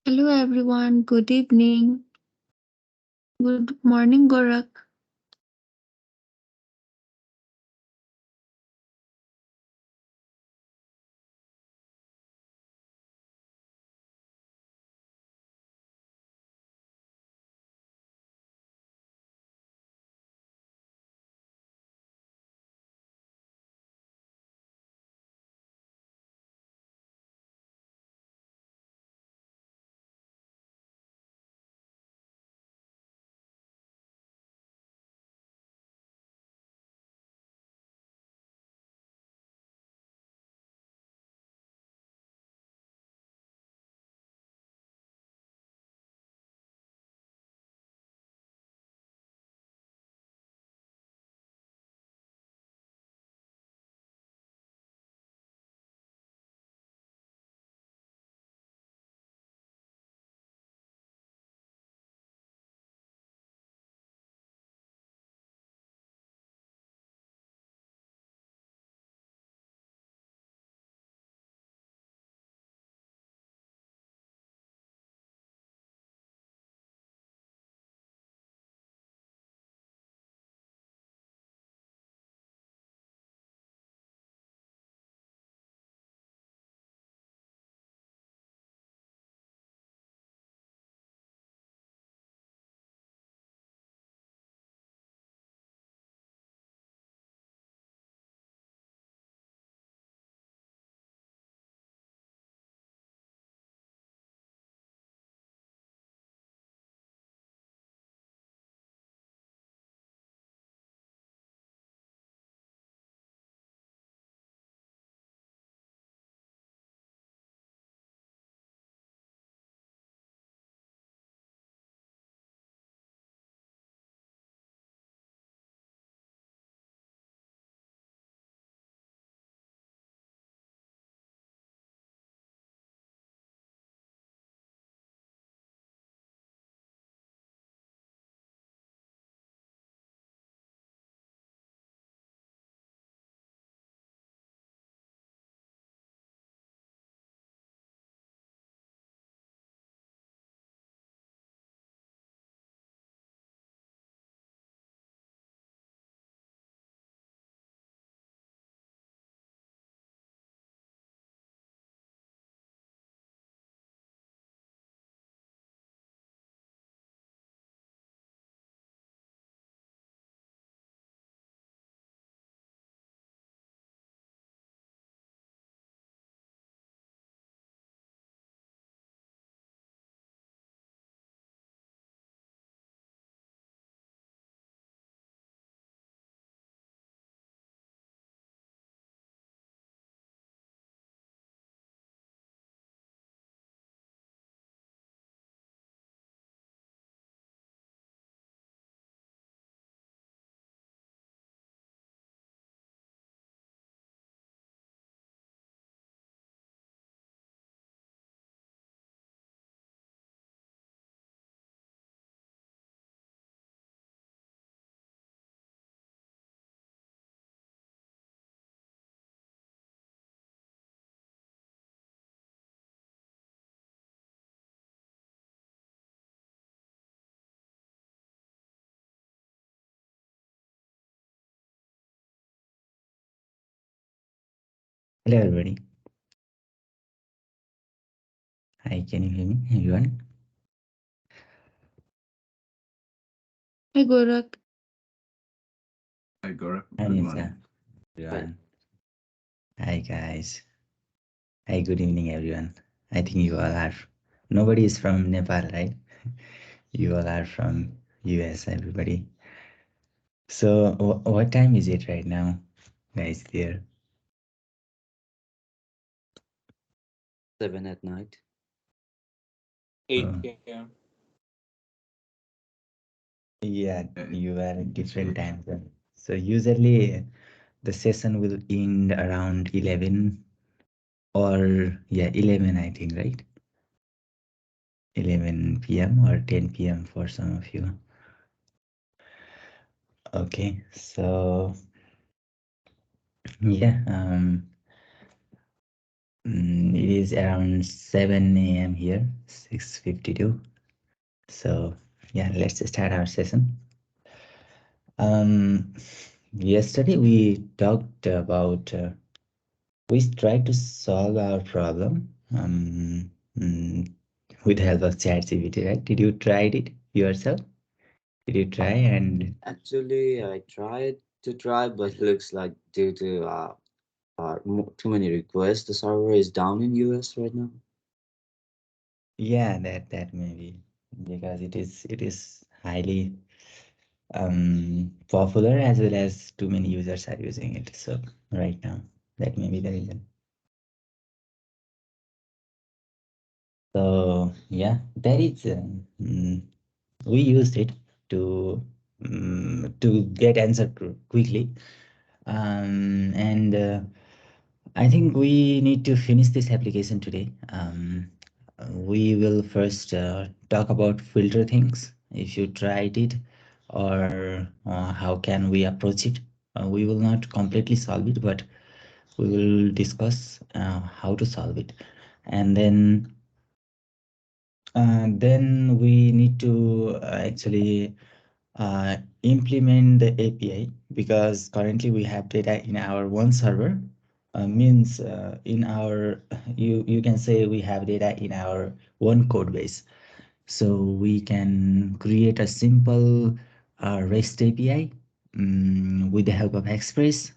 Hello everyone, good evening, good morning, Gorak. Hello, everybody. Hi, can you hear me, everyone? Hi Gorak, Hi, Gaurav. Hi, Good Nitya, morning. everyone. Hi, guys. Hi, good evening, everyone. I think you all are. Nobody is from Nepal, right? You all are from US, everybody. So, what time is it right now, guys? There. 7 at night. 8 Oh, p.m. yeah, Yeah, you are in it's different eight. time zone. So usually the session will end around 11 or yeah, 11, I think, right? 11 p.m. or 10 p.m. for some of you. Okay, so yeah, It is around 7 a.m. here, 6:52. So yeah, let's start our session. Um, Yesterday we talked about we tried to solve our problem with the help of ChatGPT, right? Did you try it yourself? Did you try and Actually, I tried to try, but looks like due to too many requests, the server is down in US right now. yeah, that may be because it is highly popular as well as too many users are using it. So right now, that may be the reason. So yeah, that is we used it to get answer quickly. And I think we need to finish this application today. We will first talk about filter things, if you tried it, or how can we approach it. We will not completely solve it, but we will discuss how to solve it. And then we need to actually implement the API, because currently we have data in our one server. Means in our you can say we have data in our one code base. So we can create a simple REST API with the help of Express,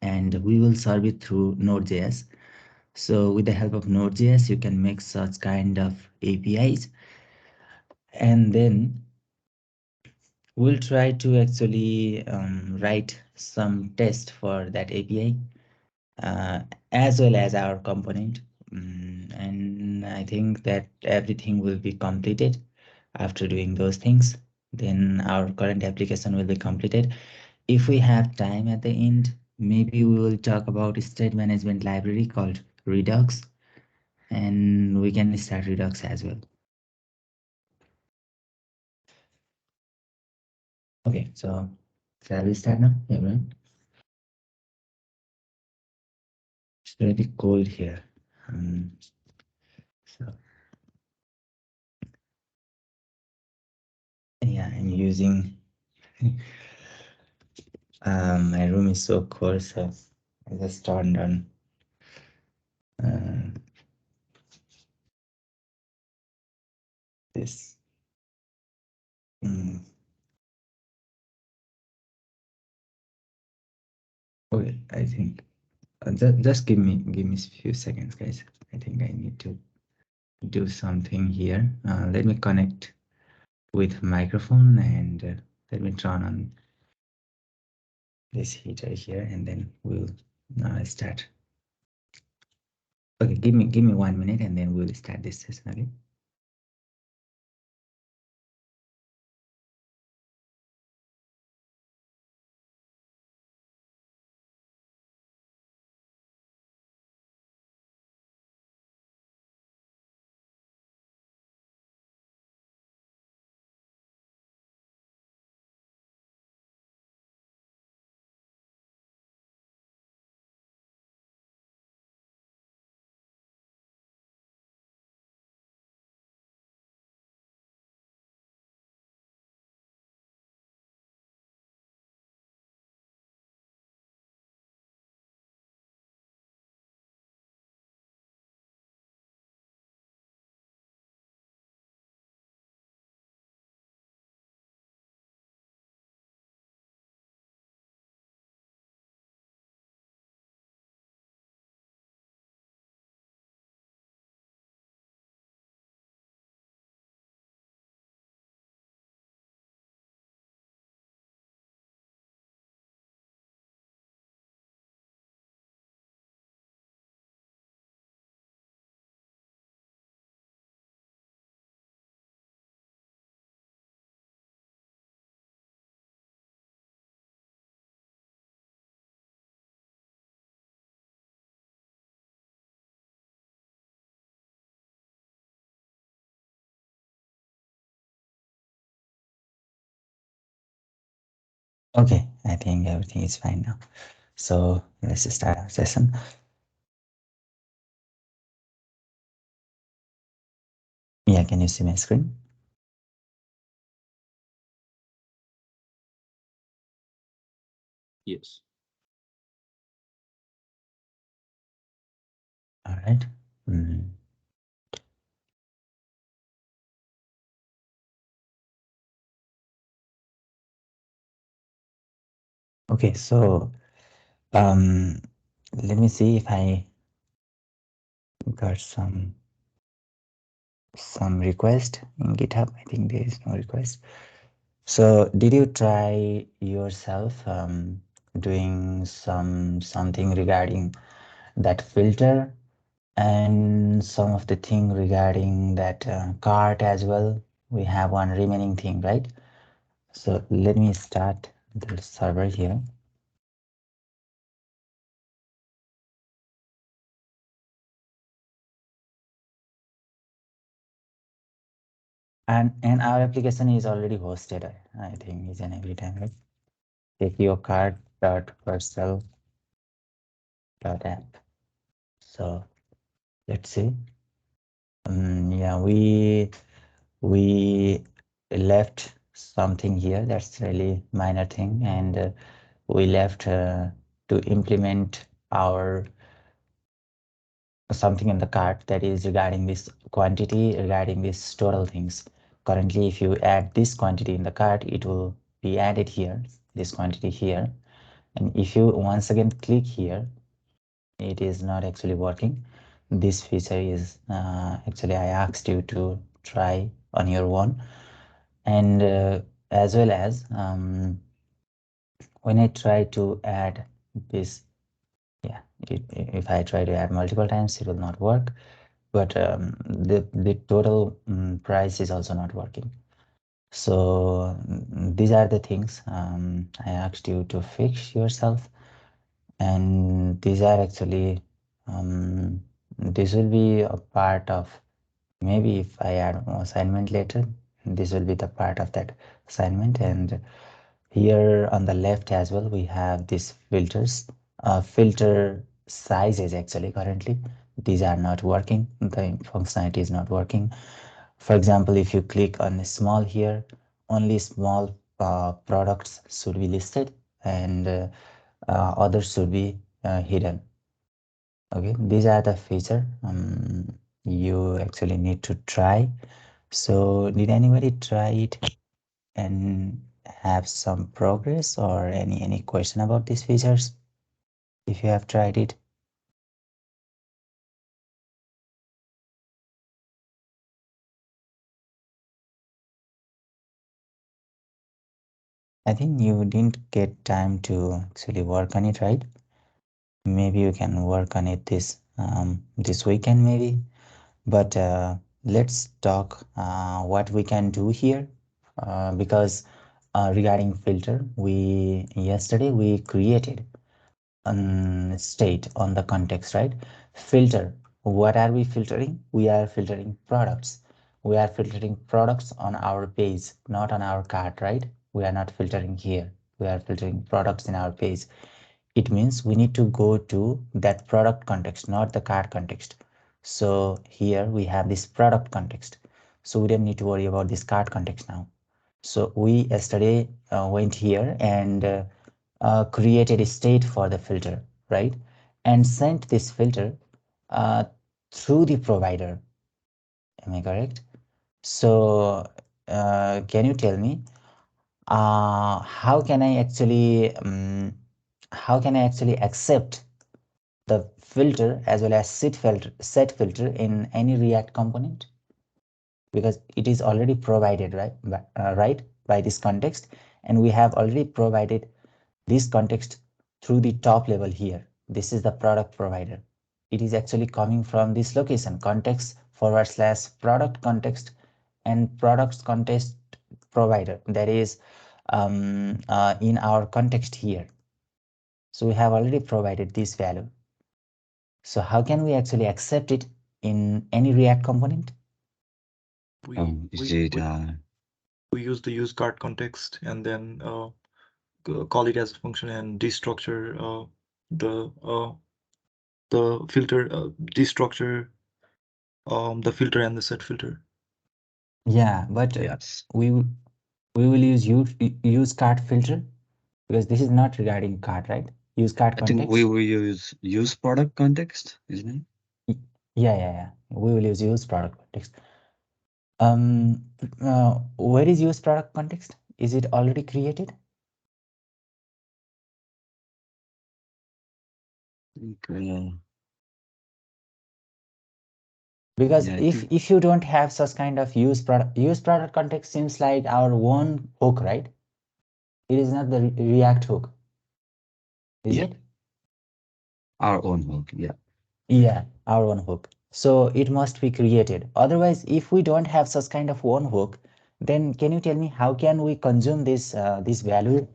and we will serve it through Node.js. So with the help of Node.js, you can make such kind of APIs, and then we'll try to actually write some test for that API, as well as our component. And I think that everything will be completed. After doing those things, then our current application will be completed. If we have time at the end, maybe we will talk about a state management library called Redux, and we can start Redux as well. Okay, so shall we start now, everyone? It's really cold here. So yeah, I'm using my room is so cold, so I just turned on uh, this. Mm, okay, I think just give me a few seconds, guys. I think I need to do something here. Let me connect with microphone, and let me turn on this heater here, and then we'll start. Okay, give me 1 minute, and then we'll start this session. Okay. Okay, I think everything is fine now. So let's start our session. Yeah, can you see my screen? Yes. All right. Mm. Okay, so um, let me see if I got some request in GitHub. I think there is no request. So did you try yourself doing something regarding that filter and some of the thing regarding that cart as well? We have one remaining thing, right? So let me start the server here. And our application is already hosted, I think, each and every time, right? Take your card dot parcel dot app. So let's see. Yeah, we left something here. That's really minor thing, and we left to implement our something in the cart that is regarding this quantity, regarding this total things. Currently, if you add this quantity in the cart, it will be added here, this quantity here. And if you once again click here, it is not actually working. This feature is actually I asked you to try on your own. And as well as when I try to add this, yeah, if I try to add multiple times, it will not work. But the total price is also not working. So these are the things I asked you to fix yourself, and these are actually this will be a part of, maybe if I add more assignment later, this will be the part of that assignment. And here on the left as well, we have these filters, filter sizes. Actually currently these are not working, the functionality is not working. For example, if you click on small here, only small products should be listed, and others should be hidden. Okay, these are the feature you actually need to try. So did anybody try it and have some progress, or any question about these features if you have tried it? I think you didn't get time to actually work on it, right? Maybe you can work on it this weekend maybe. But let's talk what we can do here, because regarding filter, we yesterday we created state on the context, right? Filter, what are we filtering? We are filtering products. We are filtering products on our page, not on our cart, right? We are not filtering here. We are filtering products in our page. It means we need to go to that product context, not the cart context. So here we have this product context. So we don't need to worry about this cart context now. So we yesterday went here and created a state for the filter, right? And sent this filter uh, through the provider. Am I correct? So can you tell me how can I actually accept the filter as well as set filter in any React component? Because it is already provided, right? Right, by this context, and we have already provided this context through the top level here. This is the product provider. It is actually coming from this location, context / product context and products context provider, that is in our context here. So we have already provided this value. So how can we actually accept it in any React component? We Is it we use the use card context and then call it as a function and destructure the the filter destructure the filter and the set filter. Yeah, but Yes. we will use cart filter because this is not regarding cart, right? Use cart I think we context. will use product context, isn't it? Yeah. We will use product context. Where is use product context? Is it already created? Okay. Because Yeah, I think if you don't have such kind of use product context seems like our one hook, right? It is not the React hook, is yeah, it? our own hook. Yeah. Yeah, our own hook. So it must be created. Otherwise, if we don't have such kind of one hook, then can you tell me how can we consume this value,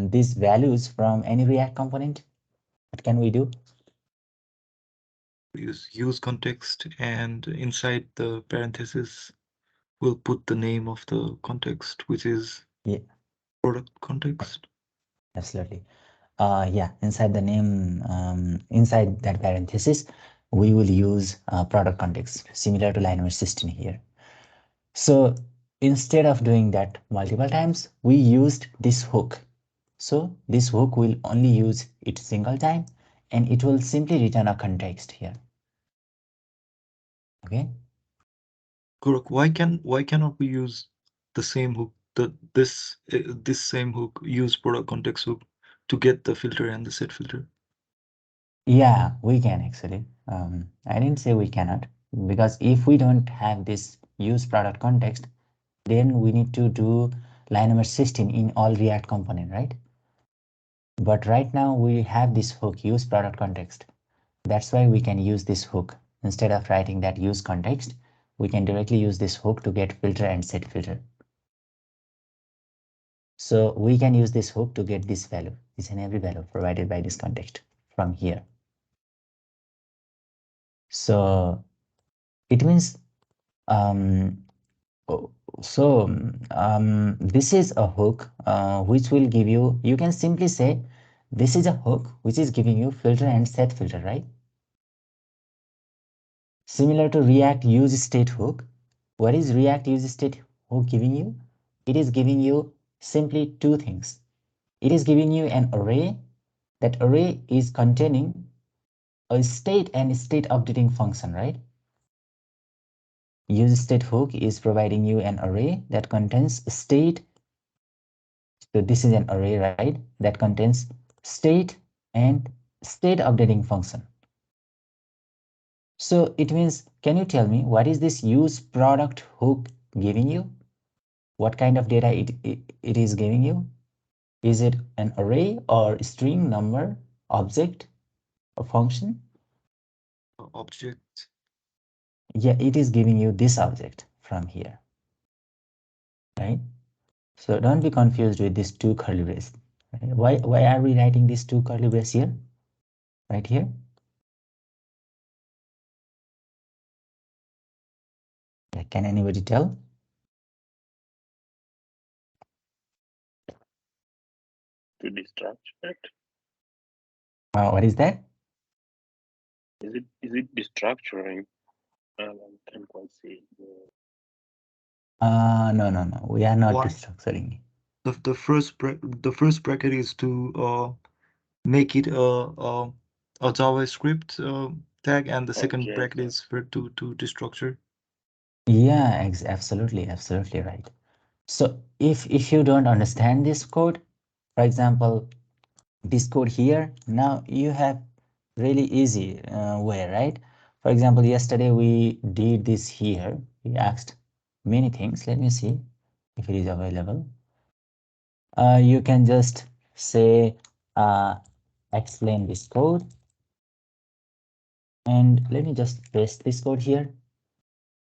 these values from any React component? What can we do? Use context, and inside the parenthesis we'll put the name of the context, which is Yeah, product context. absolutely. Yeah, inside the name, inside that parenthesis, we will use product context, similar to line number 16 here. So instead of doing that multiple times, we used this hook. So this hook will only use it single time and it will simply return a context here. Okay. Correct. Why cannot we use the same hook, this same hook, use product context hook, to get the filter and the set filter? Yeah, we can actually. I didn't say we cannot, because if we don't have this use product context, then we need to do line number 16 in all React component, right? But right now we have this hook, use product context. That's why we can use this hook. Instead of writing that use context, we can directly use this hook to get filter and set filter. So we can use this hook to get this value, each and every value provided by this context from here. So it means this is a hook which will give you, you can simply say this is a hook which is giving you filter and set filter, right? Similar to React use state hook. What is React use state hook giving you? It is giving you simply two things. It is giving you an array. That array is containing a state and state updating function, right? Use state hook is providing you an array that contains state. So this is an array, right? That contains state and state updating function. So it means, can you tell me what is this use product hook giving you? What kind of data it is giving you? Is it an array or string, number, object, or function? Object. Yeah, it is giving you this object from here, right? So don't be confused with these two curly braces. Right? Why are we writing these two curly braces here? Right here? Yeah, can anybody tell? To destructure it? What is that? Is it destructuring? I can't quite see. No. We are not Why? destructuring. The first bracket is to make it a JavaScript tag, and the second Okay. bracket is for to destructure. Yeah, absolutely right. So if you don't understand this code, for example, this code here, now you have really easy way, right? For example, yesterday we did this here. We asked many things. Let me see if it is available. You can just say explain this code, and let me just paste this code here,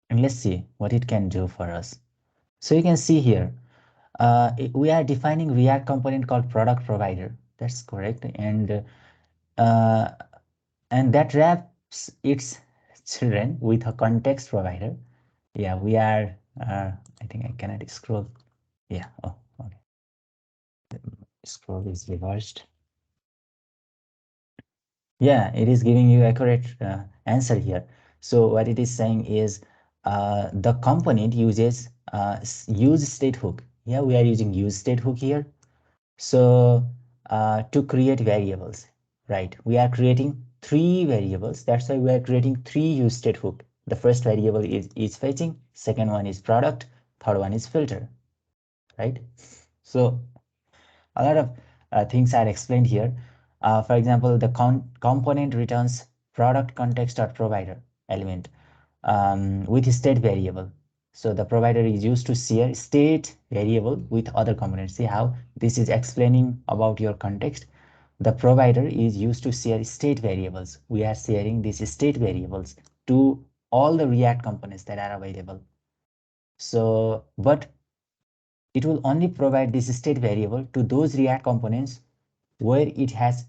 and let's see what it can do for us. So you can see here, we are defining React component called product provider. That's correct. Uh, and that wraps its children with a context provider. Yeah, we are, I think I cannot scroll. Yeah, oh, okay. Scroll is reversed. Yeah, it is giving you accurate answer here. So what it is saying is the component uses use state hook. Yeah, we are using use state hook here. So to create variables, right? We are creating three variables. That's why we are creating three use state hook. The first variable is fetching, second one is product, third one is filter, right? So a lot of things are explained here. For example, the component returns product context or provider element with state variable. So the provider is used to share state variable with other components. See how this is explaining about your context. The provider is used to share state variables. We are sharing these state variables to all the React components that are available. So, but it will only provide this state variable to those React components where it has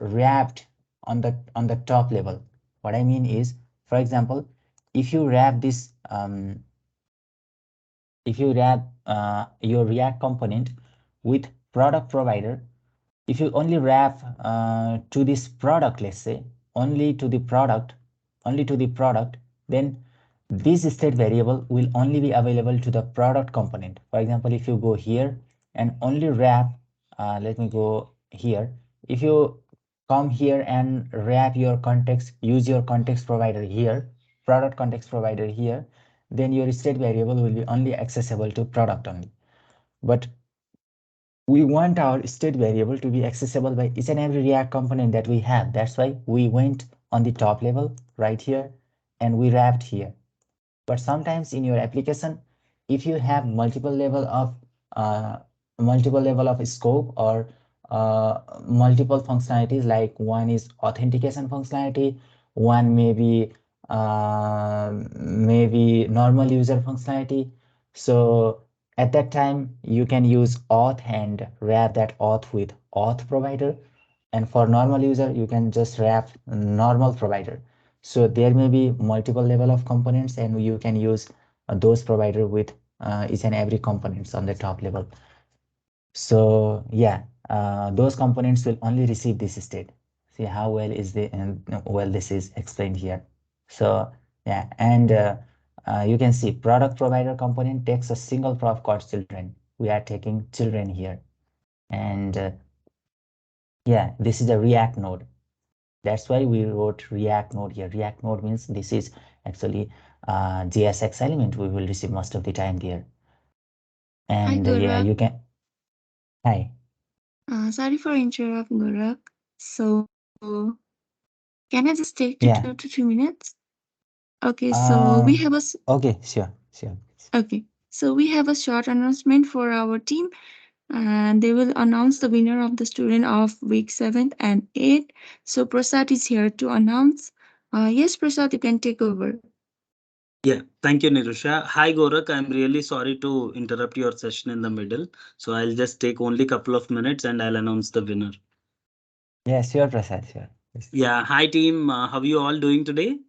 wrapped on the top level. What I mean is, for example, if you wrap this if you wrap your React component with product provider, if you only wrap to this product, let's say only to the product, then this state variable will only be available to the product component. For example, if you go here and only wrap, let me go here. If you come here and wrap your context, use your context provider here, product context provider here, then your state variable will be only accessible to product only. But we want our state variable to be accessible by each and every React component that we have. That's why we went on the top level right here and we wrapped here. But sometimes in your application, if you have uh, multiple level of scope or multiple functionalities, like one is authentication functionality, one maybe normal user functionality. So at that time, you can use auth and wrap that auth with auth provider. And for normal user, you can just wrap normal provider. So there may be multiple level of components and you can use those provider with each and every components on the top level. So yeah, those components will only receive this state. See how well is the well this is explained here. So yeah, and you can see product provider component takes a single prof called children. We are taking children here, and yeah, this is a React node. That's why we wrote React node here. React node means this is actually JSX element we will receive most of the time there. Hi, And yeah, Gorak. you can. Hi. Sorry for interrupt, Gorak. So, can I just take to two Yeah. to 3 minutes? Okay, so Uh, okay, sure, sure. okay. So we have a short announcement for our team, and they will announce the winner of the student of week 7 and 8. So Prasad is here to announce. Yes, Prasad, you can take over. Yeah, thank you, Nirusha. Hi, Gorak. I'm really sorry to interrupt your session in the middle. So I'll just take only couple of minutes and I'll announce the winner. Yeah, sure, Prasad, sure. Yes. Yeah, hi team. How are you all doing today?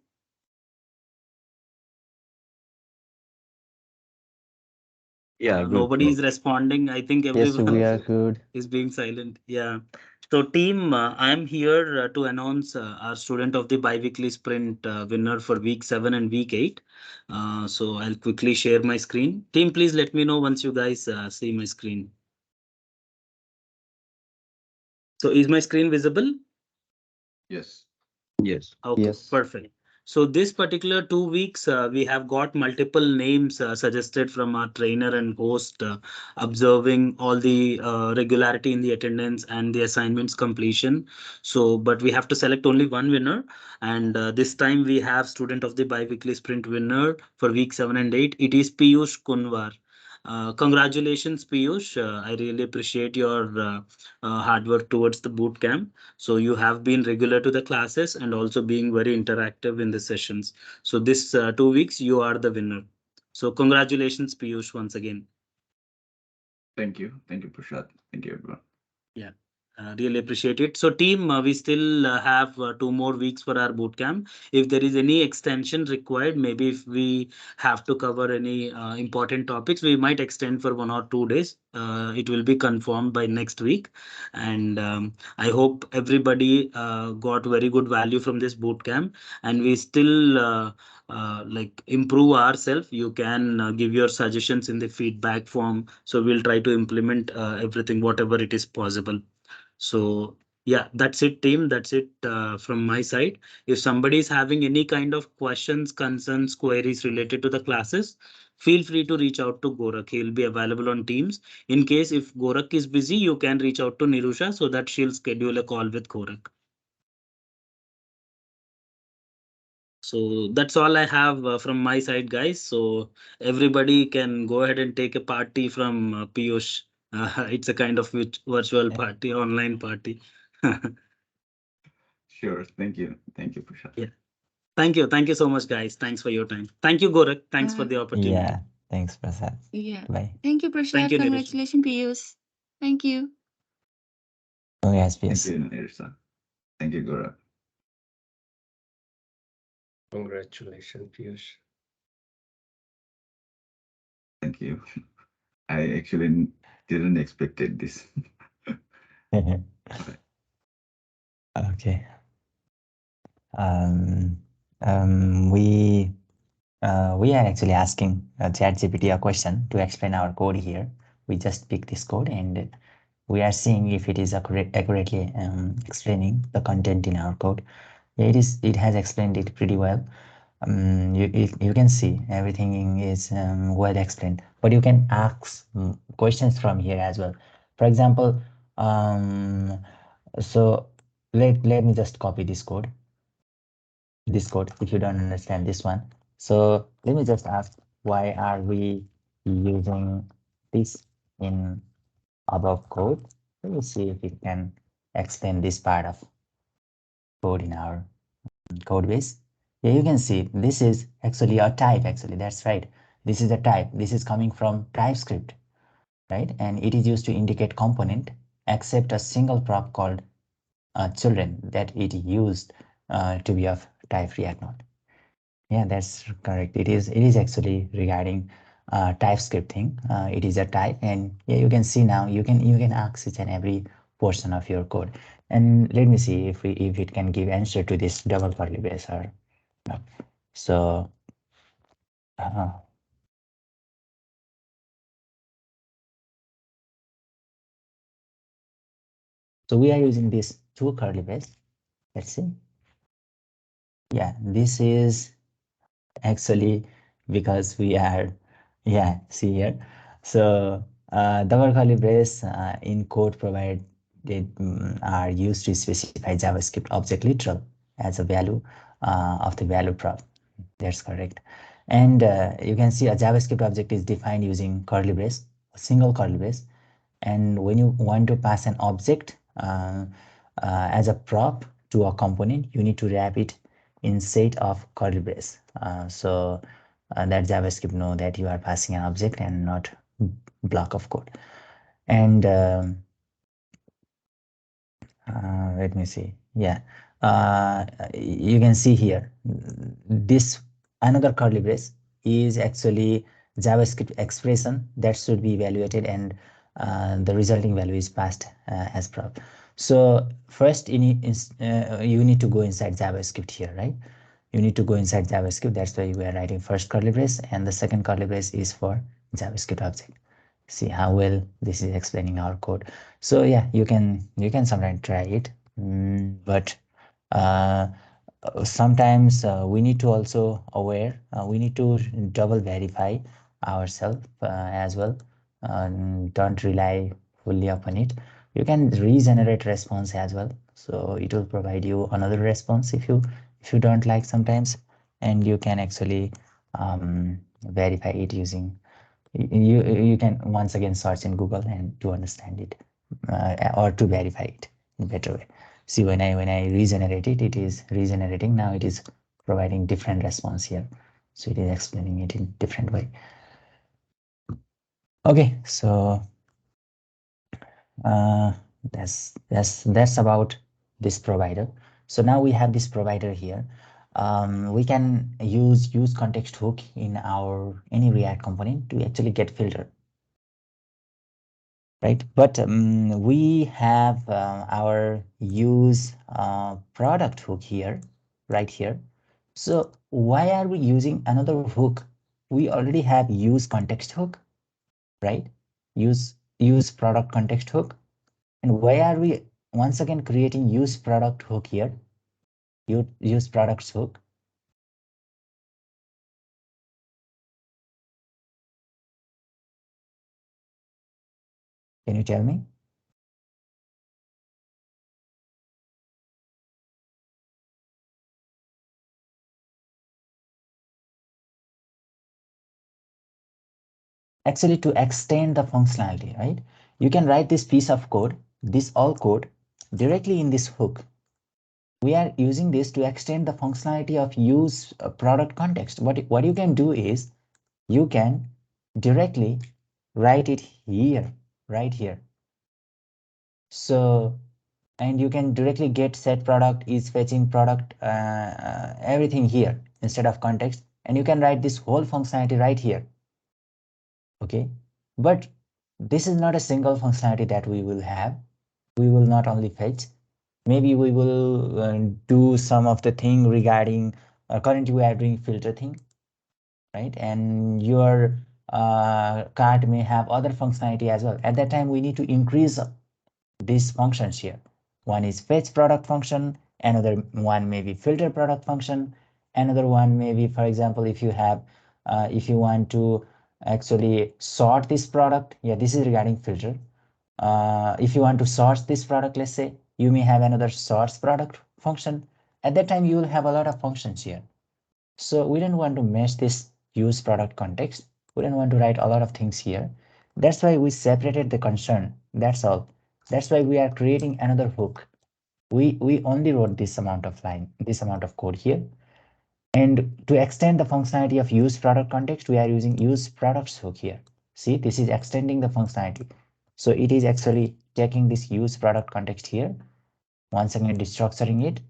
Yeah, good, Nobody bro. is responding. I think Yes, we everyone are good. is being silent. Yeah. So team, I'm here to announce our student of the biweekly sprint winner for week 7 and week 8. So I'll quickly share my screen. Team, please let me know once you guys see my screen. So is my screen visible? Yes. Yes. Okay, Yes. perfect. So this particular 2 weeks, we have got multiple names suggested from our trainer and host, observing all the regularity in the attendance and the assignments completion. So, but we have to select only one winner, and this time we have student of the biweekly sprint winner for week 7 and 8. It is Piyush Kunwar. Congratulations, Piyush. I really appreciate your hard work towards the boot camp. So you have been regular to the classes and also being very interactive in the sessions. So this 2 weeks, you are the winner. So congratulations, Piyush, once again. Thank you. Thank you, Prashad. Thank you, everyone. Yeah. Really appreciate it. So, team, we still have 2 more weeks for our boot camp. If there is any extension required, maybe if we have to cover any important topics, we might extend for 1 or 2 days. It will be confirmed by next week. And I hope everybody got very good value from this boot camp. And we still like improve ourselves. You can give your suggestions in the feedback form. So, we'll try to implement everything, whatever it is possible. So yeah, that's it, team. That's it from my side. If somebody is having any kind of questions, concerns, queries related to the classes, feel free to reach out to Gorak. He'll be available on Teams. In case if Gorak is busy, you can reach out to Nirusha so that she'll schedule a call with Gorak. So that's all I have from my side, guys. So everybody can go ahead and take a party from Piyush. It's a kind of virtual party, online party. Sure. Thank you. Thank you, Prashant. Yeah. Thank you. Thank you so much, guys. Thanks for your time. Thank you, Gorak. Thanks for Uh, the opportunity. Yeah. Thanks, Prasad. yeah. Bye. Thank you, Thank Prashad. you, Nirusha. Congratulations, Piyush. Thank you. Oh, yes, Thank please. you, Nirsa. Thank you, Gaurav. Congratulations, Piyush. Thank you. I actually didn't expected this. Okay. Um, we are actually asking ChatGPT a question to explain our code here. We just pick this code and we are seeing if it is accurately explaining the content in our code. Yeah, it is. It has explained it pretty well. You can see everything is well explained, but you can ask questions from here as well. For example, so let me just copy this code if you don't understand this one. So let me just ask, why are we using this in above code? Let me see if it can explain this part of code in our code base. Yeah, you can see this is actually a type. Actually, that's right. This is a type. This is coming from TypeScript, right? And it is used to indicate component except a single prop called children that it used to be of type React node. Yeah, that's correct. It is actually regarding TypeScript thing. It is a type, and yeah, you can see now you can access each and every portion of your code. And let me see if it can give answer to this double curly brace or not. So uh, so we are using this two curly brace. Let's see. Yeah, this is actually because we are, yeah, see here. So double curly brace in code provided are used to specify JavaScript object literal as a value of the value prop. That's correct. And you can see a JavaScript object is defined using curly brace, a single curly brace. And when you want to pass an object as a prop to a component, you need to wrap it in set of curly brace. So that JavaScript know that you are passing an object and not block of code. And let me see. Yeah, you can see here this another curly brace is actually JavaScript expression that should be evaluated, and the resulting value is passed as prop. So first you need to go inside JavaScript here, right? You need to go inside JavaScript. That's why we are writing first curly brace, and the second curly brace is for JavaScript object. See how well this is explaining our code. So yeah, you can sometimes try it. But uh, sometimes we need to also aware, we need to double verify ourselves as well. Don't rely fully upon it. You can regenerate response as well, so it will provide you another response if you don't like sometimes, and you can actually verify it using, you can once again search in Google and to understand it or to verify it in better way. See, when I regenerate it, it is regenerating. Now it is providing different response here. So it is explaining it in different way. Okay, so That's about this provider. So now we have this provider here. We can use context hook in our any React component to actually get filter, right? But we have our use product hook here, right here. So why are we using another hook? We already have use context hook, right? Use product context hook. And why are we once again creating use product hook here? Use products hook. Can you tell me? Actually, to extend the functionality, right? You can write this piece of code, this all code directly in this hook. We are using this to extend the functionality of use product context. What you can do is you can directly write it here, right here. So, and you can directly get set product is fetching product, everything here instead of context. And you can write this whole functionality right here. Okay. But this is not a single functionality that we will have. We will not only fetch, maybe we will do some of the thing regarding currently we are doing filter thing, right? And your cart may have other functionality as well. At that time, we need to increase these functions here. One is fetch product function, another one may be filter product function, another one may be, for example, if you have, if you want to actually sort this product, yeah, this is regarding filter. If you want to source this product, let's say, you may have another source product function. At that time, you will have a lot of functions here. So we don't want to mesh this use product context. We don't want to write a lot of things here. That's why we separated the concern. That's all. That's why we are creating another hook. We only wrote this amount of line, this amount of code here. And to extend the functionality of use product context, we are using use products hook here. See, this is extending the functionality. So it is actually taking this use product context here, once again destructuring it.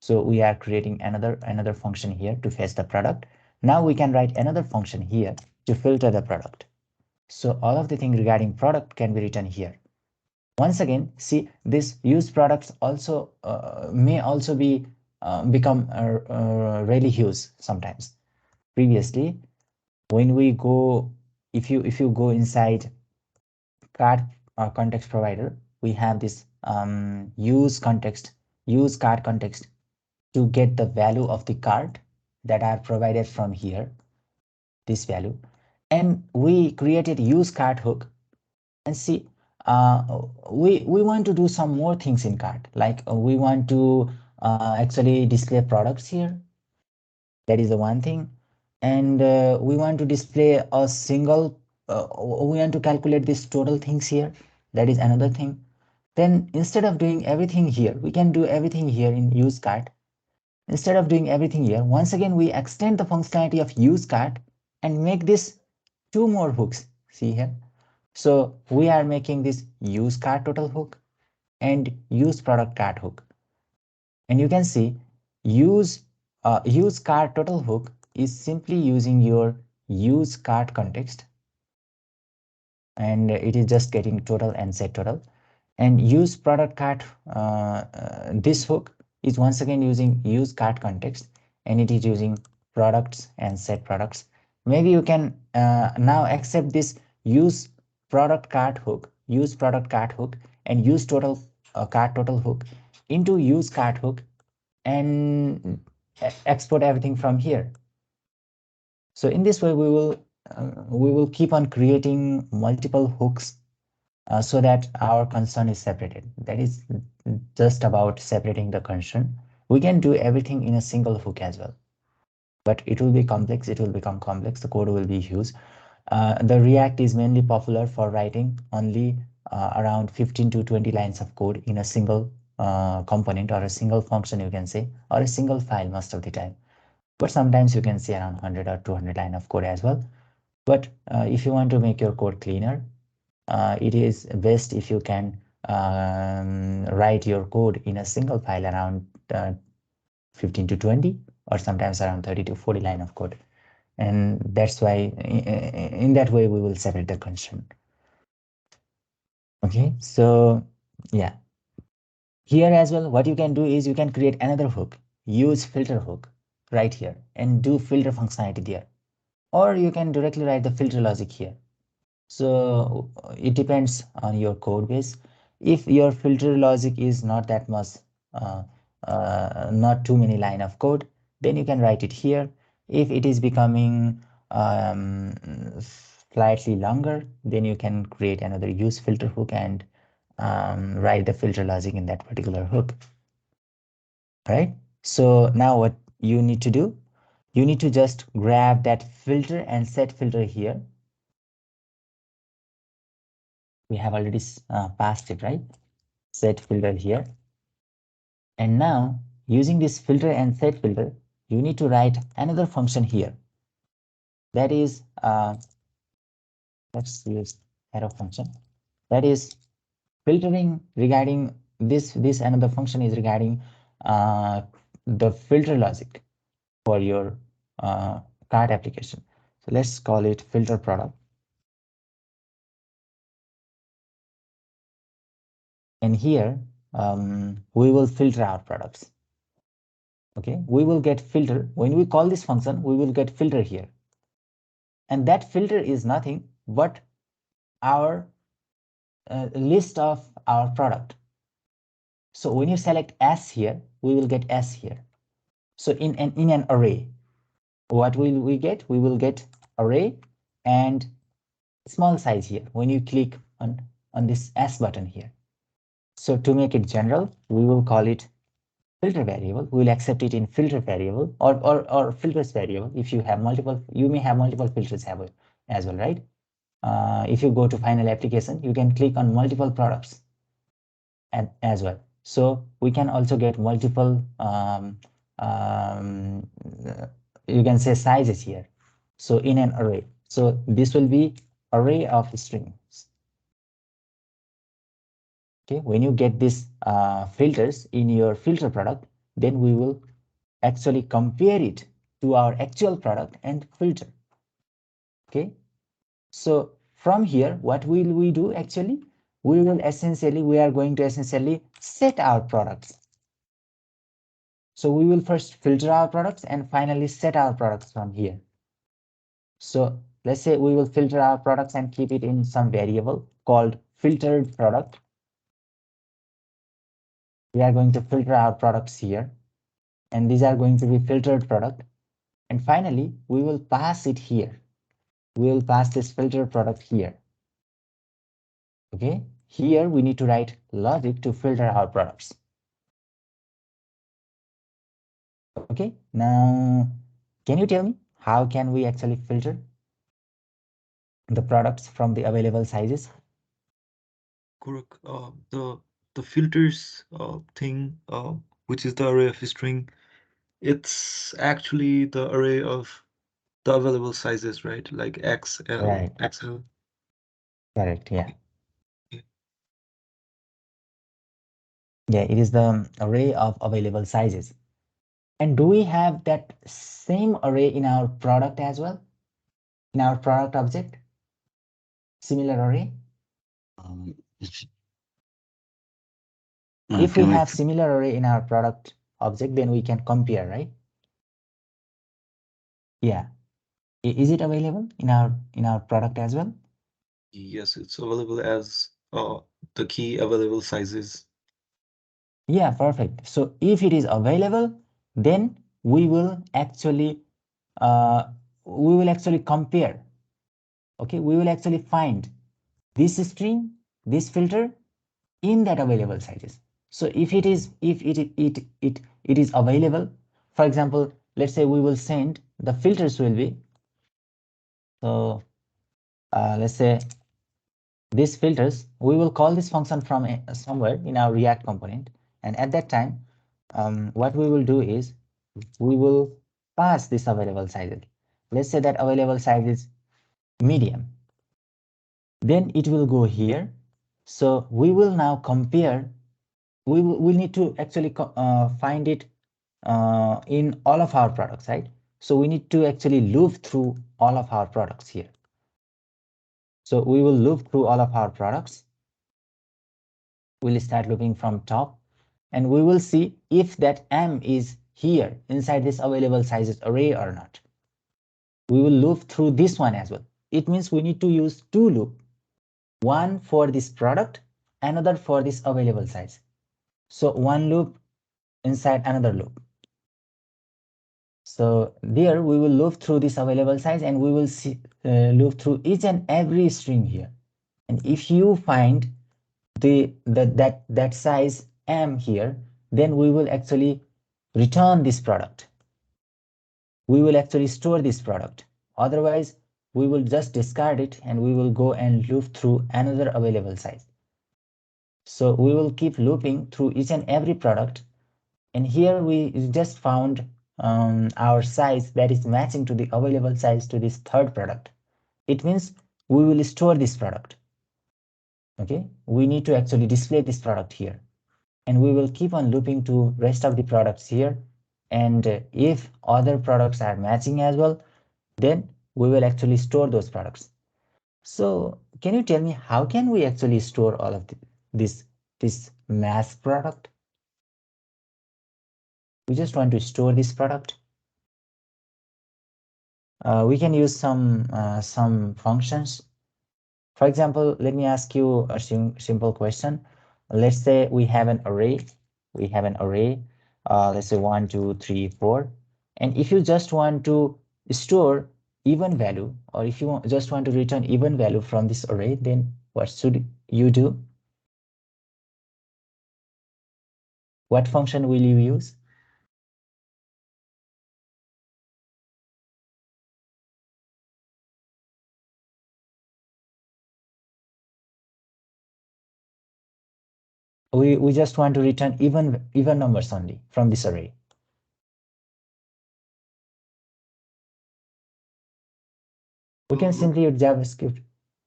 So we are creating another function here to fetch the product. Now we can write another function here to filter the product. So all of the things regarding product can be written here. Once again, see, this use products also may also be become really huge sometimes. Previously, when we go, if you go inside card context provider, we have this use card context to get the value of the card that are provided from here, this value. And we created use card hook. And see, we want to do some more things in cart, like we want to actually display products here. That is the one thing. And we want to display a single, we want to calculate this total things here. That is another thing. Then instead of doing everything here, we can do everything here in use cart. Instead of doing everything here, once again, we extend the functionality of use cart and make this two more hooks. See here. So we are making this use cart total hook and use product cart hook. And you can see use cart total hook is simply using your use cart context, and it is just getting total and set total. And use product cart, this hook is once again using use cart context, and it is using products and set products. Maybe you can now accept this use product cart hook, use product cart hook, and use total cart total hook into use cart hook, and export everything from here. So in this way, we will keep on creating multiple hooks so that our concern is separated. That is just about separating the concern. We can do everything in a single hook as well, but it will be complex. It will become complex. The code will be huge. The React is mainly popular for writing only around 15 to 20 lines of code in a single component or a single function, you can say, or a single file most of the time. But sometimes you can see around 100 or 200 line of code as well. But if you want to make your code cleaner, it is best if you can write your code in a single file around 15 to 20 or sometimes around 30 to 40 line of code. And that's why in that way we will separate the constraint. Okay, so yeah, here as well, what you can do is you can create another hook, use filter hook right here and do filter functionality there, or you can directly write the filter logic here. So it depends on your code base. If your filter logic is not that much, uh, not too many line of code, then you can write it here. If it is becoming slightly longer, then you can create another use filter hook and write the filter logic in that particular hook. Right? So now what you need to do, you need to just grab that filter and set filter here. We have already passed it, right? Set filter here. And now using this filter and set filter, you need to write another function here. That is, let's use arrow function. That is filtering regarding this another function is regarding the filter logic for your cart application. So let's call it filter product. And here we will filter our products. Okay, we will get filter. When we call this function, we will get filter here. And that filter is nothing but our list of our product. So when you select S here, we will get S here. So in an array, what will we get? We will get array and small size here when you click on this S button here. So to make it general, we will call it filter variable. We will accept it in filter variable or filters variable. If you have multiple, you may have multiple filters as well, right? If you go to final application, you can click on multiple products as well. So we can also get multiple, you can say sizes here. So in an array. So this will be array of strings. Okay, when you get these filters in your filter product, then we will actually compare it to our actual product and filter. Okay, so from here, what will we do actually? We are going to essentially set our products. So we will first filter our products and finally set our products from here. So let's say we will filter our products and keep it in some variable called filtered product. We are going to filter our products here, and these are going to be filtered product. And finally, we will pass it here. We will pass this filtered product here. Okay, here we need to write logic to filter our products. Okay, now can you tell me how can we actually filter the products from the available sizes? Correct. The filters thing, which is the array of string, it's actually the array of the available sizes, right? Like XL, Right. XL. Correct. Yeah. Okay. Yeah, it is the array of available sizes. And do we have that same array in our product as well? In our product object? Similar array? Um, If we can we? have similar array in our product object, then we can compare, right? Yeah. Is it available in our product as well? Yes, it's available as the key available sizes. Yeah, perfect. So if it is available, then we will actually compare. Okay, we will actually find this string, this filter in that available sizes. So if it is available, for example, let's say we will send the filters will be, so let's say these filters, we will call this function from somewhere in our React component, and at that time what we will do is we will pass this available sizes. Let's say that available size is medium. Then it will go here So we will now compare. We need to actually find it in all of our products, right? So we need to actually loop through all of our products here. So we will loop through all of our products. We'll start looping from top, and we will see if that M is here inside this available sizes array or not. We will loop through this one as well. It means we need to use two loops, one for this product, another for this available size. So one loop inside another loop. So there we will loop through this available size, and we will see, loop through each and every string here. And if you find that size M here, then we will actually return this product. We will actually store this product. Otherwise, we will just discard it and we will go and loop through another available size. So we will keep looping through each and every product. And here we just found our size that is matching to the available size to this third product. It means we will store this product. Okay, we need to actually display this product here. And we will keep on looping to rest of the products here. And if other products are matching as well, then we will actually store those products. So can you tell me how can we actually store all of this mass product? We just want to store this product. We can use some functions. For example, let me ask you a simple question. Let's say we have an array. We have an array. Let's say 1, 2, 3, 4. And if you just want to store even value, or if you just want to return even value from this array, then what should you do? What function will you use? We just want to return even numbers only from this array. We can simply use JavaScript.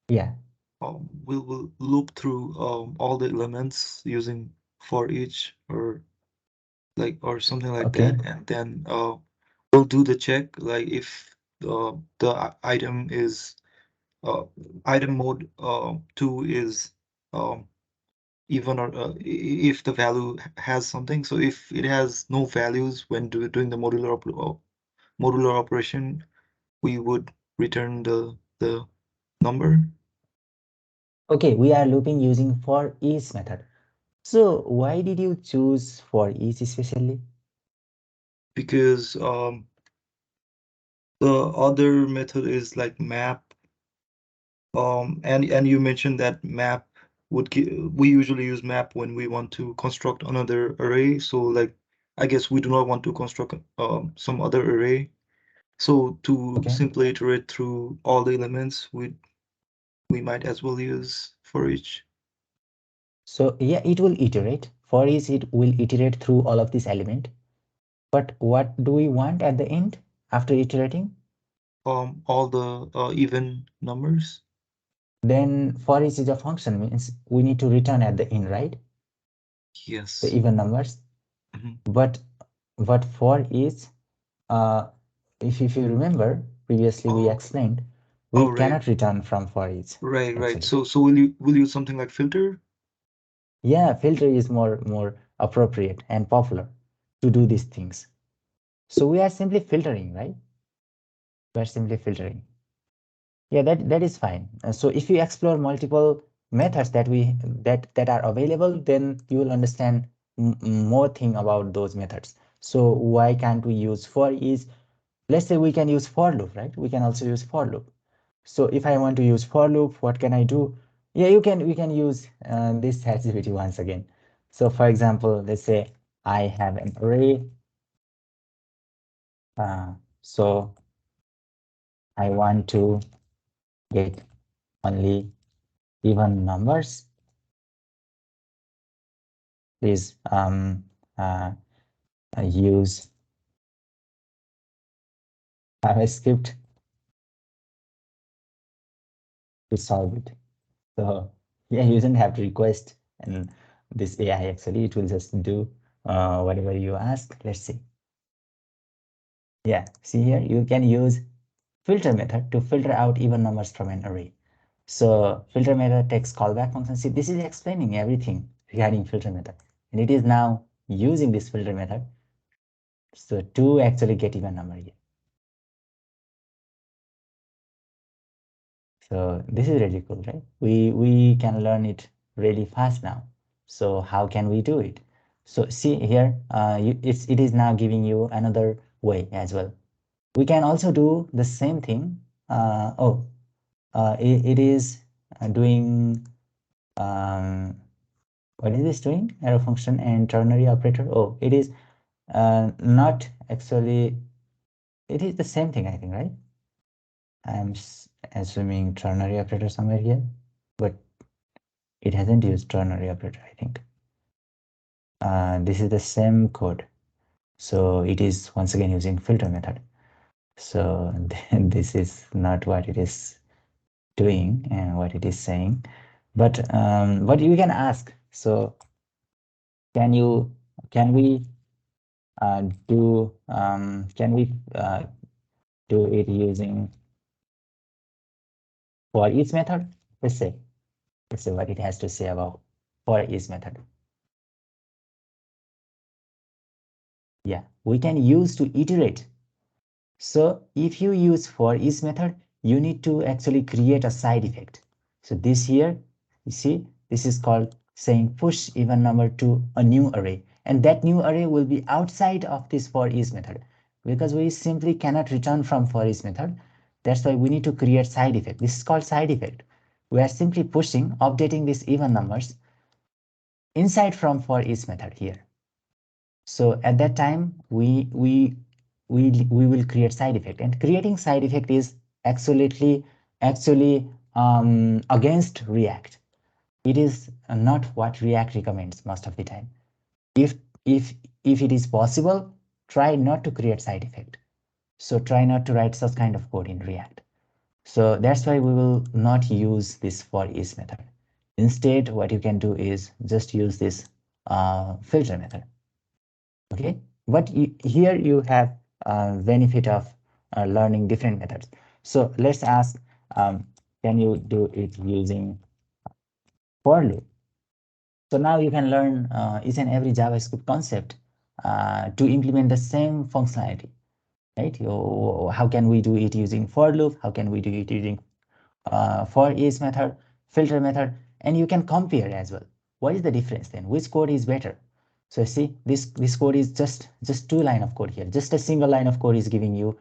Yeah. We'll loop through all the elements using for each or something like Okay. that, and then we'll do the check like if the item is item mode 2 is even or if the value has something. So if it has no values when doing the modular operation, we would return the number. Okay, we are looping using for each method. So why did you choose for each especially? Because the other method is like map, and you mentioned that map would we usually use map when we want to construct another array. So like I guess we do not want to construct some other array. So to Okay. simply iterate through all the elements, we might as well use for each. So yeah, it will iterate. For each, it will iterate through all of this element. But what do we want at the end after iterating? All the even numbers. Then for each is a function, means we need to return at the end, right? Yes. The even numbers. But for each, if you remember previously we explained, we right. cannot return from for each. Right. Actually. So will you use something like filter? Yeah, filter is more appropriate and popular to do these things. So we are simply filtering, right? We are simply filtering. Yeah, that is fine. So if you explore multiple methods that are available, then you will understand more thing about those methods. So why can't we use for each? Let's say we can use for loop, right? We can also use for loop. So if I want to use for loop, what can I do? Yeah, we can use this ChatGPT once again. So for example, let's say I have an array. So I want to get only even numbers. Please use JavaScript to solve it. So Yeah, you don't have to request, and this AI actually it will just do whatever you ask. Let's see. Yeah, see here you can use filter method to filter out even numbers from an array. So filter method takes callback function. See, this is explaining everything regarding filter method, and it is now using this filter method so to actually get even number here. So this is really cool, right? We can learn it really fast now. So how can we do it? So see here, it is now giving you another way as well. We can also do the same thing. It is doing what is this doing? Arrow function and ternary operator. Oh, it is not actually. It is the same thing, I think, right? I'm assuming ternary operator somewhere here, but it hasn't used ternary operator, I think. This is the same code. So it is once again using filter method. So this is not what it is doing and what it is saying. But what you can ask, so can we do it using for each method? Let's say what it has to say about for each method. Yeah, we can use to iterate. So if you use for each method, you need to actually create a side effect. So this here, you see, this is called saying push even number to a new array. And that new array will be outside of this for each method because we simply cannot return from for each method. That's why we need to create side effect. This is called side effect. We are simply pushing, updating these even numbers inside from for each method here. So at that time, we will create side effect, and creating side effect is actually against React. It is not what React recommends most of the time. If if if it is possible, try not to create side effect. So try not to write such kind of code in React. So that's why we will not use this for each method. Instead, what you can do is just use this filter method. Okay, but here you have benefit of learning different methods. So let's ask, can you do it using for loop? So now you can learn each and every JavaScript concept to implement the same functionality, right? How can we do it using for loop? How can we do it using for each method, filter method, and you can compare as well. What is the difference then? Which code is better? So see, this code is just 2 line of code here. Just a single line of code is giving you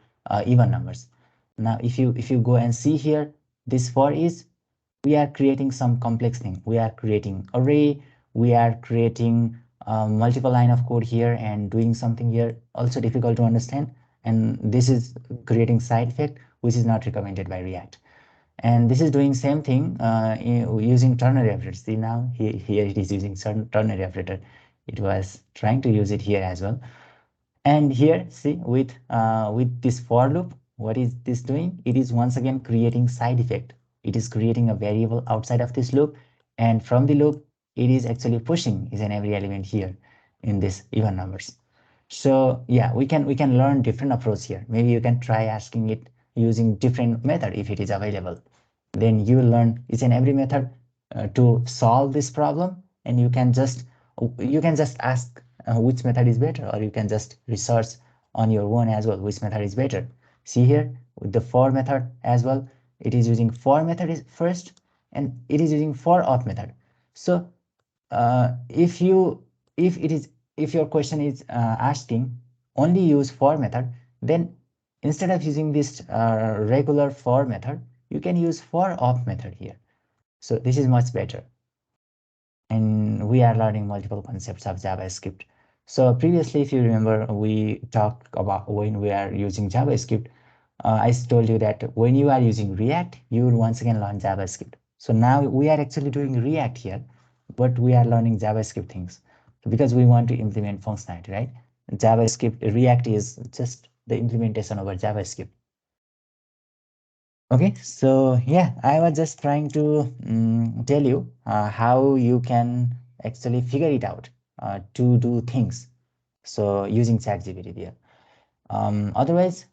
even numbers. Now, if you go and see here, this for is, we are creating some complex thing. We are creating array. We are creating multiple line of code here and doing something here also difficult to understand. And this is creating side effect, which is not recommended by React. And this is doing same thing using ternary operator. See now here it is using ternary operator. It was trying to use it here as well. And here, see, with this for loop, what is this doing? It is once again creating side effect. It is creating a variable outside of this loop, and from the loop, it is actually pushing each and every element here in this even numbers. So yeah, we can learn different approach here. Maybe you can try asking it using different method if it is available. Then you will learn each and every method to solve this problem, and you can just ask which method is better, or you can just research on your own as well which method is better. See here with the for method as well, it is using for method is first, and it is using for op method. So if you if it is if your question is asking only use for method, then instead of using this regular for method, you can use for op method here. So this is much better. And we are learning multiple concepts of JavaScript. So previously, if you remember, we talked about when we are using JavaScript. I told you that when you are using React, you will once again learn JavaScript. So now we are actually doing React here, but we are learning JavaScript things because we want to implement functionality, right? JavaScript, React is just the implementation over JavaScript. Okay, so yeah, I was just trying to tell you how you can actually figure it out to do things. So using ChatGPT there. Otherwise,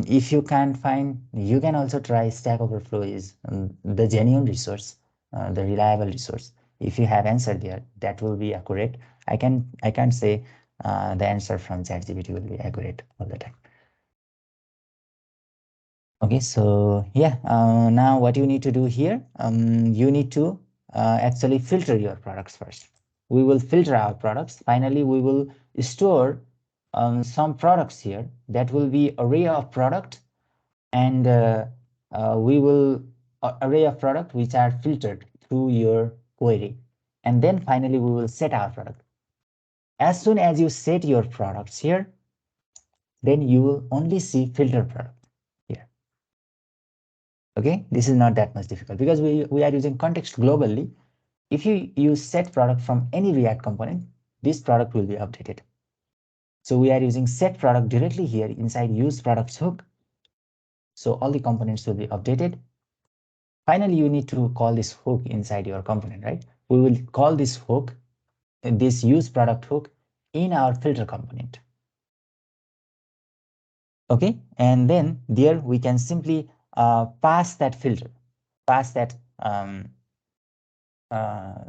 if you can't find, you can also try Stack Overflow is the genuine resource, the reliable resource. If you have answer there, that will be accurate. I can't say the answer from ChatGPT will be accurate all the time. Okay, so yeah, now what you need to do here, you need to actually filter your products first. We will filter our products. Finally, we will store some products here that will be array of product, and we will array of product which are filtered through your query. And then finally, we will set our product. As soon as you set your products here, then you will only see filter product here. Okay, this is not that much difficult because we are using context globally. If you use set product from any React component, this product will be updated. So we are using set product directly here inside use products hook. So all the components will be updated. Finally, you need to call this hook inside your component, right? We will call this hook, this use product hook in our filter component. Okay, and then there we can simply pass that filter, pass that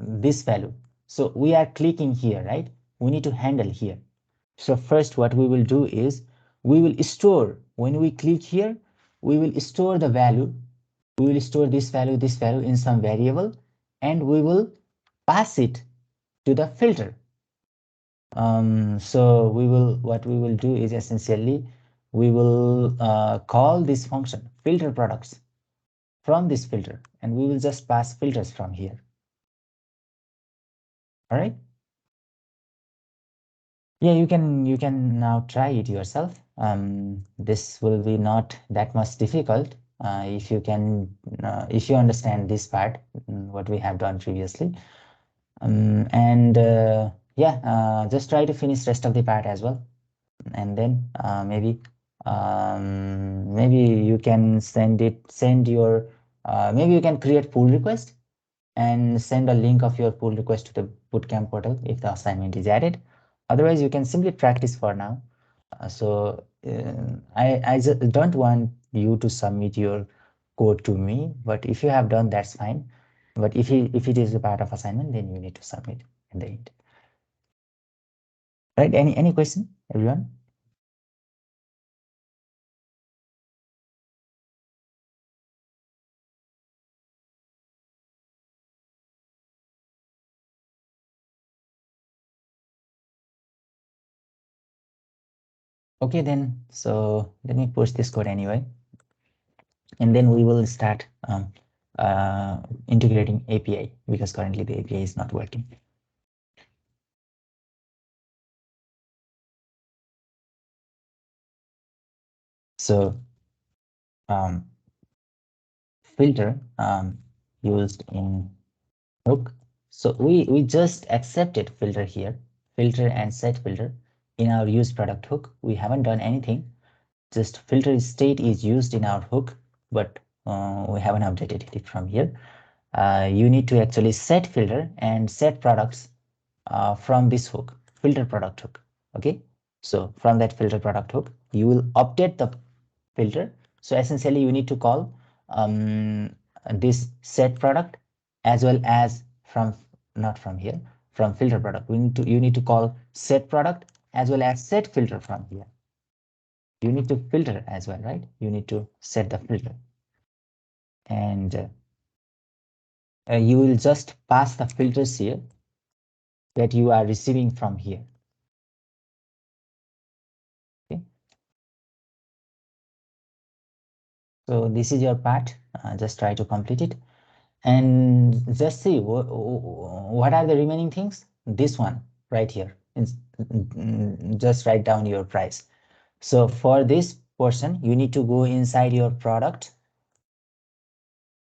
this value. So we are clicking here, right? We need to handle here. So first what we will do is we will store, when we click here, we will store the value. We will store this value in some variable, and we will pass it to the filter. So what we will do is essentially we will call this function filter products from this filter, and we will just pass filters from here. All right. Yeah, you can now try it yourself. This will be not that much difficult if you can if you understand this part, what we have done previously. And yeah, just try to finish rest of the part as well, and then maybe you can send your maybe you can create pull request and send a link of your pull request to the bootcamp portal if the assignment is added. Otherwise, you can simply practice for now. I just don't want you to submit your code to me, but if you have done, that's fine. But if it is a part of assignment, then you need to submit at the end. Right? Any question, everyone? Okay, then. So let me push this code anyway, and then we will start integrating API because currently the API is not working. So filter used in hook. So we just accepted filter here, filter and set filter in our use product hook. We haven't done anything. Just filter state is used in our hook, but we haven't updated it from here. You need to actually set filter and set products from this hook, filter product hook. Okay, so from that filter product hook, you will update the filter. So essentially, you need to call this set product as well as from not from here, from filter product. You need to call set product as well as set filter from here. You need to filter as well, right? You need to set the filter, and you will just pass the filters here that you are receiving from here. Okay. So this is your part. Just try to complete it and just see what are the remaining things. This one right here. Just write down your price. So for this portion, you need to go inside your product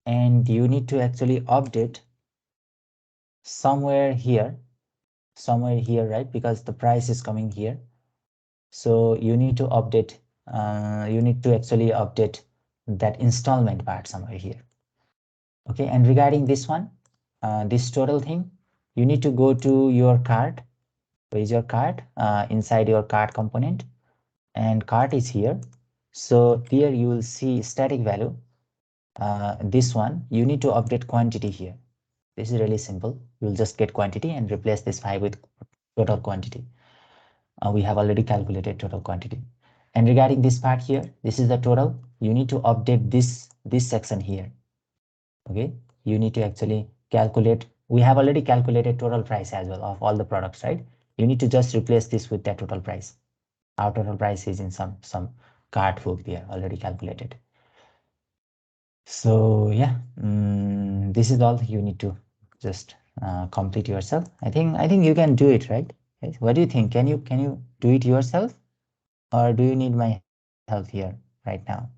and you need to actually update somewhere here, right? Because the price is coming here. So you need to update, you need to actually update that installment part somewhere here. Okay, and regarding this one, this total thing, you need to go to your cart. Where is your cart? Inside your cart component, and cart is here. So here you will see static value. This one, you need to update quantity here. This is really simple. You'll just get quantity and replace this 5 with total quantity. We have already calculated total quantity. And regarding this part here, this is the total. You need to update this section here. Okay, you need to actually calculate. We have already calculated total price as well of all the products, right? You need to just replace this with that total price. Our total price is in some cart book there already calculated. So yeah, this is all you need to just complete yourself. I think you can do it, right? Guys, what do you think? Can you do it yourself, or do you need my help here right now?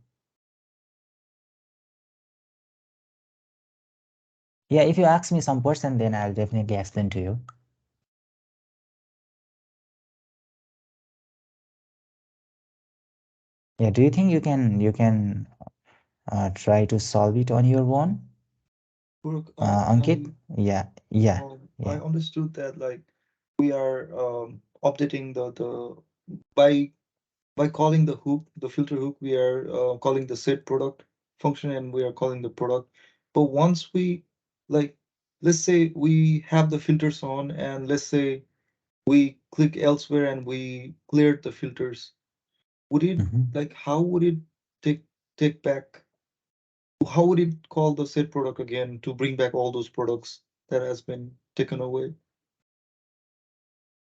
Yeah, if you ask me some person, then I'll definitely explain to you. Yeah, do you think you can try to solve it on your own? Puruk, Ankit? Yeah, yeah, I yeah. understood that like we are updating the by calling the hook, the filter hook, we are calling the set product function and we are calling the product. But once we like, let's say we have the filters on and let's say we click elsewhere and we cleared the filters, would it Mhm. like how would it take back? How would it call the set product again to bring back all those products that has been taken away?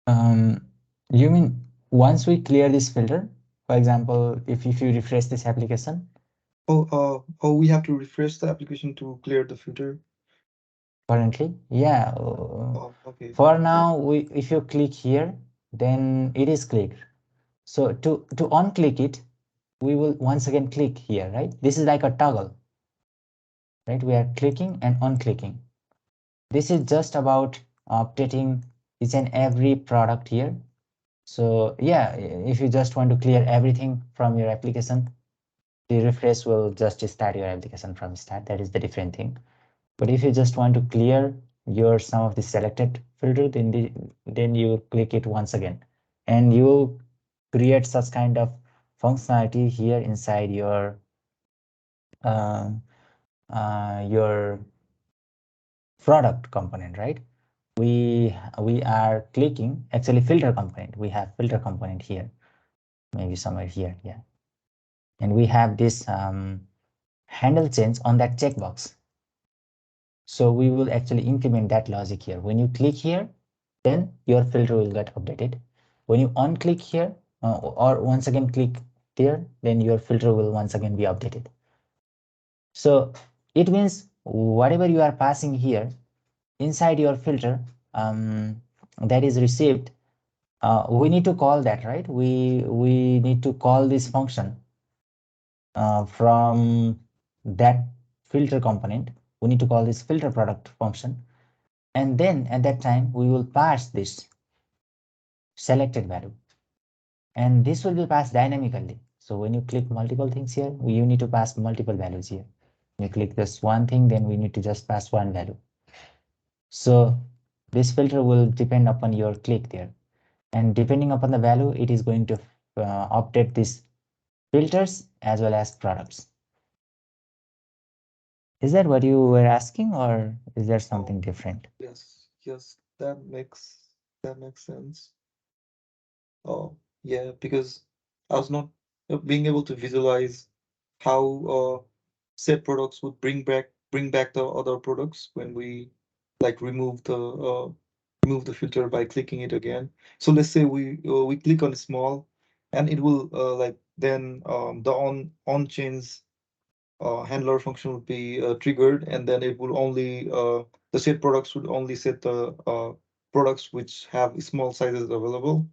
Um, you mean once we clear this filter, for example, if you refresh this application We have to refresh the application to clear the filter. currently, yeah, Okay. for Yeah. now, if you click here, then it is clicked. So to unclick it, we will once again click here, right? This is like a toggle, right? We are clicking and unclicking. This is just about updating each and every product here. So yeah, if you just want to clear everything from your application, the refresh will just start your application from start. That is the different thing. But if you just want to clear your some of the selected filter, then you click it once again, and you create such kind of functionality here inside uh, your product component, right? We are clicking actually filter component. We have filter component here, maybe somewhere here, yeah, and we have this handle change on that checkbox. So we will actually implement that logic here. When you click here, then your filter will get updated. When you unclick here, or once again click there, then your filter will once again be updated. So it means whatever you are passing here inside your filter, that is received, we need to call that, right? We need to call this function from that filter component. We need to call this filter product function, and then at that time we will pass this selected value, and this will be passed dynamically. So when you click multiple things here, you need to pass multiple values here. When you click this one thing, then we need to just pass one value. So this filter will depend upon your click there, and depending upon the value, it is going to update these filters as well as products. Is that what you were asking, or is there Oh, something different? yes, that makes sense. Oh, yeah, because I was not being able to visualize how said products would bring back the other products when we like remove the filter by clicking it again. So let's say we click on small, and it will like then the on chains handler function would be triggered, and then it will only the set products would only set the products which have small sizes available.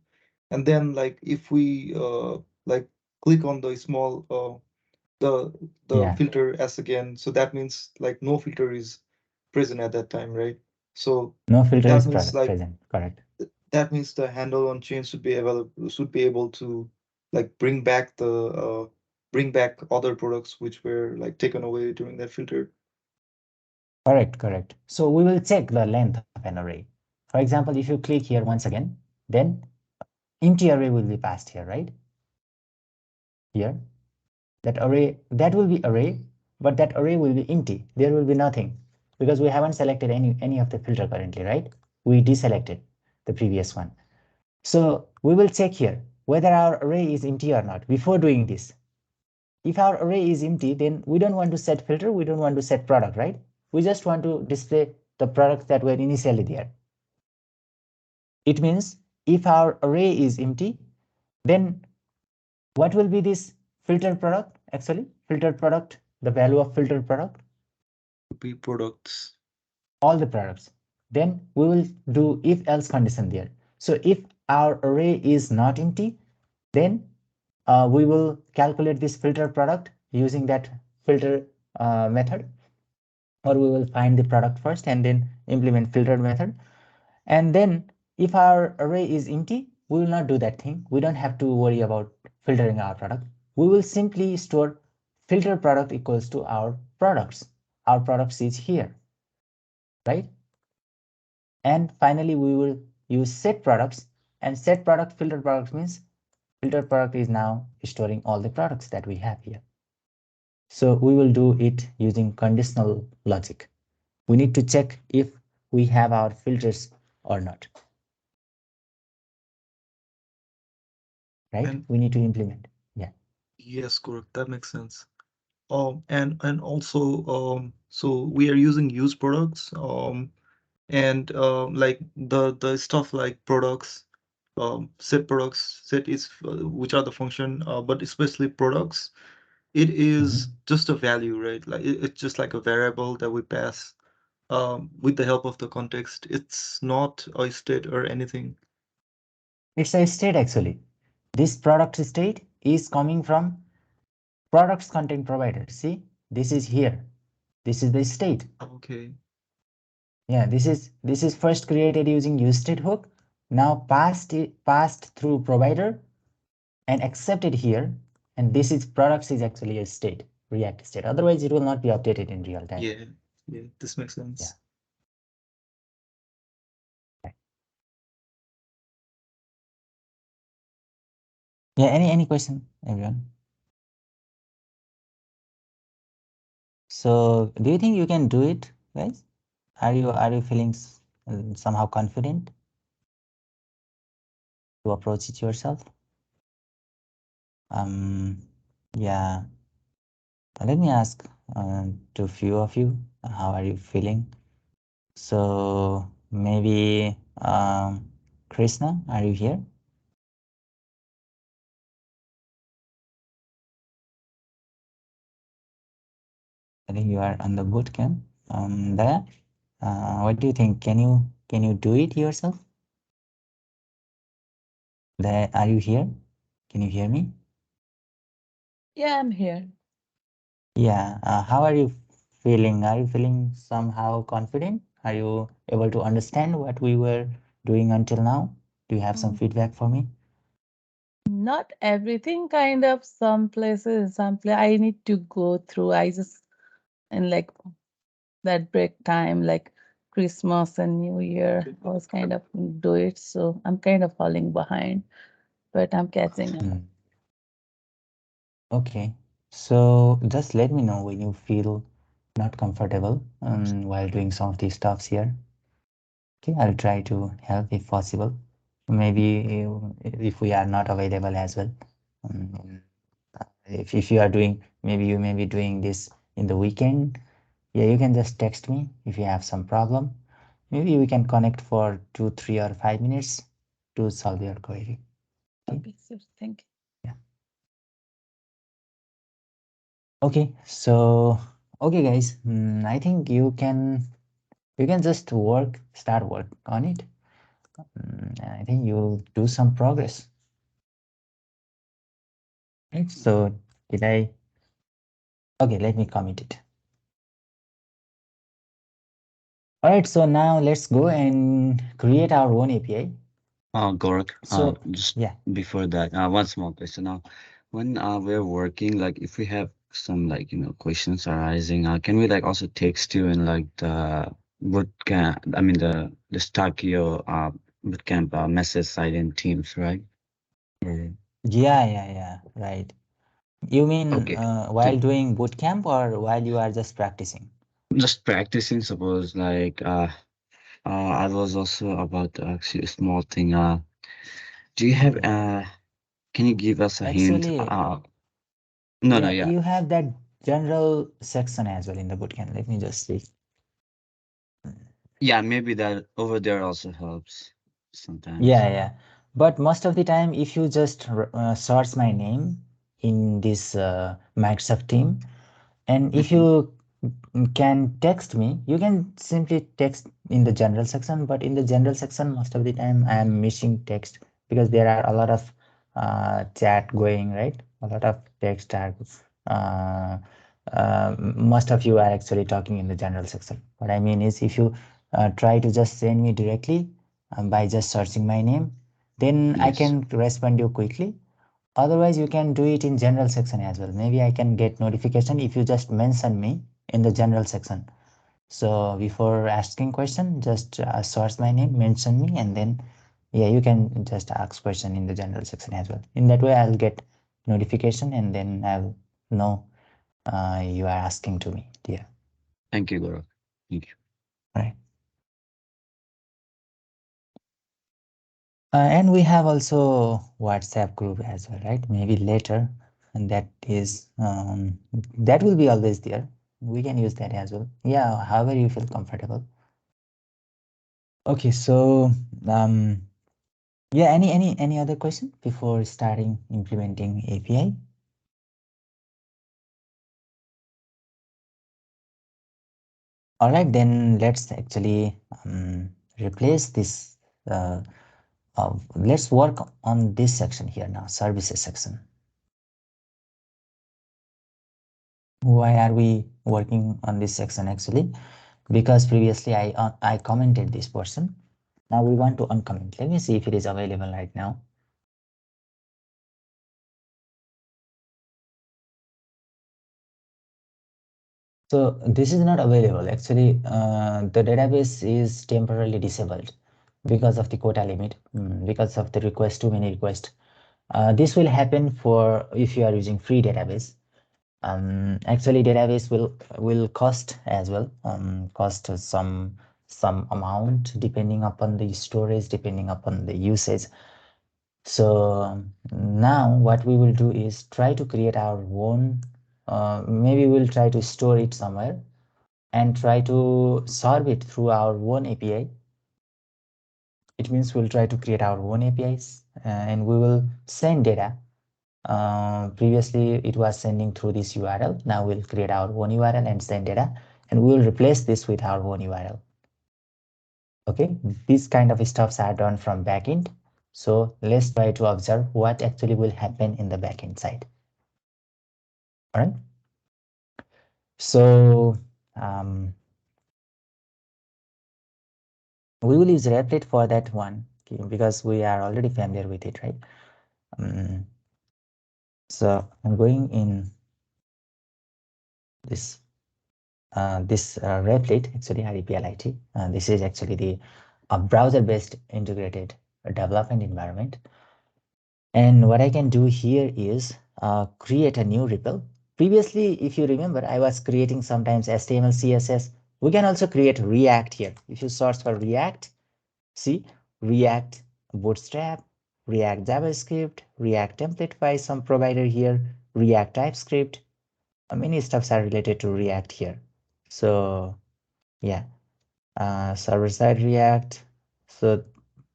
And then like if we like click on the small the Yeah, filter s again, so that means like no filter is present at that time, right? So no filter that is means like present, correct. that means the handle on chain should be available, should be able to like bring back the bring back other products which were like taken away during that filter. Correct, correct. So we will check the length of an array. For example, if you click here once again, then empty array will be passed here, right? Here, that array, that will be array, but that array will be empty. There will be nothing because we haven't selected any of the filter currently, right? We deselected the previous one. So we will check here whether our array is empty or not before doing this. If our array is empty, then we don't want to set filter, we don't want to set product, right? We just want to display the products that were initially there. It means if our array is empty, then what will be this filtered product? Actually, filtered product, the value of filtered product, Be products. all the products. Then we will do if else condition there. So if our array is not empty, then we will calculate this filter product using that filter method, or we will find the product first and then implement filtered method. And then if our array is empty, we will not do that thing. We don't have to worry about filtering our product. We will simply store filter product equals to our products. Our products is here, right? And finally, we will use set products, and set product filter products means filter product is now storing all the products that we have here. So we will do it using conditional logic. We need to check if we have our filters or not. Right? And We need to implement. Yeah. yes, correct. That makes sense. And also, so we are using use products, and like the stuff like products, set products, set is which are the function, but especially products, it is just a value, right? Like it's just like a variable that we pass with the help of the context. It's not a state or anything. It's a state actually. This product state is coming from products content provider. See, this is here. This is the state. Okay. Yeah, this is first created using useState hook, now passed through provider and accepted here. And this is products is actually a state, React state. Otherwise, it will not be updated in real time. Yeah, yeah, this makes Yeah. sense. Yeah, any question, everyone? So do you think you can do it, guys? Are you feeling somehow confident to approach it yourself? Yeah. Let me ask to few of you, how are you feeling? So maybe Krishna, are you here? I think you are on the boot camp. Daya, what do you think? Can you do it yourself? Daya, are you here? Can you hear me? Yeah, I'm here. Yeah. How are you feeling? Are you feeling somehow confident? Are you able to understand what we were doing until now? Do you have some Mm, feedback for me? Not everything, kind of. Some places, I need to go through. I just, and like that break time, like Christmas and New Year, I was kind of do it. So I'm kind of falling behind, but I'm catching up. Hmm. Okay. So just let me know when you feel not comfortable while doing some of these stuffs here. Okay, I'll try to help if possible. Maybe if we are not available as well. Um, if you are doing, maybe you may be doing this in the weekend. Yeah, you can just text me if you have some problem. Maybe we can connect for 2, 3, or 5 minutes to solve your query. Okay. Okay, so thank you. Yeah. Okay. So, okay, guys. I think you can just start work on it. I think you'll do some progress. Right. So, did I? Okay, let me commit it. All right. So now let's go and create our own API. Gaurav, So, just yeah. before that, one small question now. When we're working, like if we have some like questions arising, can we like also text you in like the bootcamp? I mean the Starkio bootcamp message site in Teams, right? Or Yeah, yeah, yeah, right. You mean okay, while then doing boot camp or while you are just practicing? just practicing. Suppose like I was also about to ask you a small thing. Do you have Yeah. can you give us a hint? Actually, No, no, yeah, yeah, you have that general section as well in the bootcamp. Let me just see. yeah. Maybe that over there also helps sometimes. Yeah, yeah. But most of the time, if you just search my name in this Microsoft team, and if Hmm. you can text me, you can simply text in the general section. But in the general section, most of the time, I am missing text because there are a lot of chat going, right? A lot of text are. Uh, Most of you are actually talking in the general section. What I mean is, if you try to just send me directly by just searching my name, then I Yes. can respond you quickly. Otherwise, you can do it in general section as well. Maybe I can get notification if you just mention me in the general section. So before asking question, just search my name, mention me, and then yeah, you can just ask question in the general section as well. In that way, I'll get notification and then I'll know you are asking to me. Yeah, Thank you, Gaurav. Thank you. right. And we have also WhatsApp group as well, right? Maybe later, and that is that will be always there. We can use that as well. Yeah, however you feel comfortable. Okay, so yeah, any other question before starting implementing API? All right, then let's actually replace this. Let's work on this section here now, services section. Why are we working on this section actually? Because previously I commented this portion. Now we want to uncomment. Let me see if it is available right now. So this is not available. Actually, the database is temporarily disabled because of the quota limit, because of the request, too many requests. This will happen for if you are using free database. Actually, database will cost as well, cost some amount depending upon the storage, depending upon the usage. So now what we will do is try to create our own. Maybe we'll try to store it somewhere and try to serve it through our own API. It means we'll try to create our own APIs and we will send data. Previously, it was sending through this URL. Now we'll create our own URL and send data, and we'll replace this with our own URL. Okay, these kind of stuffs are done from backend. So let's try to observe what actually will happen in the backend side. All right. So we will use Replit for that one because we are already familiar with it, right? So I'm going in this Replit, actually REPLIT. This is actually the browser-based integrated development environment. And what I can do here is create a new REPL. Previously, if you remember, I was creating sometimes HTML, CSS. We can also create React here. If you search for React, see React Bootstrap, React JavaScript, React template by some provider here, React TypeScript. Many stuffs are related to React here. So yeah, server-side React. So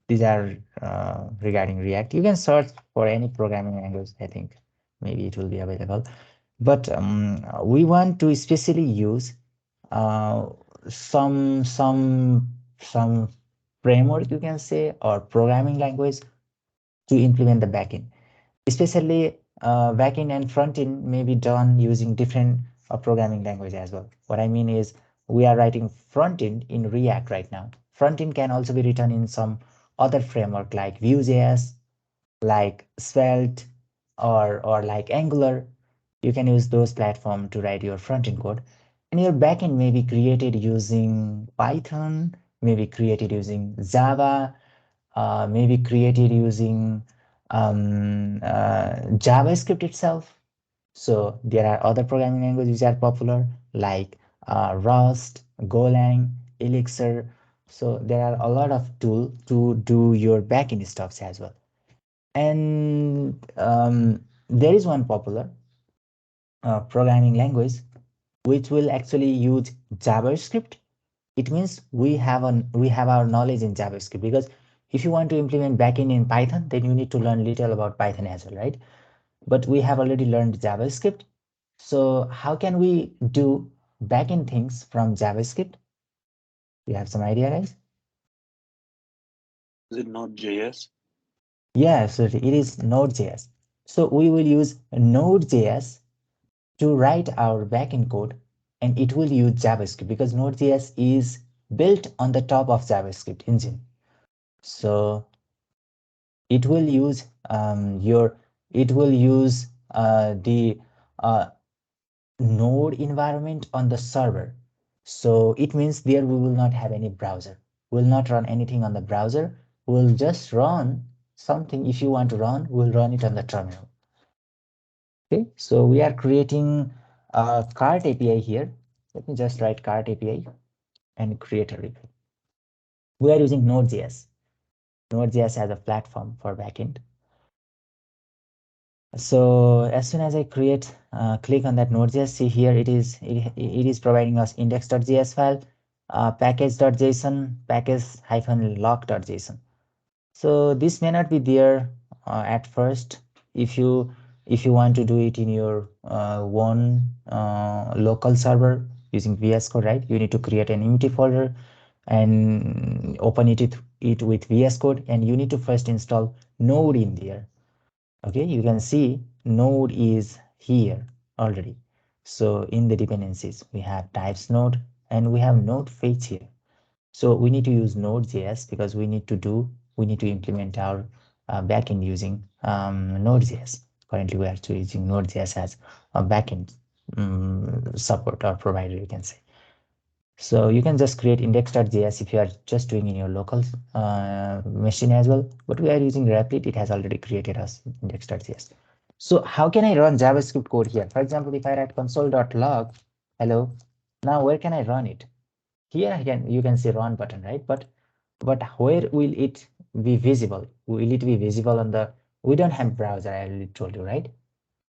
these are regarding React. You can search for any programming language. I think maybe it will be available. But we want to especially use uh, some framework, you can say, or programming language to implement the backend. Especially backend and frontend may be done using different programming language as well. What I mean is we are writing frontend in React right now. Frontend can also be written in some other framework like Vue.js, like Svelte, or like Angular. You can use those platforms to write your front-end code. And your backend may be created using Python, maybe created using Java, maybe created using JavaScript itself. So there are other programming languages which are popular like Rust, Golang, Elixir. So there are a lot of tools to do your backend stuffs as well. And there is one popular programming language which will actually use JavaScript. It means we have our knowledge in JavaScript, because if you want to implement backend in Python, then you need to learn little about Python as well, right? But we have already learned JavaScript. So how can we do backend things from JavaScript? You have some idea, guys? Is it not JS? Yeah, absolutely. It is Node.js. So we will use Node.js to write our backend code, and it will use JavaScript because Node.js is built on the top of JavaScript engine. So it will use the node environment on the server. So it means there we will not have any browser. We'll not run anything on the browser. We'll just run something. If you want to run, we'll run it on the terminal. Okay, so we are creating a cart API here. Let me just write cart API and create a repo. We are using Node.js. Node.js as a platform for backend. So as soon as I create, click on that Node.js, see here it is providing us index.js file, package.json, package-lock.json. So this may not be there at first. If you want to do it in your one local server using VS Code, right? You need to create an empty folder and open it with VS Code, and you need to first install Node in there. Okay, you can see Node is here already. So in the dependencies, we have types node and we have node fetch here. So we need to use Node.js because we need to implement our backend using Node.js. Currently, we are actually using Node.js as a backend support or provider, you can say. So you can just create index.js if you are just doing in your local machine as well. But we are using Replit. It has already created us index.js. So how can I run JavaScript code here? For example, if I write console.log, hello, now where can I run it? Here you can see run button, right? But where will it be visible? Will it be visible on the, we don't have browser, I already told you, right?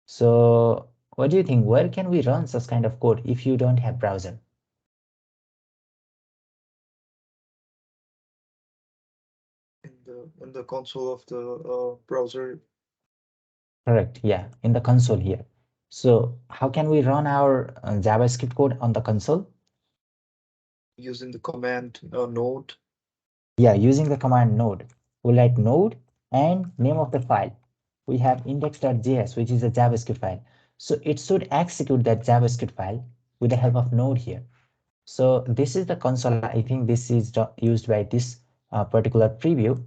So what do you think? Where can we run such kind of code if you don't have browser? In the console of the browser. Correct. Yeah, in the console here. So how can we run our JavaScript code on the console? Using the command node. Yeah, using the command node. We'll write node and name of the file. We have index.js, which is a JavaScript file. So it should execute that JavaScript file with the help of node here. So this is the console. I think this is used by this particular preview.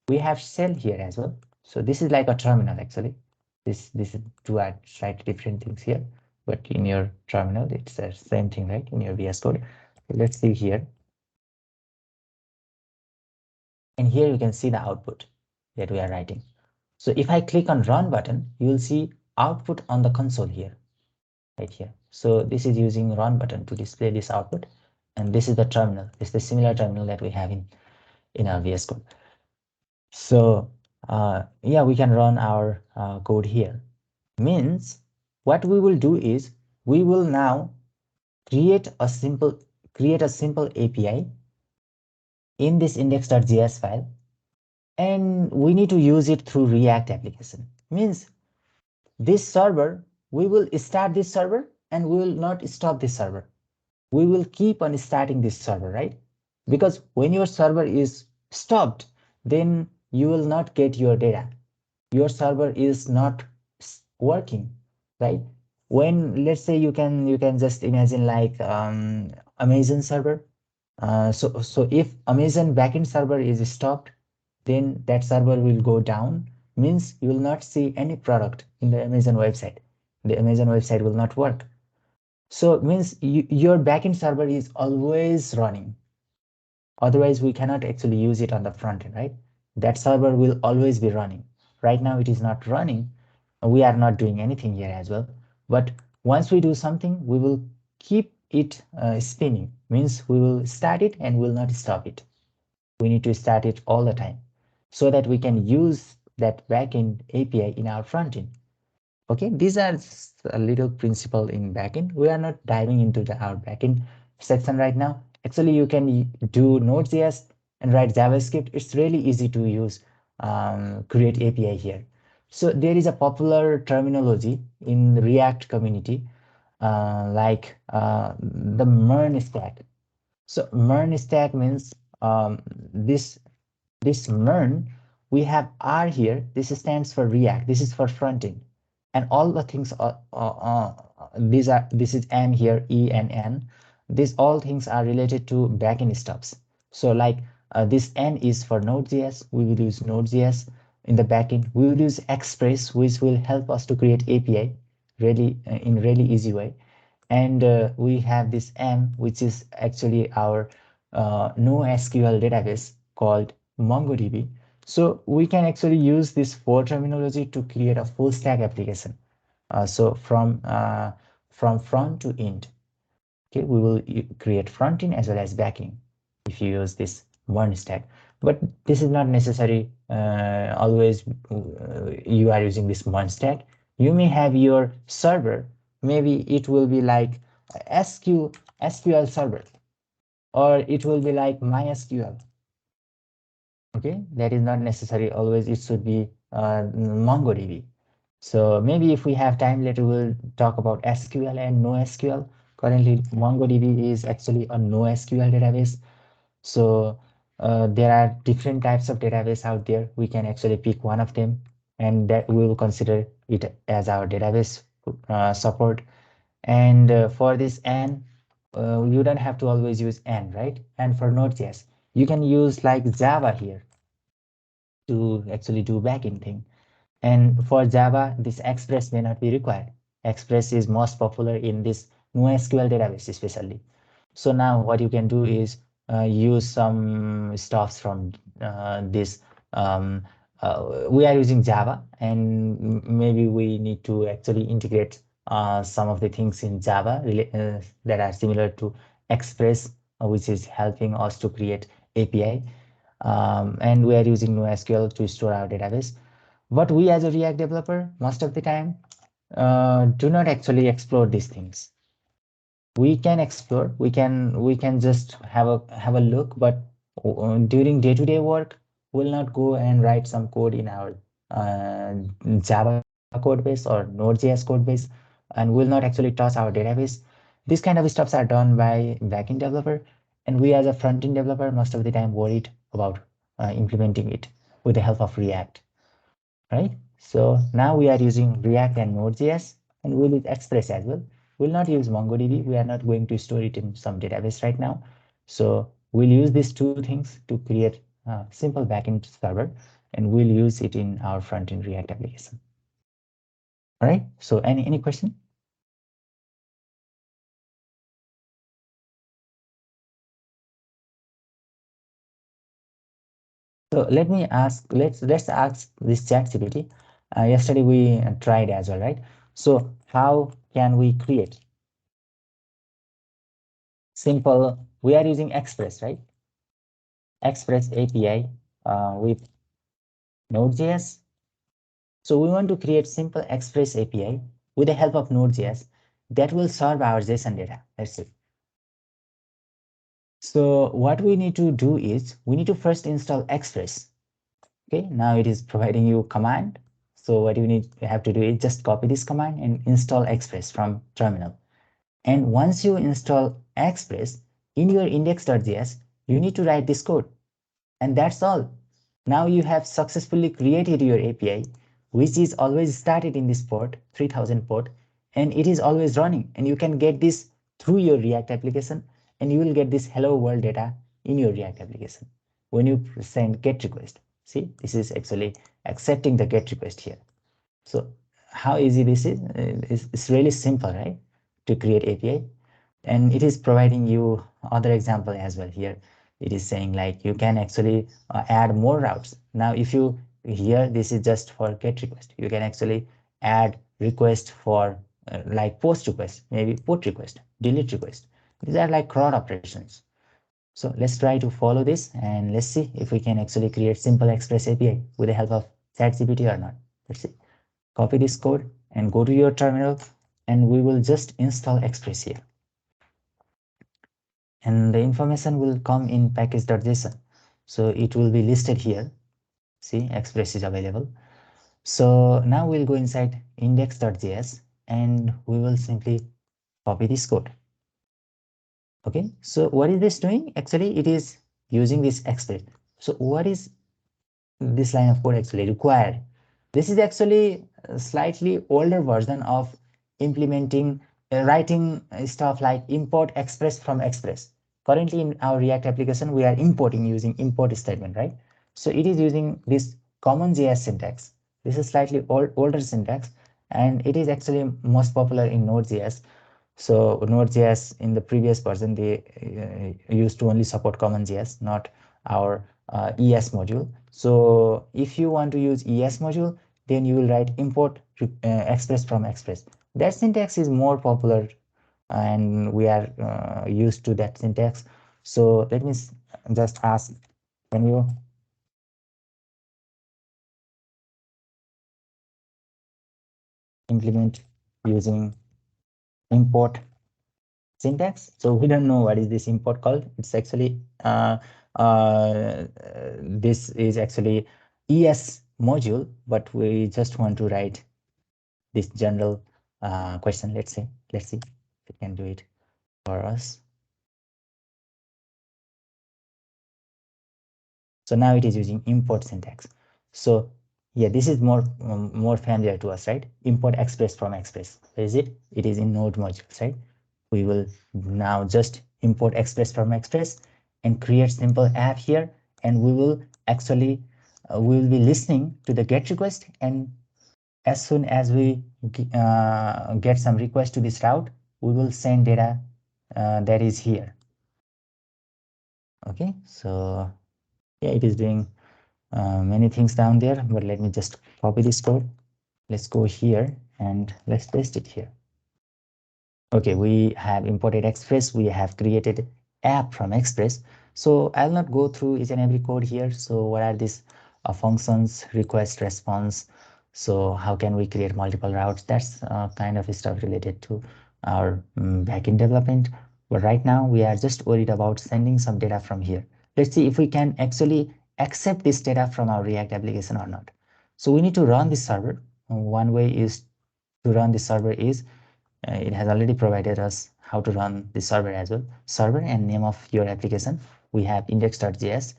We have shell here as well. So this is like a terminal actually. This is two slightly different things here, but in your terminal it's the same thing, right? In your VS Code. So let's see here. And here you can see the output that we are writing. So if I click on run button, you will see output on the console here, right here. So this is using run button to display this output. And this is the terminal. It's the similar terminal that we have in our VS Code. So yeah, we can run our code here. Means what we will do is we will now create a simple API in this index.js file, and we need to use it through React application. Means this server, we will start this server and we will not stop this server. We will keep on starting this server, right? Because when your server is stopped, then you will not get your data. Your server is not working, right? When, let's say, you can just imagine like Amazon server. So if Amazon backend server is stopped, then that server will go down, means you will not see any product in the Amazon website. The Amazon website will not work. So it means your backend server is always running. Otherwise, we cannot actually use it on the front end, right? That server will always be running. Right now, it is not running. We are not doing anything here as well. But once we do something, we will keep it spinning. Means we will start it and will not stop it. We need to start it all the time so that we can use that backend API in our front end. Okay, these are a little principle in backend. We are not diving into our backend section right now. Actually, you can do Node.js and write JavaScript. It's really easy to use, create API here. So there is a popular terminology in the React community, the MERN stack. So MERN stack means this MERN, we have R here. This stands for React. This is for frontend, and all the things are this is M here, E and N. These all things are related to backend stuffs. So like this N is for Node.js. We will use Node.js in the backend. We will use Express, which will help us to create API really in really easy way. And we have this M, which is actually our NoSQL database called MongoDB. So we can actually use this four terminology to create a full stack application. So from front to end, okay, we will create front end as well as back end if you use this one stack. But this is not necessary always you are using this one stack. You may have your server, maybe it will be like SQL server, or it will be like MySQL. Okay, that is not necessary always it should be MongoDB. So maybe if we have time later, we'll talk about SQL and NoSQL. Currently, MongoDB is actually a NoSQL database. So there are different types of database out there. We can actually pick one of them, and that we will consider it as our database support. And for this N, you don't have to always use N, right? And for Node.js, you can use like Java here to actually do backend thing. And for Java, this Express may not be required. Express is most popular in this NoSQL database especially. So now what you can do is use some stuffs from this. We are using Java, and maybe we need to actually integrate some of the things in Java that are similar to Express, which is helping us to create API. And we are using NoSQL to store our database. But we as a React developer, most of the time, do not actually explore these things. We can explore, we can just have a look, but during day-to-day work, we'll not go and write some code in our Java code base or Node.js code base, and we'll not actually touch our database. These kind of stuffs are done by backend developer, and we as a front-end developer most of the time worried about implementing it with the help of React, right? So now we are using React and Node.js, and we'll use Express as well. We'll not use MongoDB. We are not going to store it in some database right now. So we'll use these two things to create a simple backend server, and we'll use it in our front-end React application. All right. So any question? So let me ask, let's ask this ChatGPT. Yesterday we tried as well, right? So how can we create simple? We are using Express, right? Express API with Node.js. So we want to create simple Express API with the help of Node.js that will serve our JSON data. That's it. So what we need to do is we need to first install Express. Okay, now it is providing you command. So what you have to do is just copy this command and install Express from terminal. And once you install Express in your index.js, you need to write this code. And that's all. Now you have successfully created your API, which is always started in this port, 3000 port, and it is always running. And you can get this through your React application, and you will get this hello world data in your React application when you send GET request. See, this is actually accepting the GET request here. So how easy this is? It's really simple, right? To create API, and it is providing you other example as well here. It is saying like you can actually add more routes. Now, if you here, this is just for GET request. You can actually add request for like post request, maybe put request, delete request. These are like CRUD operations. So let's try to follow this and let's see if we can actually create simple Express API with the help of ChatGPT or not. Let's see. Copy this code and go to your terminal, and we will just install Express here. And the information will come in package.json. So it will be listed here. See, Express is available. So now we'll go inside index.js and we will simply copy this code. Okay, so what is this doing? Actually, it is using this Express. So what is this line of code actually required? This is actually a slightly older version of implementing writing stuff like import express from express. Currently in our React application, we are importing using import statement, right? So it is using this common JS syntax. This is slightly older syntax, and it is actually most popular in Node.js. So Node.js in the previous version, they used to only support CommonJS, not our ES module. So if you want to use ES module, then you will write import express from express. That syntax is more popular and we are used to that syntax. So let me just ask, can you implement using import syntax? So we don't know what is this import called. It's actually this is actually ES module, but we just want to write this general question. Let's see if it can do it for us. So now it is using import syntax. So yeah, this is more familiar to us, right? Import express from express. Where is it? It is in Node modules, right? We will now just import express from express and create simple app here, and we will actually we will be listening to the GET request, and as soon as we get some request to this route, we will send data that is here. Okay, so yeah, it is doing many things down there, but let me just copy this code. Let's go here and let's paste it here. Okay, we have imported Express. We have created app from Express. So I'll not go through each and every code here. So what are these functions, request, response? So how can we create multiple routes? That's kind of stuff related to our backend development. But right now we are just worried about sending some data from here. Let's see if we can actually accept this data from our React application or not. So we need to run this server. One way is to run the server is it has already provided us how to run the server as well. Server and name of your application. We have index.js.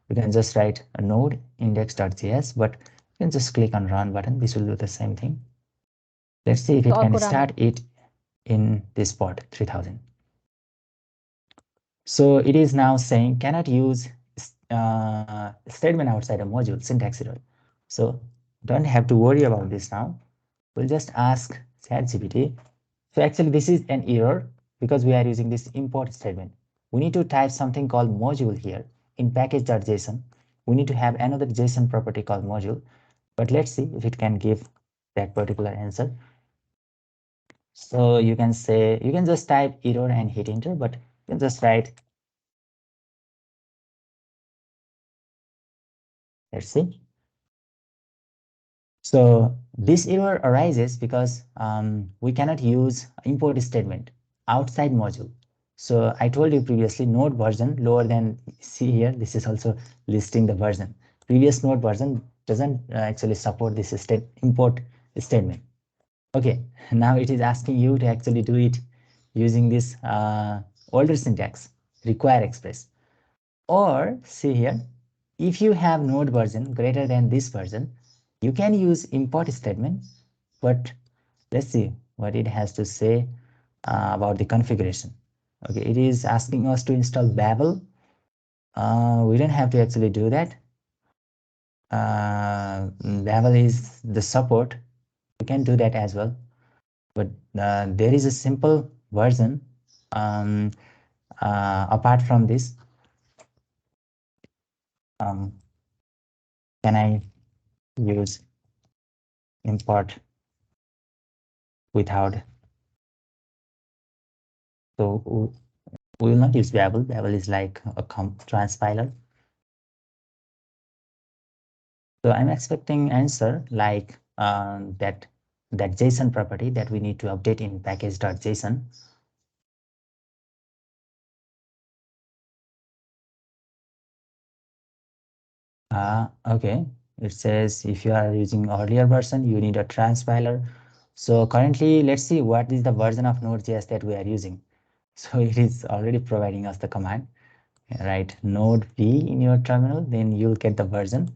We can just write a node index.js, but you can just click on run button. This will do the same thing. Let's see if it can start it in this port 3000. So it is now saying cannot use statement outside a module, syntax error. So don't have to worry about this now. We'll just ask ChatGPT. So actually this is an error because we are using this import statement. We need to type something called module here in package.json. We need to have another JSON property called module, but let's see if it can give that particular answer. So you can say, you can just type error and hit enter, but you can just write, let's see. So this error arises because we cannot use import statement outside module. So I told you previously node version lower than, see here, this is also listing the version. Previous node version doesn't actually support this import statement. Okay, now it is asking you to actually do it using this older syntax, require express. Or see here, if you have node version greater than this version, you can use import statement, but let's see what it has to say about the configuration. Okay, it is asking us to install Babel. We don't have to actually do that. Babel is the support. You can do that as well. But there is a simple version um, apart from this. Can I use import without? So we will not use Babel. Babel is like a transpiler. So I'm expecting answer like that JSON property that we need to update in package.json. Okay, it says if you are using earlier version, you need a transpiler. So currently, let's see what is the version of Node.js that we are using. So it is already providing us the command. Write node v in your terminal, then you'll get the version.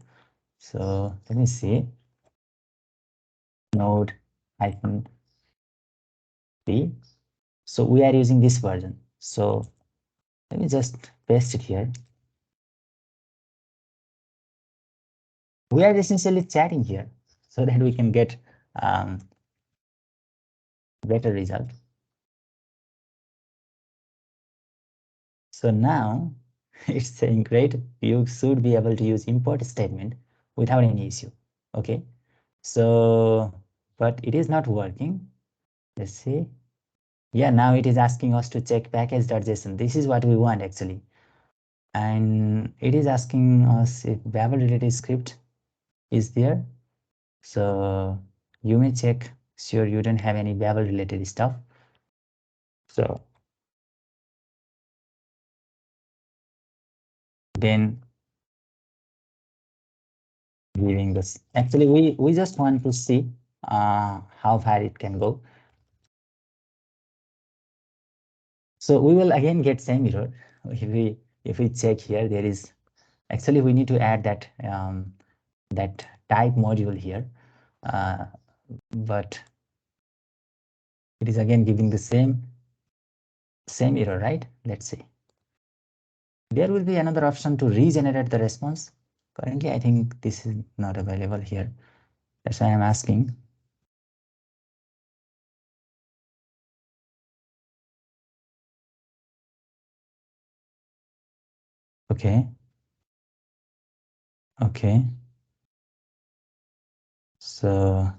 So let me see. Node hyphen v. So we are using this version. So let me just paste it here. We are essentially chatting here so that we can get better result. So now it's saying great, you should be able to use import statement without any issue. Okay, so but it is not working. Let's see. Yeah, now it is asking us to check package.json. This is what we want actually. And it is asking us if Babel related script is there. So you may check, sure you don't have any Babel related stuff. So then giving this, actually we just want to see how far it can go. So we will again get same error. If we check here, there is actually we need to add that type module here, but it is again giving the same error, right? Let's see. There will be another option to regenerate the response. Currently, I think this is not available here. That's why I'm asking. Okay. Okay. So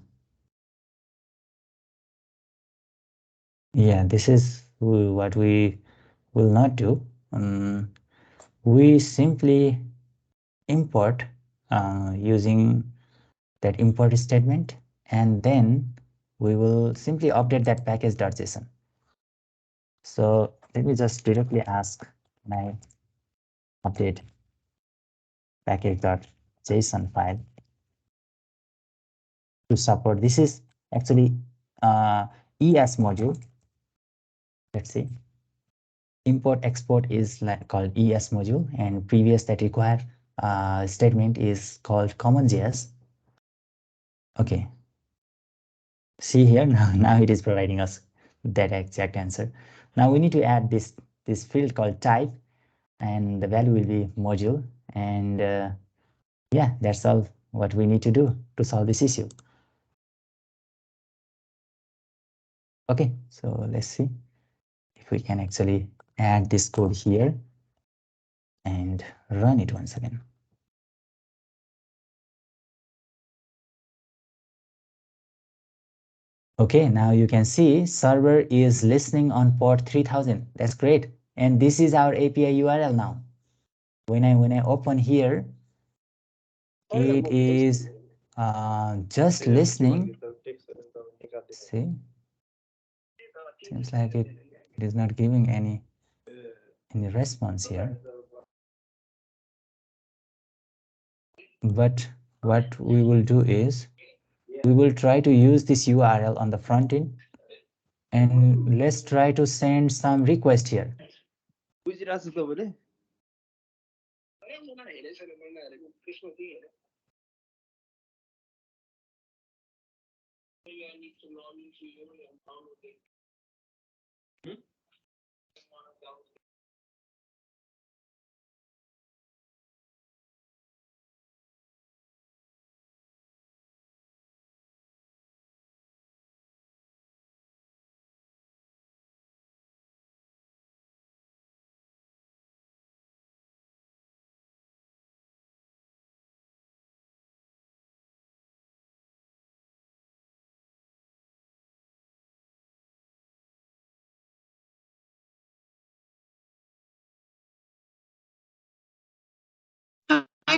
yeah, this is what we will not do. We simply import using that import statement, and then we will simply update that package.json. So let me just directly ask my update package.json file to support. This is actually ES module. Let's see. Import export is like called ES module, and previous that require statement is called common.js. Okay. See here now it is providing us that exact answer. Now we need to add this field called type, and the value will be module, and yeah, that's all what we need to do to solve this issue. Okay, so let's see if we can actually add this code here and run it once again. Okay, now you can see server is listening on port 3000. That's great. And this is our API URL now. When I open here, it is just listening. See, seems like it is not giving any response here. But what we will do is we will try to use this URL on the front end, and let's try to send some request here.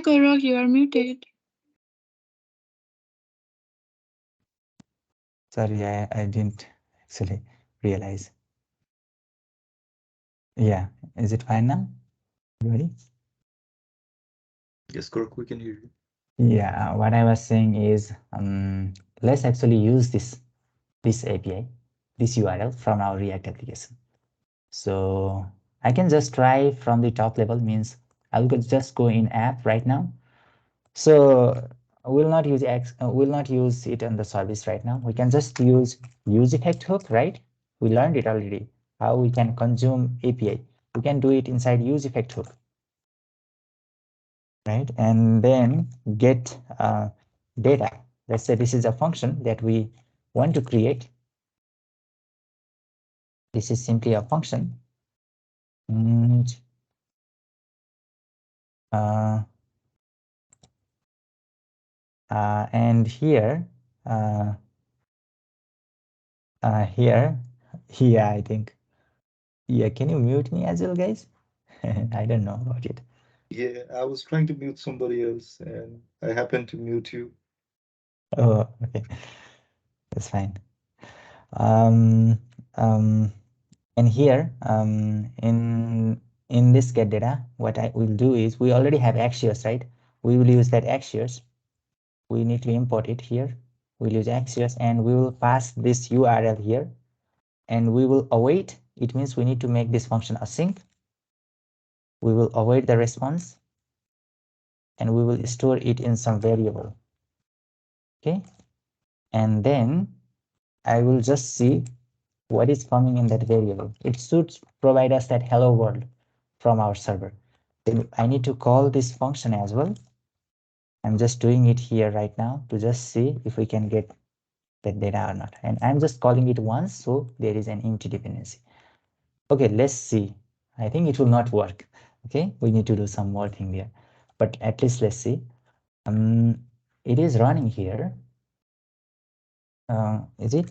Gaurav, you are muted. Sorry, I didn't actually realize. Yeah, is it fine now? Ready? Yes, Kuruk, we can hear you. Yeah, what I was saying is, let's actually use this API, this URL from our React application. So I can just try from the top level, means I'll just go in app right now. So we'll not use we'll not use it on the service right now. We can just use effect hook, right? We learned it already, how we can consume API. We can do it inside use effect hook, right? And then get data. Let's say this is a function that we want to create. This is simply a function. And and here, here, yeah, I think, yeah, can you mute me as well, guys? I don't know about it. Yeah, I was trying to mute somebody else and I happened to mute you. Oh, okay, that's fine. Um, um, and here, in this get data, what I will do is we already have Axios, right? We will use that Axios. We need to import it here. We'll use Axios and we will pass this URL here, and we will await. It means we need to make this function async. We will await the response and we will store it in some variable. Okay, and then I will just see what is coming in that variable. It should provide us that hello world from our server. Then I need to call this function as well. I'm just doing it here right now to just see if we can get that data or not. And I'm just calling it once, so there is an empty dependency. Okay, let's see. I think it will not work. Okay, we need to do some more thing there, but at least let's see. It is running here. Is it?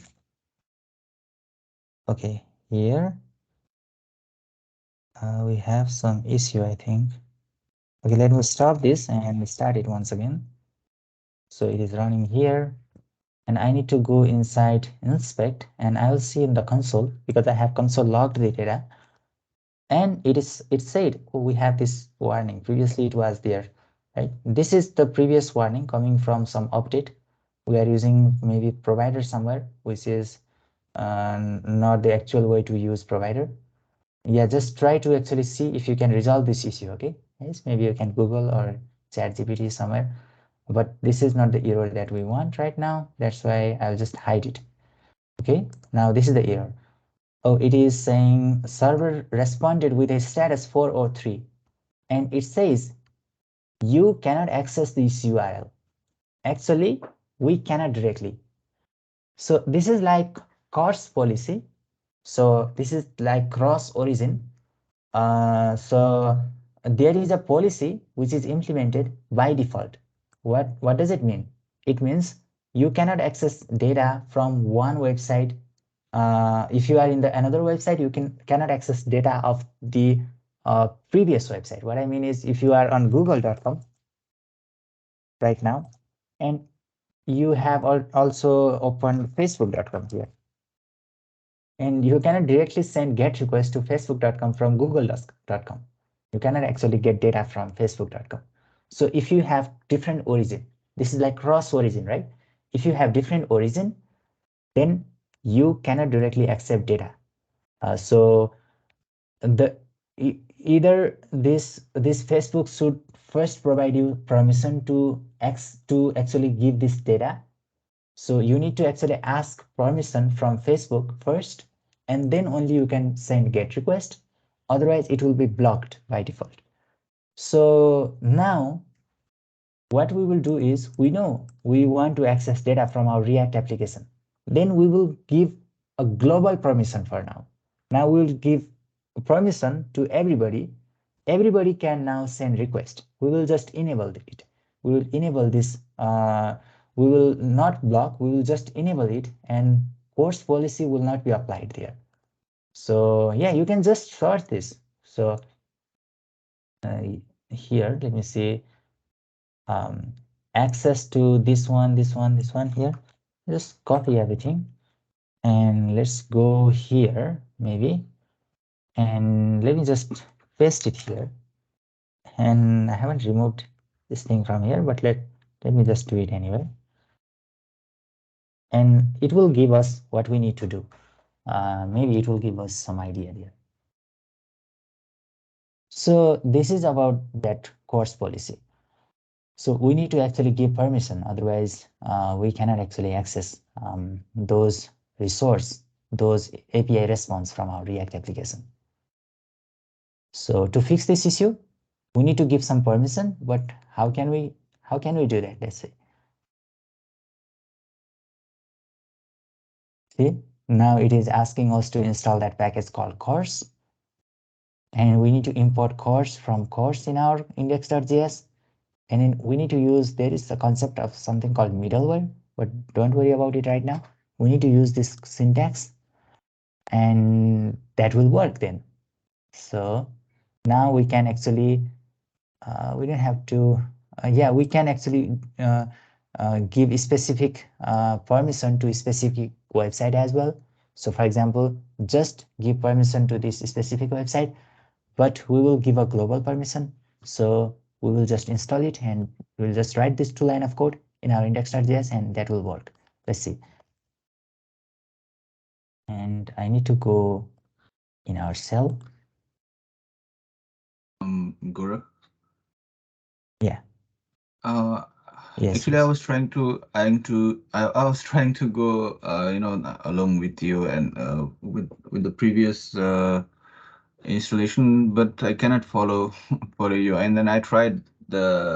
Okay, here we have some issue, I think. Okay, let me stop this and start it once again. So it is running here, and I need to go inside inspect, and I will see in the console, because I have console logged the data, and it said, oh, we have this warning. Previously it was there, right? This is the previous warning coming from some update. We are using maybe provider somewhere, which is not the actual way to use provider. Yeah, just try to actually see if you can resolve this issue. Okay, yes, maybe you can Google or chat GPT somewhere, but this is not the error that we want right now. That's why I'll just hide it. Okay, now this is the error. Oh, it is saying server responded with a status 403, and it says you cannot access this URL. Actually, we cannot directly. So this is like CORS policy. So this is like cross origin. So there is a policy which is implemented by default. What does it mean? It means you cannot access data from one website. If you are in the another website, you cannot access data of the previous website. What I mean is, if you are on google.com right now, and you have also opened facebook.com here, and you cannot directly send GET request to facebook.com from google.com. You cannot actually get data from facebook.com. So if you have different origin, this is like cross origin, right? If you have different origin, then you cannot directly accept data. So the either this Facebook should first provide you permission to actually give this data. So you need to actually ask permission from Facebook first, and then only you can send GET request. Otherwise, it will be blocked by default. So now what we will do is, we know we want to access data from our React application. Then we will give a global permission for now. Now we will give permission to everybody. Everybody can now send request. We will just enable it. We will enable this. We will not block. We will just enable it, and course policy will not be applied there. So yeah, you can just sort this. So here, let me see. access to this one, this one, this one here. Just copy everything and let's go here maybe, and let me just paste it here. And I haven't removed this thing from here, but let me just do it anyway. And it will give us what we need to do. Maybe it will give us some idea there. So this is about that course policy. So we need to actually give permission, otherwise we cannot actually access those resource, those API response from our React application. So to fix this issue, we need to give some permission, but how can we do that? Let's say. See, now it is asking us to install that package called course. And we need to import course from course in our index.js. And then we need to use, there is a concept of something called middleware, but don't worry about it right now. We need to use this syntax and that will work then. So now we can actually, we don't have to, yeah, we can actually give a specific permission to a specific website as well. So for example, just give permission to this specific website, but we will give a global permission. So we will just install it and we'll just write this 2 line of code in our index.js and that will work. Let's see. And I need to go in our cell. Guru. Yeah. Yes. Actually, I was trying to, I was trying to go, along with you and with the previous installation, but I cannot follow follow you. And then I tried mm,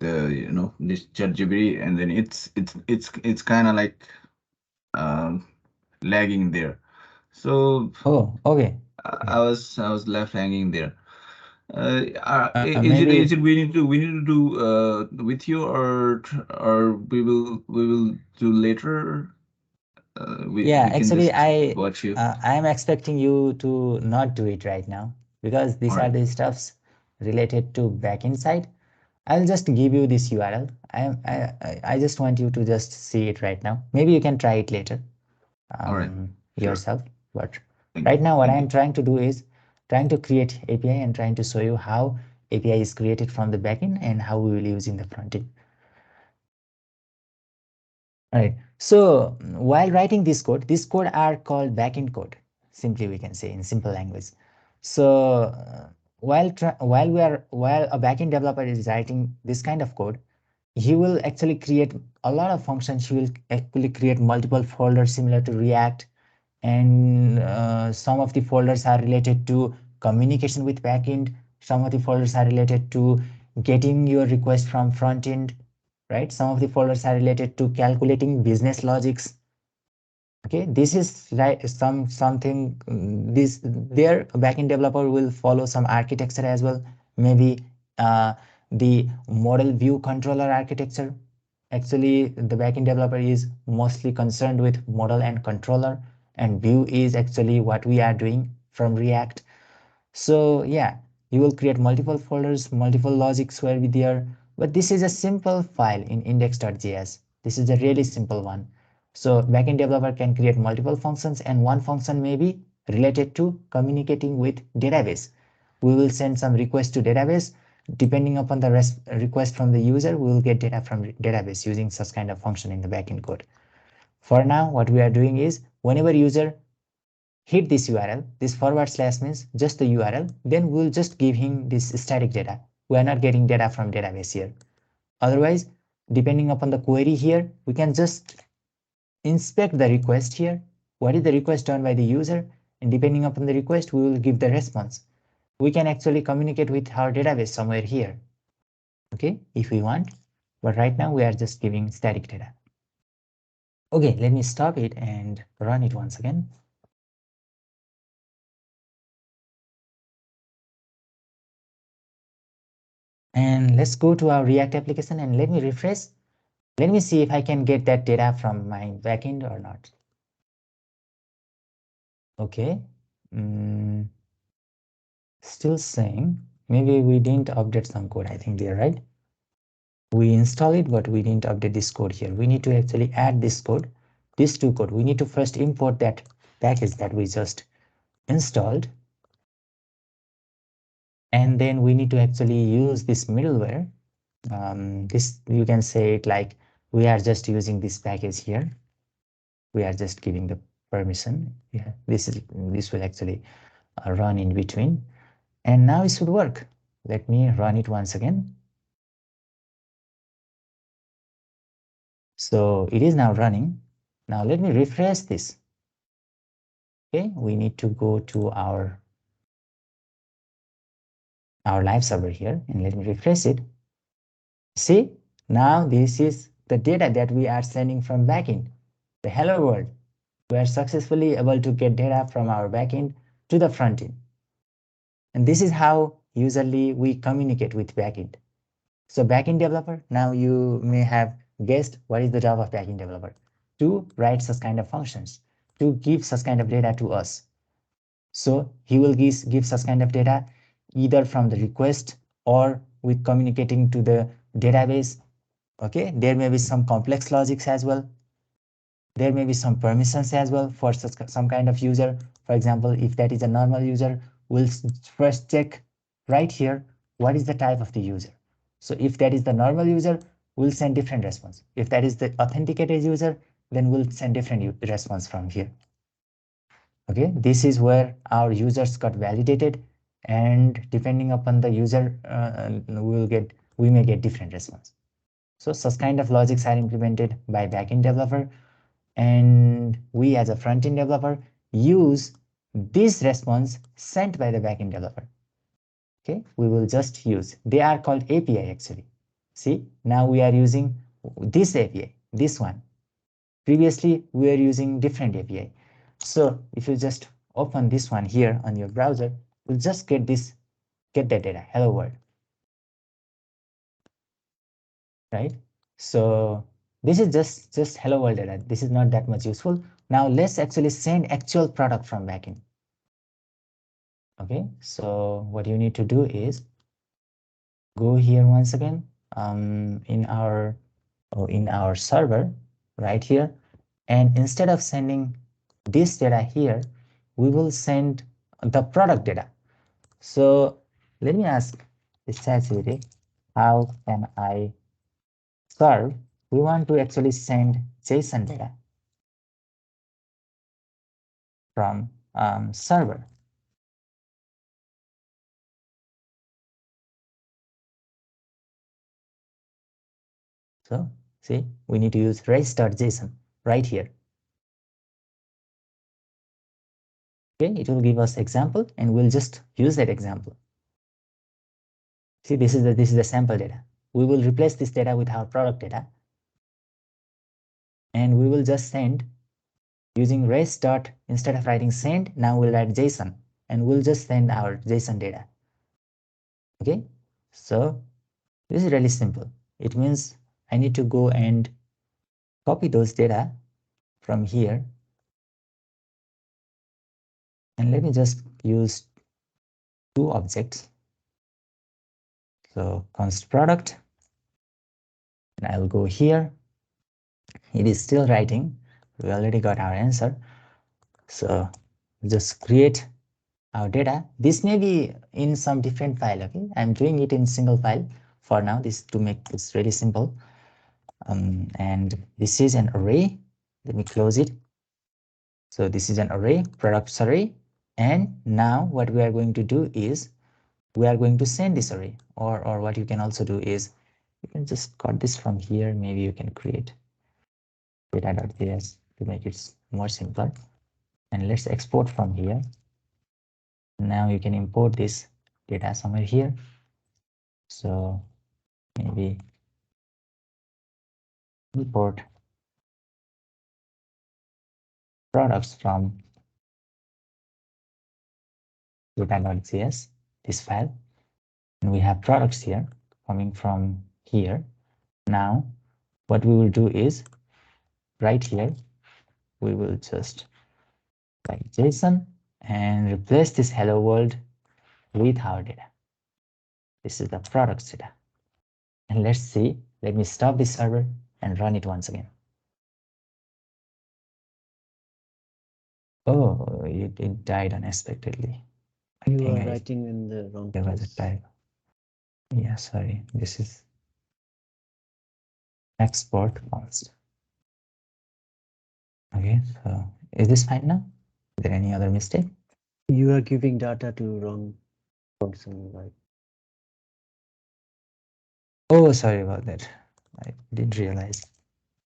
this ChatGPT, and then it's kind of like lagging there. So Oh, okay. I was left hanging there. Maybe Is it we need to do with you, or we will do later? yeah, We can actually just watch you. I am expecting you to not do it right now because these All are right. the stuffs related to backend side. I'll just give you this URL. I just want you to just see it right now. Maybe you can try it later All right. Sure. yourself. But Thank right now what I thank am you. trying to do is trying to create API and trying to show you how API is created from the backend and how we will use in the frontend. All right. So while writing this code are called backend code. Simply, we can say in simple language. So while a backend developer is writing this kind of code, he will actually create a lot of functions. He will actually create multiple folders similar to React, and some of the folders are related to communication with backend. Some of the folders are related to getting your request from frontend, right? Some of the folders are related to calculating business logics. Okay, this is like something this their backend developer will follow some architecture as well. Maybe the model view controller architecture. Actually, the backend developer is mostly concerned with model and controller, and view is actually what we are doing from React. So yeah, you will create multiple folders, multiple logics will be there, but this is a simple file in index.js. This is a really simple one. So backend developer can create multiple functions, and one function may be related to communicating with database. We will send some request to database. Depending upon the request from the user, we will get data from database using such kind of function in the backend code. For now, what we are doing is whenever user hit this URL, this forward slash means just the URL, then we'll just give him this static data. We are not getting data from database here. Otherwise, depending upon the query here, we can just inspect the request here. What is the request done by the user? And depending upon the request, we will give the response. We can actually communicate with our database somewhere here. Okay, if we want. But right now we are just giving static data. Okay, let me stop it and run it once again. And let's go to our React application and let me refresh. Let me see if I can get that data from my backend or not. Okay. Still saying maybe we didn't update some code, I think there, right? We install it, but we didn't update this code here. We need to actually add this code, these two code. We need to first import that package that we just installed. And then we need to actually use this middleware. This, you can say it like we are just using this package here. We are just giving the permission. Yeah, this will actually run in between. And now it should work. Let me run it once again. So it is now running. Now let me refresh this. Okay, we need to go to our live server here, and let me refresh it. See, now this is the data that we are sending from backend, the hello world. We are successfully able to get data from our backend to the frontend. And this is how usually we communicate with backend. So backend developer, now you may have guessed what is the job of backend developer: to write such kind of functions, to give such kind of data to us. So he will give such kind of data either from the request or with communicating to the database. Okay, there may be some complex logics as well. There may be some permissions as well for some kind of user. For example, if that is a normal user, we'll first check right here what is the type of the user. So if that is the normal user, we'll send different response. If that is the authenticated user, then we'll send different response from here. Okay, this is where our users got validated, and depending upon the user, we may get different response. So such kind of logics are implemented by backend developer, and we as a front-end developer use this response sent by the backend developer. Okay, we will just use, they are called API actually. See, now we are using this API, this one. Previously, we were using different API. So if you just open this one here on your browser, you'll just get that data, hello world. Right? So this is just hello world data. This is not that much useful. Now let's actually send actual product from backend. Okay, so what you need to do is go here once again in our server right here, and instead of sending this data here, we will send the product data. So let me ask this ChatGPT, how can I serve? We want to actually send JSON data from server. So see, we need to use res.json right here. Okay, it will give us example, and we'll just use that example. See, this is the sample data. We will replace this data with our product data, and we will just send using res dot, instead of writing send, now we'll write JSON, and we'll just send our JSON data. Okay, so this is really simple. It means I need to go and copy those data from here, and let me just use two objects. So const product, and I'll go here. It is still writing. We already got our answer. So just create our data. This may be in some different file. Okay, I'm doing it in single file for now, this to make this really simple. And this is an array. Let me close it. So this is an array, products array. And now what we are going to do is we are going to send this array, or what you can also do is you can just cut this from here. Maybe you can create data.js to make it more simpler. And let's export from here. Now you can import this data somewhere here. So maybe import products from data.js, this file. And we have products here coming from here. Now what we will do is right here, we will just write JSON and replace this hello world with our data. This is the products data. And let's see, let me stop this server and run it once again. Oh, it died unexpectedly. You are writing in the wrong there was a place. typo. Yeah, sorry. This is export const. Okay, so is this fine now? Is there any other mistake? You are giving data to wrong person, right? Oh, sorry about that. I didn't realize.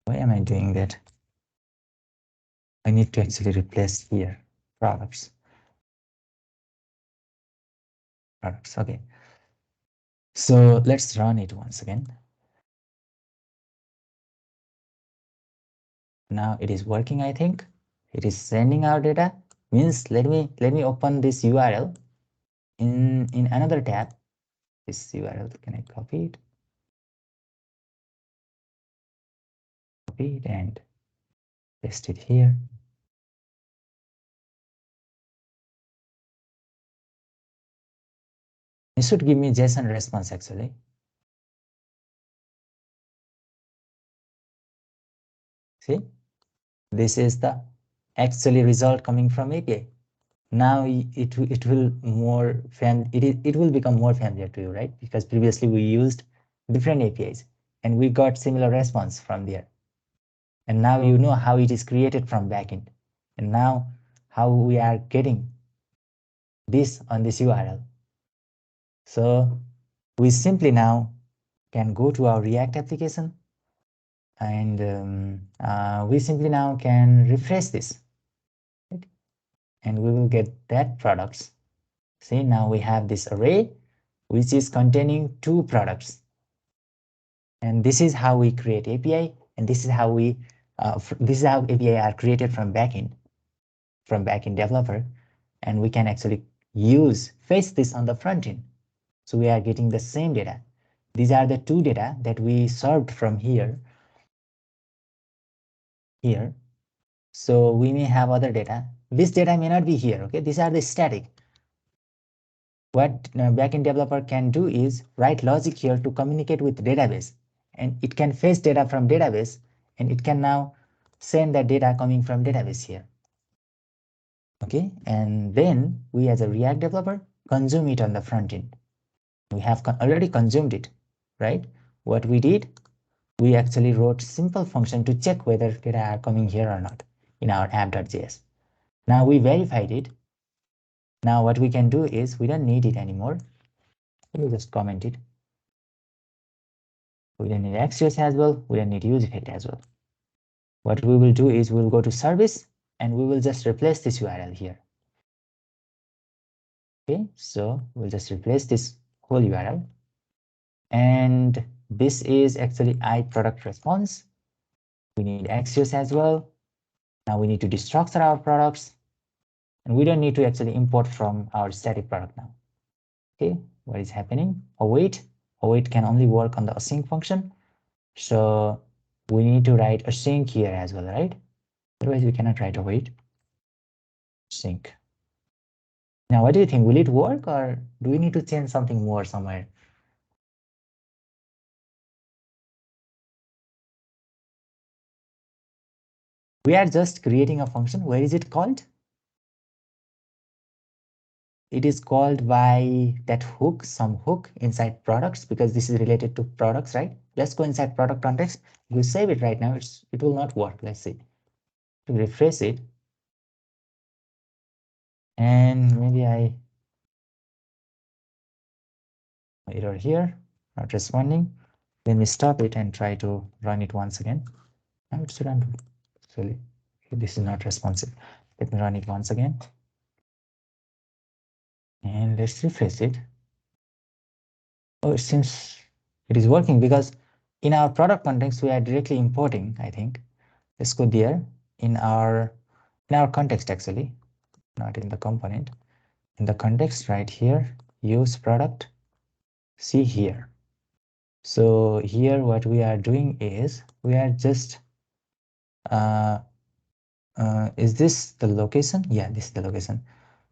Why am I doing that? I need to actually replace here products. Products, okay. So let's run it once again. Now it is working, I think. It is sending our data. Means let me open this URL in another tab. This URL, can I copy it? Copy it and paste it here. It should give me JSON response actually. See, this is the actually result coming from API. Now it will more it will become more familiar to you, right? Because previously we used different APIs and we got similar response from there. And now you know how it is created from backend. And now how we are getting this on this URL. So we simply now can go to our React application and we simply now can refresh this, right? And we will get that products. See, now we have this array which is containing 2 products. And this is how we create API, and this is how we this is how API are created from backend developer, and we can actually fetch this on the front end. So we are getting the same data. These are the 2 data that we served from here. So we may have other data. This data may not be here. Okay, these are the static. What backend developer can do is write logic here to communicate with database, and it can fetch data from database, and it can now send that data coming from database here. Okay, and then we as a React developer consume it on the front end. We have already consumed it, right? What we did, we actually wrote simple function to check whether data are coming here or not in our app.js. Now we verified it. Now what we can do is we don't need it anymore. We'll just comment it. We don't need XJS as well. We don't need use effect as well. What we will do is we'll go to service and we will just replace this URL here. Okay, so we'll just replace this whole URL. And this is actually iProduct response. We need XJS as well. Now we need to destructure our products. And we don't need to actually import from our static product now. Okay, what is happening? Await can only work on the async function. So we need to write async here as well, right? Otherwise we cannot write await. Sync. Now what do you think? Will it work or do we need to change something more somewhere? We are just creating a function. Where is it called? It is called by that hook, some hook inside products, because this is related to products, right? Let's go inside product context. If we save it right now, it will not work. Let's see. To refresh it. And maybe error here, not responding. Let me stop it and try to run it once again. Now it should undo. Sorry, this is not responsive. Let me run it once again. And let's refresh it. Oh, it seems it is working because in our product context, we are directly importing, I think. Let's go there in our context, actually, not in the component. In the context right here, use product, see here. So here what we are doing is we are just is this the location? Yeah, this is the location.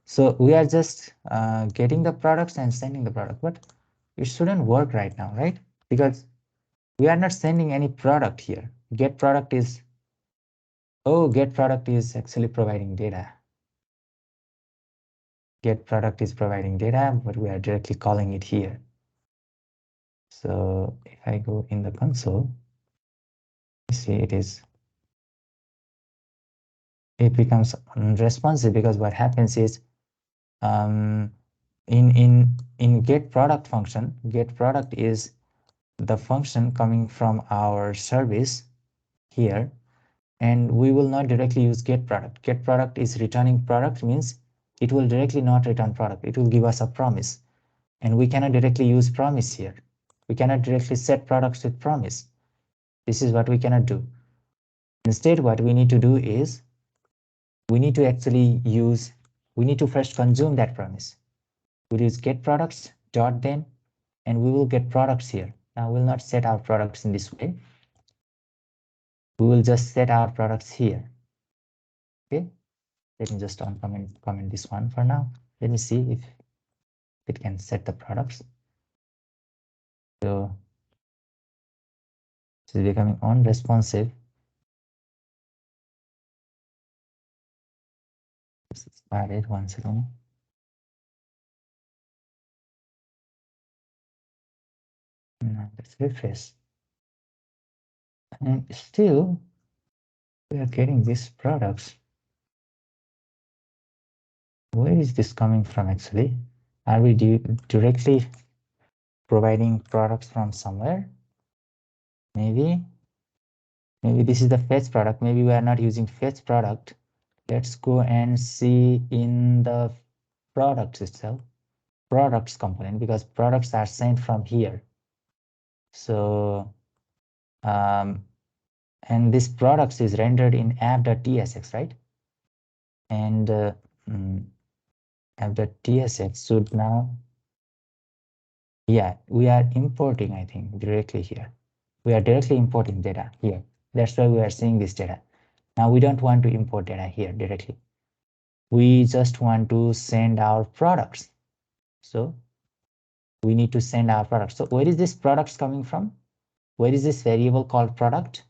So we are just getting the products and sending the product. But it shouldn't work right now, right? Because we are not sending any product here. Get product is actually providing data. Get product is providing data, but we are directly calling it here. So if I go in the console, you see it becomes unresponsive, because what happens is in get product function, get product is the function coming from our service here, and we will not directly use get product. Get product is returning product, means it will directly not return product. It will give us a promise, and we cannot directly use promise here. We cannot directly set products with promise. This is what we cannot do. Instead, what we need to do is we need to first consume that promise. We'll use get products dot then, and we will get products here. Now we'll not set our products in this way. We will just set our products here. Okay, let me just comment this one for now. Let me see if it can set the products. So this is becoming unresponsive. This is added 1 second. Now let's refresh. And still we are getting these products. Where is this coming from actually? Are we directly providing products from somewhere? Maybe this is the fetch product. Maybe we are not using fetch product. Let's go and see in the products itself, products component, because products are sent from here. So and this products is rendered in app.tsx, right? And app.tsx should now, yeah, we are importing, I think, directly here. We are directly importing data here. That's why we are seeing this data. Now we don't want to import data here directly. We just want to send our products. So we need to send our products. So where is this products coming from? Where is this variable called product?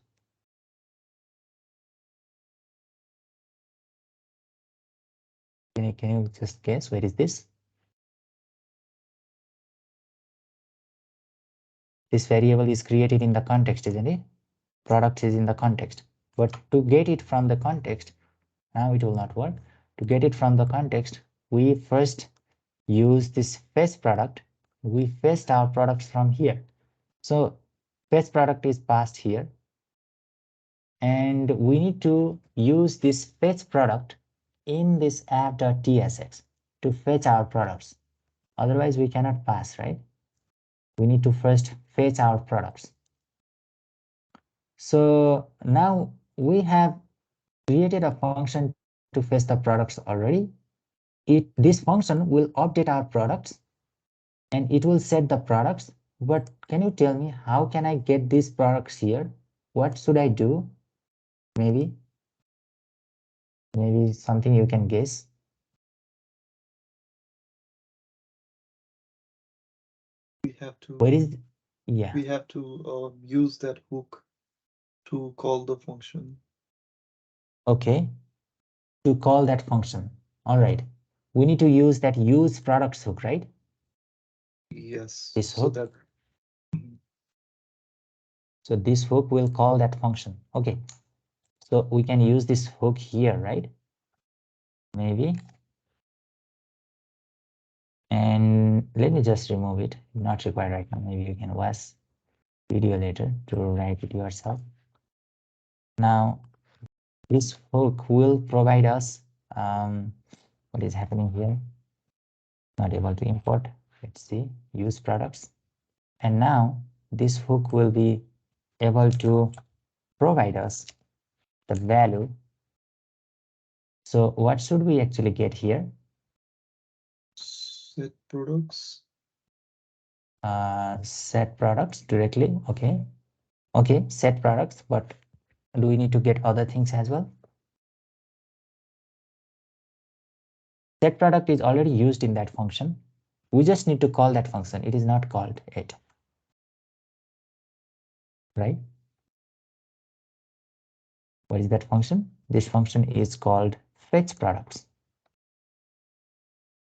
Can you just guess where is this? This variable is created in the context, isn't it? Product is in the context. But to get it from the context, now it will not work. To get it from the context, we first use this fetch product. We fetched our products from here. So fetch product is passed here. And we need to use this fetch product in this app.tsx to fetch our products. Otherwise, we cannot pass, right? We need to first fetch our products. So now we have created a function to fetch the products already. This function will update our products and it will set the products. But can you tell me, how can I get these products here? What should I do? Maybe something you can guess. We have to Where is, yeah, we have to use that hook to call the function. okay, to call that function. All right, we need to use that use products hook, right? Yes. This So hook. that So this hook will call that function. Okay, so we can use this hook here, right? Maybe. And let me just remove it. Not required right now. Maybe you can watch video later to write it yourself. Now this hook will provide us what is happening here. Not able to import. Let's see, use products. And now this hook will be able to provide us the value. So what should we actually get here? set products. Set products directly. Okay, set products, but do we need to get other things as well? Set product is already used in that function. We just need to call that function. It is not called it, right? What is that function? This function is called fetch products,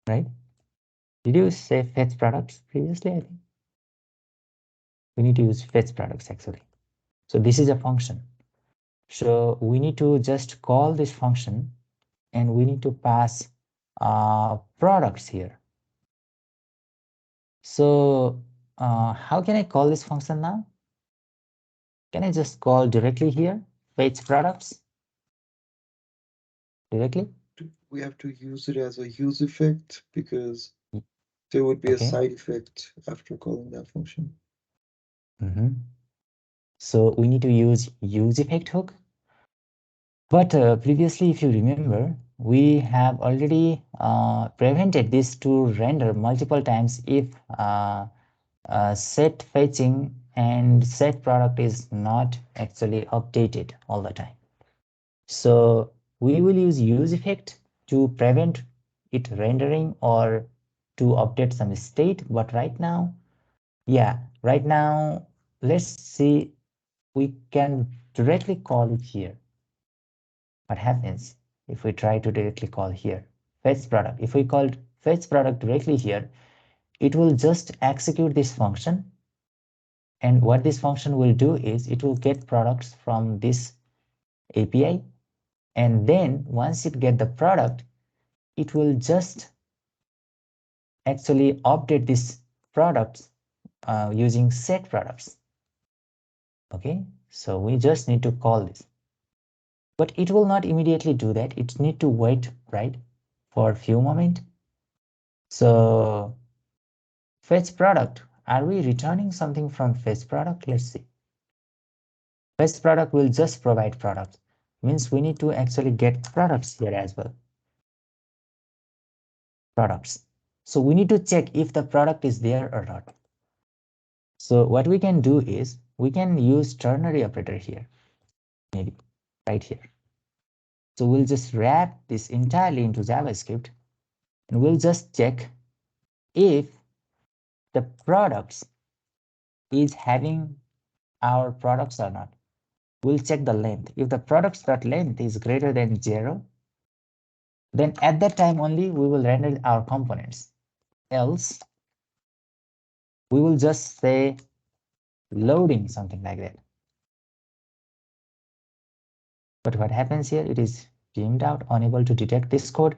right? Did you say fetch products previously? I think we need to use fetch products actually. So this is a function. So we need to just call this function and we need to pass products here. So how can I call this function now? Can I just call directly here, fetch products directly? We have to use it as a use effect because there would be a side effect after calling that function. So we need to use effect hook. But previously, if you remember, we have already prevented this to render multiple times if set fetching and set product is not actually updated all the time. So we will use effect to prevent it rendering or to update some state. But right now, right now, let's see, we can directly call it here. What happens if we try to directly call here fetch product? If we call fetch product directly here, it will just execute this function. And what this function will do is it will get products from this API. And then once it get the product, it will just actually update this products using set products. Okay, so we just need to call this. But it will not immediately do that. It need to wait, right, for a few moments. So fetch product, are we returning something from fetch product? Let's see. Fetch product will just provide products. Means we need to actually get products here as well. Products. So we need to check if the product is there or not. So what we can do is we can use ternary operator here, maybe right here. So we'll just wrap this entirely into JavaScript and we'll just check if the products is having our products or not. We'll check the length. If the products.length is greater than 0, then at that time only we will render our components. Else, we will just say loading, something like that. But what happens here? It is timed out, unable to detect this code.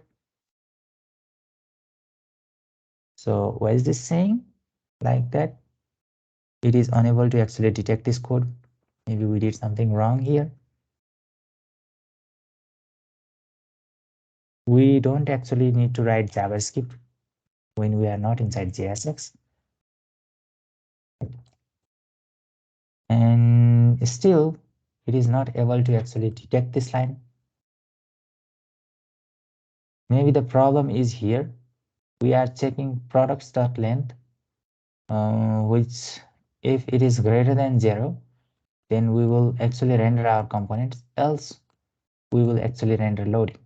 So what is this saying? Like that? It is unable to actually detect this code. Maybe we did something wrong here. We don't actually need to write JavaScript when we are not inside JSX. And still, it is not able to actually detect this line. Maybe the problem is here. We are checking products.length, which if it is greater than 0, then we will actually render our components. Else, we will actually render loading.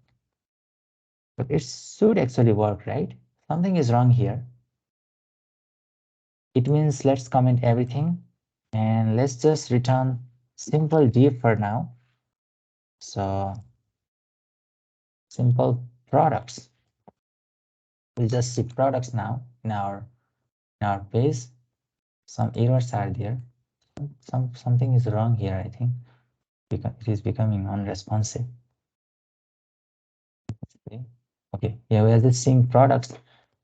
But it should actually work, right? Something is wrong here. It means let's comment everything and let's just return simple div for now. So simple products. We'll just see products now in our page. Some errors are there. Something is wrong here, I think, because it is becoming unresponsive. Okay, yeah, we are just seeing products,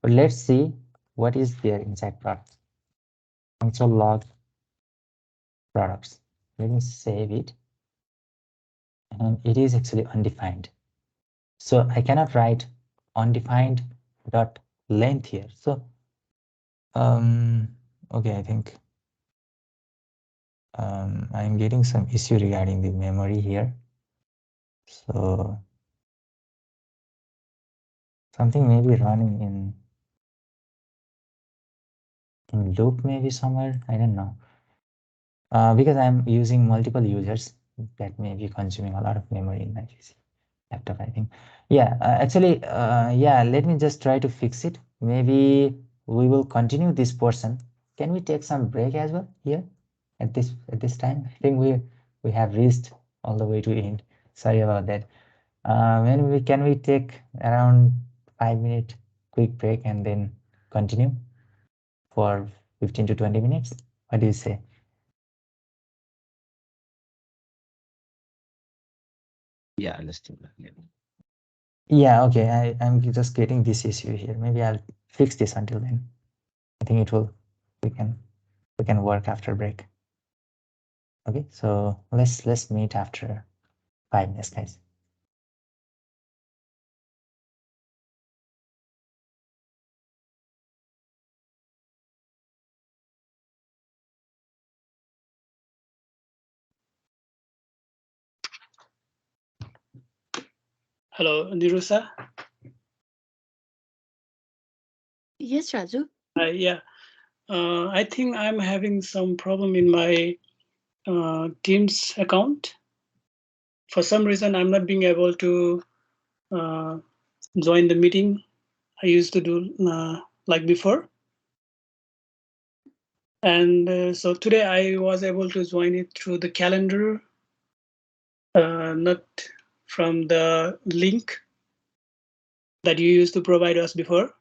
but let's see what is there inside products. Console log products. Let me save it. And it is actually undefined. So I cannot write undefined dot length here. So okay, I think I'm getting some issue regarding the memory here. So something may be running in loop, maybe somewhere. I don't know. Because I'm using multiple users, that may be consuming a lot of memory in my PC laptop, I think. Yeah, actually, yeah, let me just try to fix it. Maybe we will continue this portion. Can we take some break as well here at this time? I think we have reached all the way to end. Sorry about that. When can we take around 5 minute quick break and then continue for 15 to 20 minutes? What do you say? Yeah, let's do that. Yeah. Yeah, okay. I'm just getting this issue here. Maybe I'll fix this until then. I think it will. We can work after break. Okay, so let's meet after 5 minutes, guys. Hello, Nirusa. Yes, Raju. Yeah, I think I'm having some problem in my Teams account. For some reason, I'm not being able to uh, join the meeting I used to do like before. And so today I was able to join it through the calendar, not from the link that you used to provide us before.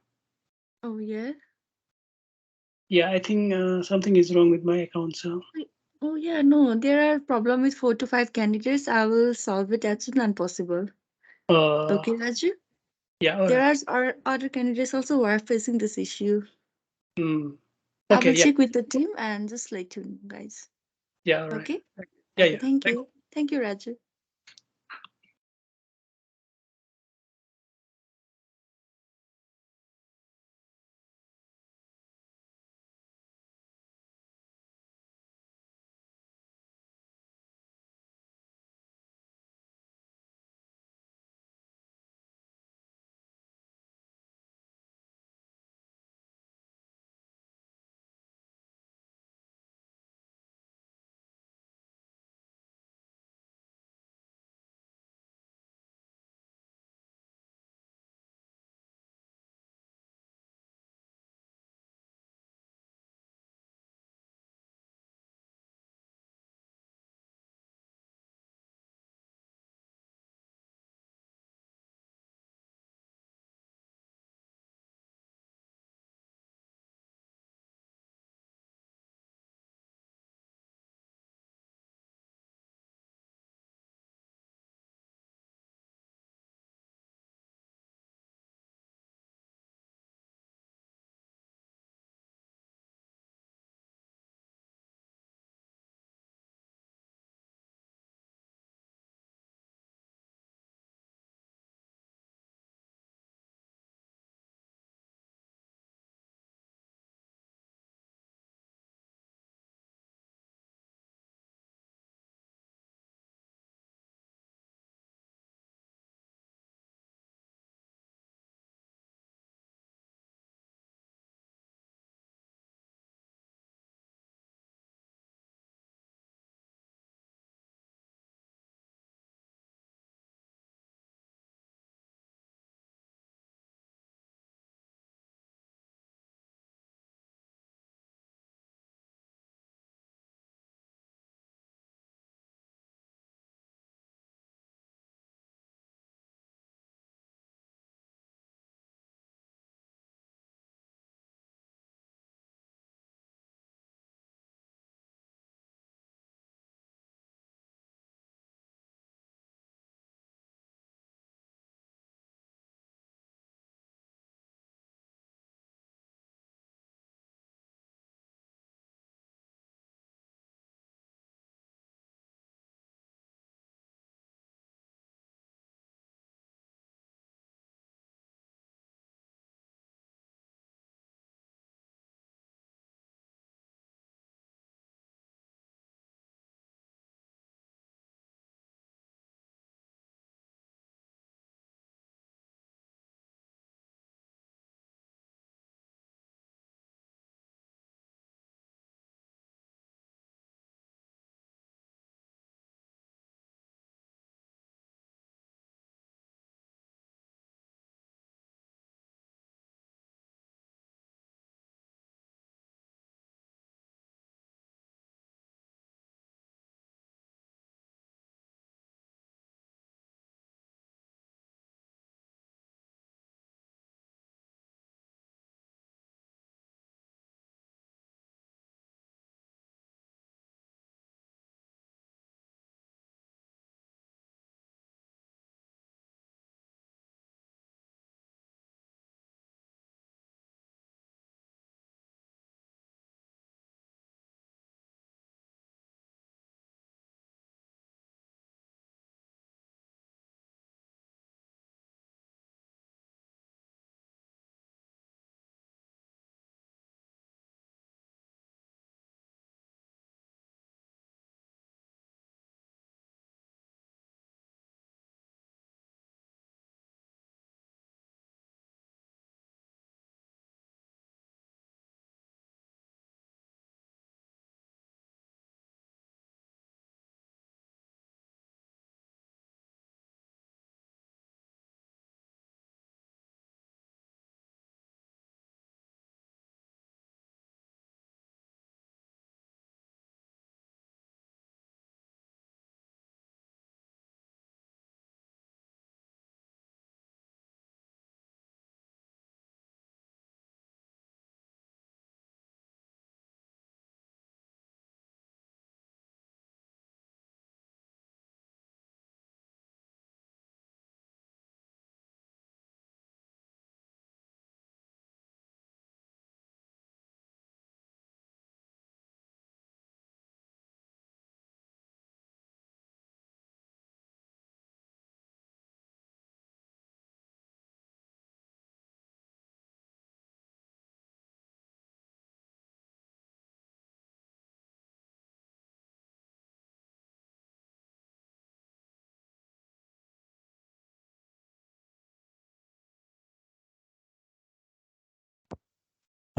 Oh, yeah. Yeah, I think something is wrong with my account. So Oh, yeah, no, there are problem with 4 to 5 candidates. I will solve it as soon as possible. Okay, Raju? yeah, all There right. are other candidates also who are facing this issue. Mm. I Okay, will yeah, check with the team and just let you know, guys. yeah, all right. Okay? Yeah, Okay, yeah. thank you. Thank you, Raju.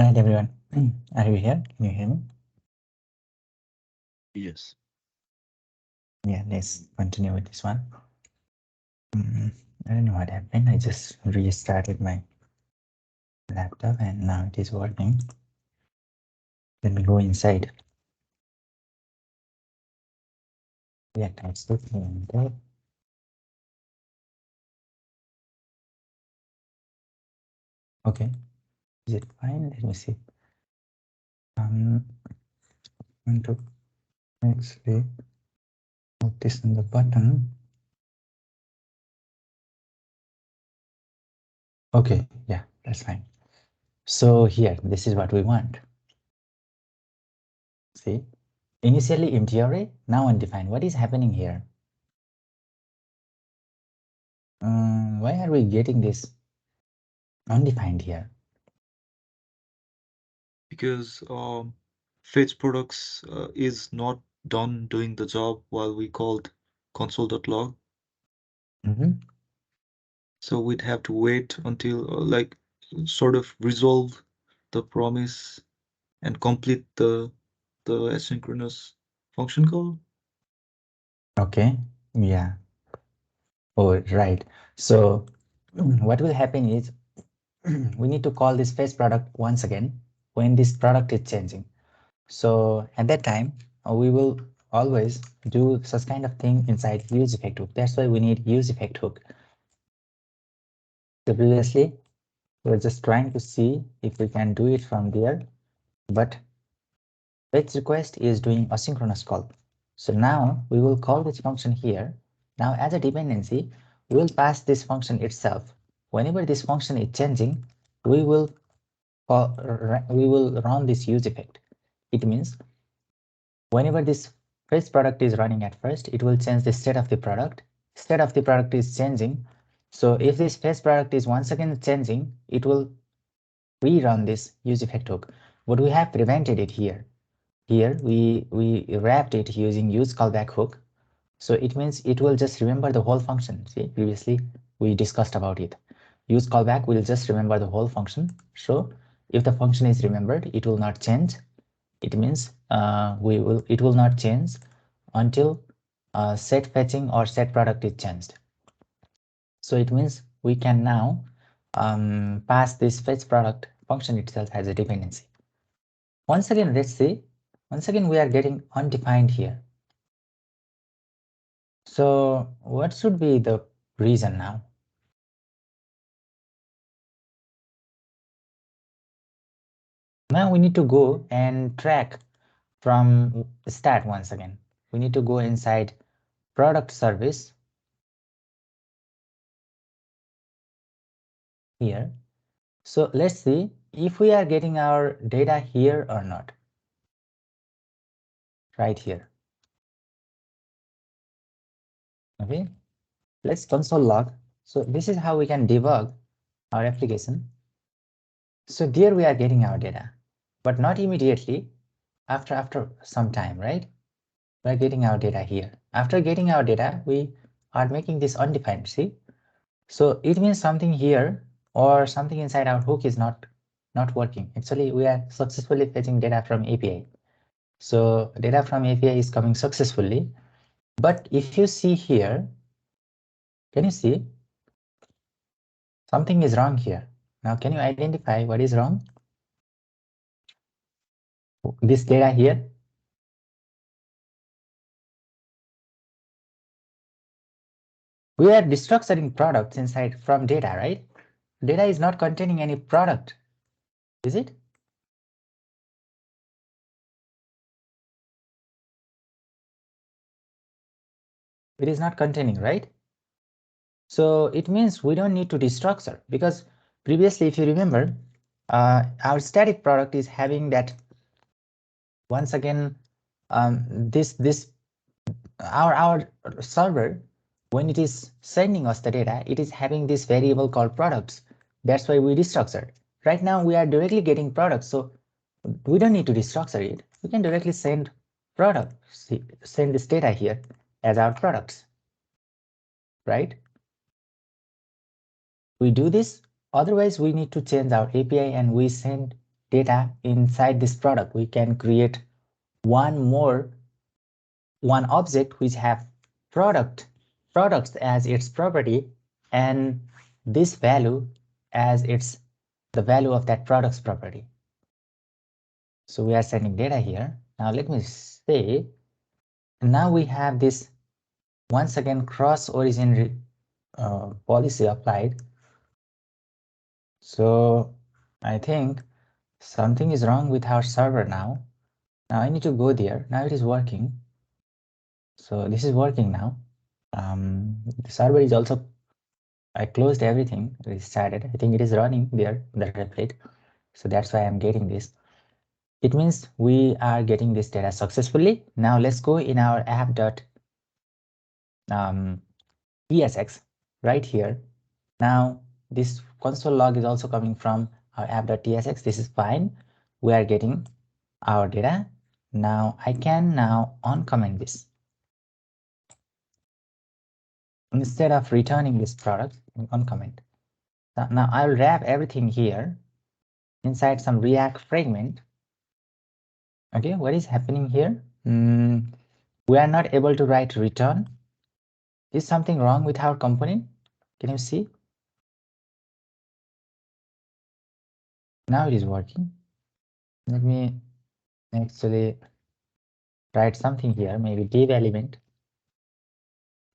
Right, everyone. Are you here? Can you hear me? Yes. Yeah, let's continue with this one. I don't know what happened. I just restarted my laptop and now it is working. Let me go inside. Yeah, that's the thing. Okay, is it fine? Let me see. Going to actually put this on the button. Okay, yeah, that's fine. So here, this is what we want. See, initially empty array, now undefined. What is happening here? Why are we getting this undefined here? Because fetch products is not done doing the job while we called console.log. So we'd have to wait until like sort of resolve the promise and complete the asynchronous function call. Okay, yeah. Oh, right. So what will happen is we need to call this face product once again when this product is changing. So at that time, we will always do such kind of thing inside use effect hook. That's why we need use effect hook. So previously, we were just trying to see if we can do it from there, but fetch request is doing asynchronous call. So now we will call this function here. Now as a dependency, we will pass this function itself. Whenever this function is changing, we will run this use effect. It means whenever this face product is running at first, it will change the state of the product. State of the product is changing. So if this face product is once again changing, it will rerun this use effect hook. But we have prevented it here. Here we wrapped it using use callback hook. So it means it will just remember the whole function. See, previously we discussed about it. Use callback will just remember the whole function. So if the function is remembered, it will not change. It means it will not change until set fetching or set product is changed. So it means we can now pass this fetch product function itself as a dependency. Once again, let's see. Once again, we are getting undefined here. So what should be the reason now? Now we need to go and track from start once again. We need to go inside product service here. So let's see if we are getting our data here or not. Right here. Okay, let's console log. So this is how we can debug our application. So there we are getting our data, but not immediately. After some time, right? We're getting our data here. After getting our data, we are making this undefined. See, so it means something here or something inside our hook is not working. Actually, we are successfully fetching data from API. So data from API is coming successfully. But if you see here, can you see something is wrong here? Now, can you identify what is wrong? This data here. We are destructuring products inside from data, right? Data is not containing any product, is it? It is not containing, right? So it means we don't need to destructure because previously, if you remember, our static product is having that once again, our server, when it is sending us the data, it is having this variable called products. That's why we destructure. Right now we are directly getting products, so we don't need to destructure it. We can directly send product, send this data here as our products, right? We do this, otherwise we need to change our API and we send data inside this product. We can create one object which have products as its property, and this value as the value of that product's property. So we are sending data here. Now let me say, now we have this once again cross origin policy applied. So I think something is wrong with our server now. Now I need to go there. Now it is working. So this is working now. The server is also, I closed everything, restarted. I think it is running there, the replit. So that's why I'm getting this. It means we are getting this data successfully. Now let's go in our app.tsx right here. Now this console log is also coming from our app.tsx. This is fine. We are getting our data. Now I can now uncomment this. Instead of returning this product, uncomment. Now I'll wrap everything here inside some React fragment. Okay, what is happening here? We are not able to write return. Is something wrong with our component? Can you see? Now it is working. Let me actually write something here, maybe div element.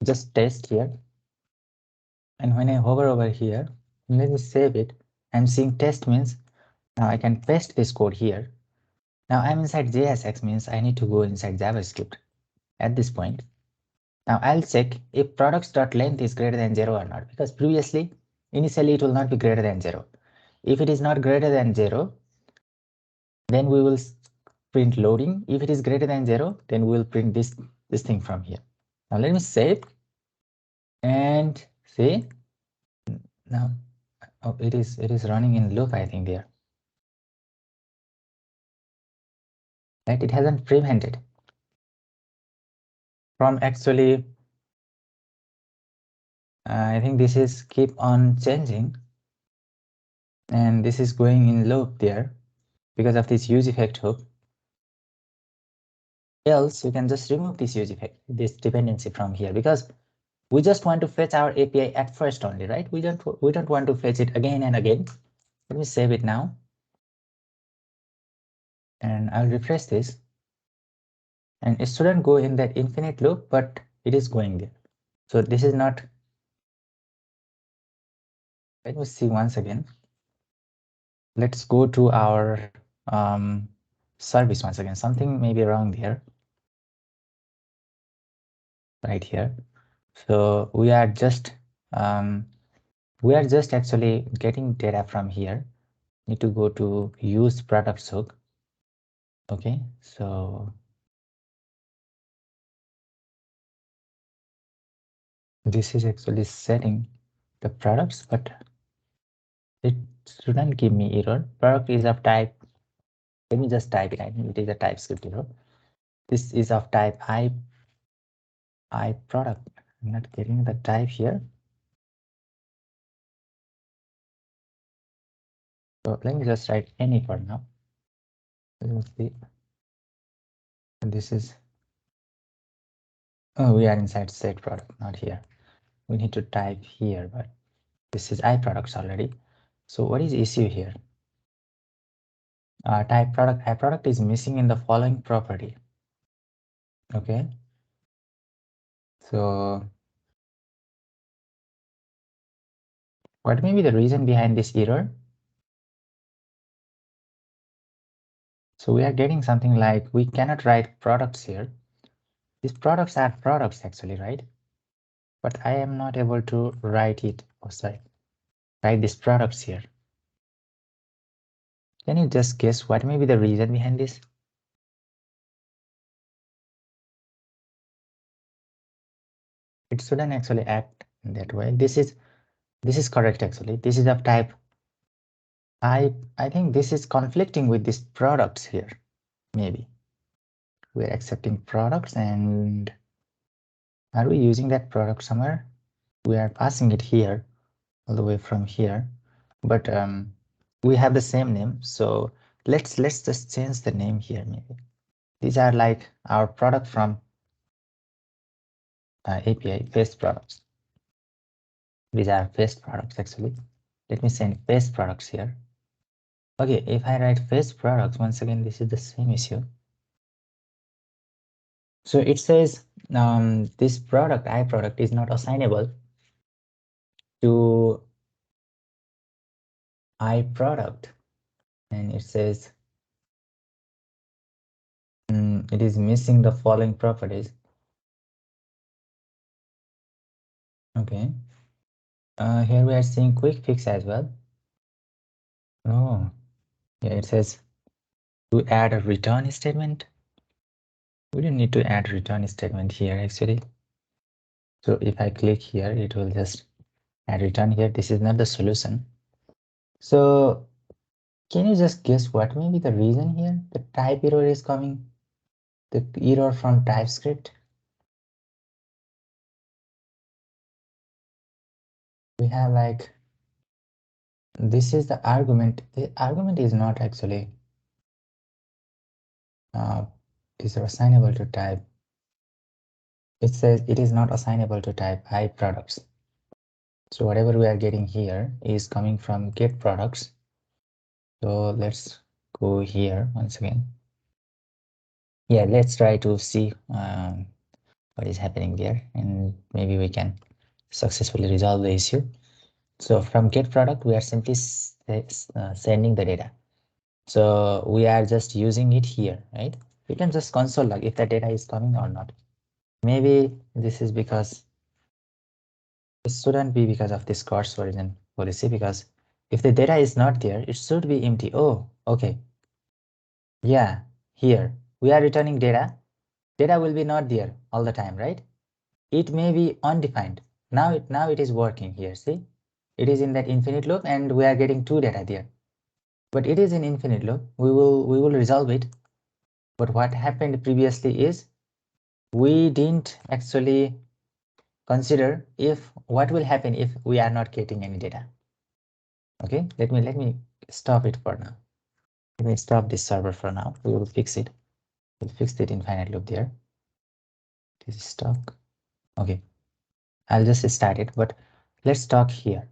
Just test here. And when I hover over here, let me save it. I'm seeing test means now I can paste this code here. Now I'm inside JSX means I need to go inside JavaScript at this point. Now I'll check if products.length is greater than 0 or not, because previously, initially it will not be greater than 0. If it is not greater than 0, then we will print loading. If it is greater than 0, then we will print this thing from here. Now let me save and see. Now it is running in loop, I think there. Right, it hasn't prevented from actually. I think this is keep on changing, and this is going in loop there because of this use effect hook. Else you can just remove this use effect, this dependency from here, because we just want to fetch our API at first only, right? We don't want to fetch it again and again. Let me save it now, and I'll refresh this, and it shouldn't go in that infinite loop, but it is going there. So this is not. Let me see once again. Let's go to our service once again. Something may be wrong there. Right here. So we are just actually getting data from here. Need to go to use products hook. Okay, so this is actually setting the products, but it shouldn't give me error. Product is of type. Let me just type it. I think it is a TypeScript error. This is of type I product. I'm not getting the type here. So let me just write any for now. Let's see. This is, oh, we are inside set product, not here. We need to type here, but this is iProducts already. So what is the issue here? Type product, iProduct is missing in the following property. Okay. So what may be the reason behind this error? So we are getting something like we cannot write products here. These products are products actually, right? But I am not able to write it. Oh, sorry. Write these products here. Can you just guess what may be the reason behind this? It shouldn't actually act in that way. This is correct actually. This is of type. I think this is conflicting with these products here. Maybe we're accepting products, and are we using that product somewhere? We are passing it here all the way from here, but we have the same name. So let's just change the name here. Maybe these are like our product from API face products. These are face products actually. Let me send face products here. Okay, if I write face products, once again, this is the same issue. So it says this product, I product, is not assignable to I product, and it says it is missing the following properties. Okay, here we are seeing quick fix as well. Oh, yeah, it says to add a return statement. We don't need to add return statement here actually. So if I click here, it will just add return here. This is not the solution. So can you just guess what may be the reason here? The type error is coming, the error from TypeScript. We have like, this is the argument. The argument is not actually is assignable to type. It says it is not assignable to type I products. So whatever we are getting here is coming from get products. So let's go here once again. Yeah, let's try to see what is happening there, and maybe we can successfully resolve the issue. So from get product, we are simply sending the data. So we are just using it here, right? We can just console log if the data is coming or not. Maybe this is because it shouldn't be because of this course origin policy, because if the data is not there, it should be empty. Oh, okay. Yeah, here we are returning data. Data will be not there all the time, right? It may be undefined. Now it is working here. See, it is in that infinite loop, and we are getting two data there. But it is in infinite loop. We will resolve it. But what happened previously is we didn't actually consider if what will happen if we are not getting any data. Okay, let me stop it for now. Let me stop this server for now. We will fix it. We'll fix the infinite loop there. This is stuck. Okay, I'll just start it, but let's talk here.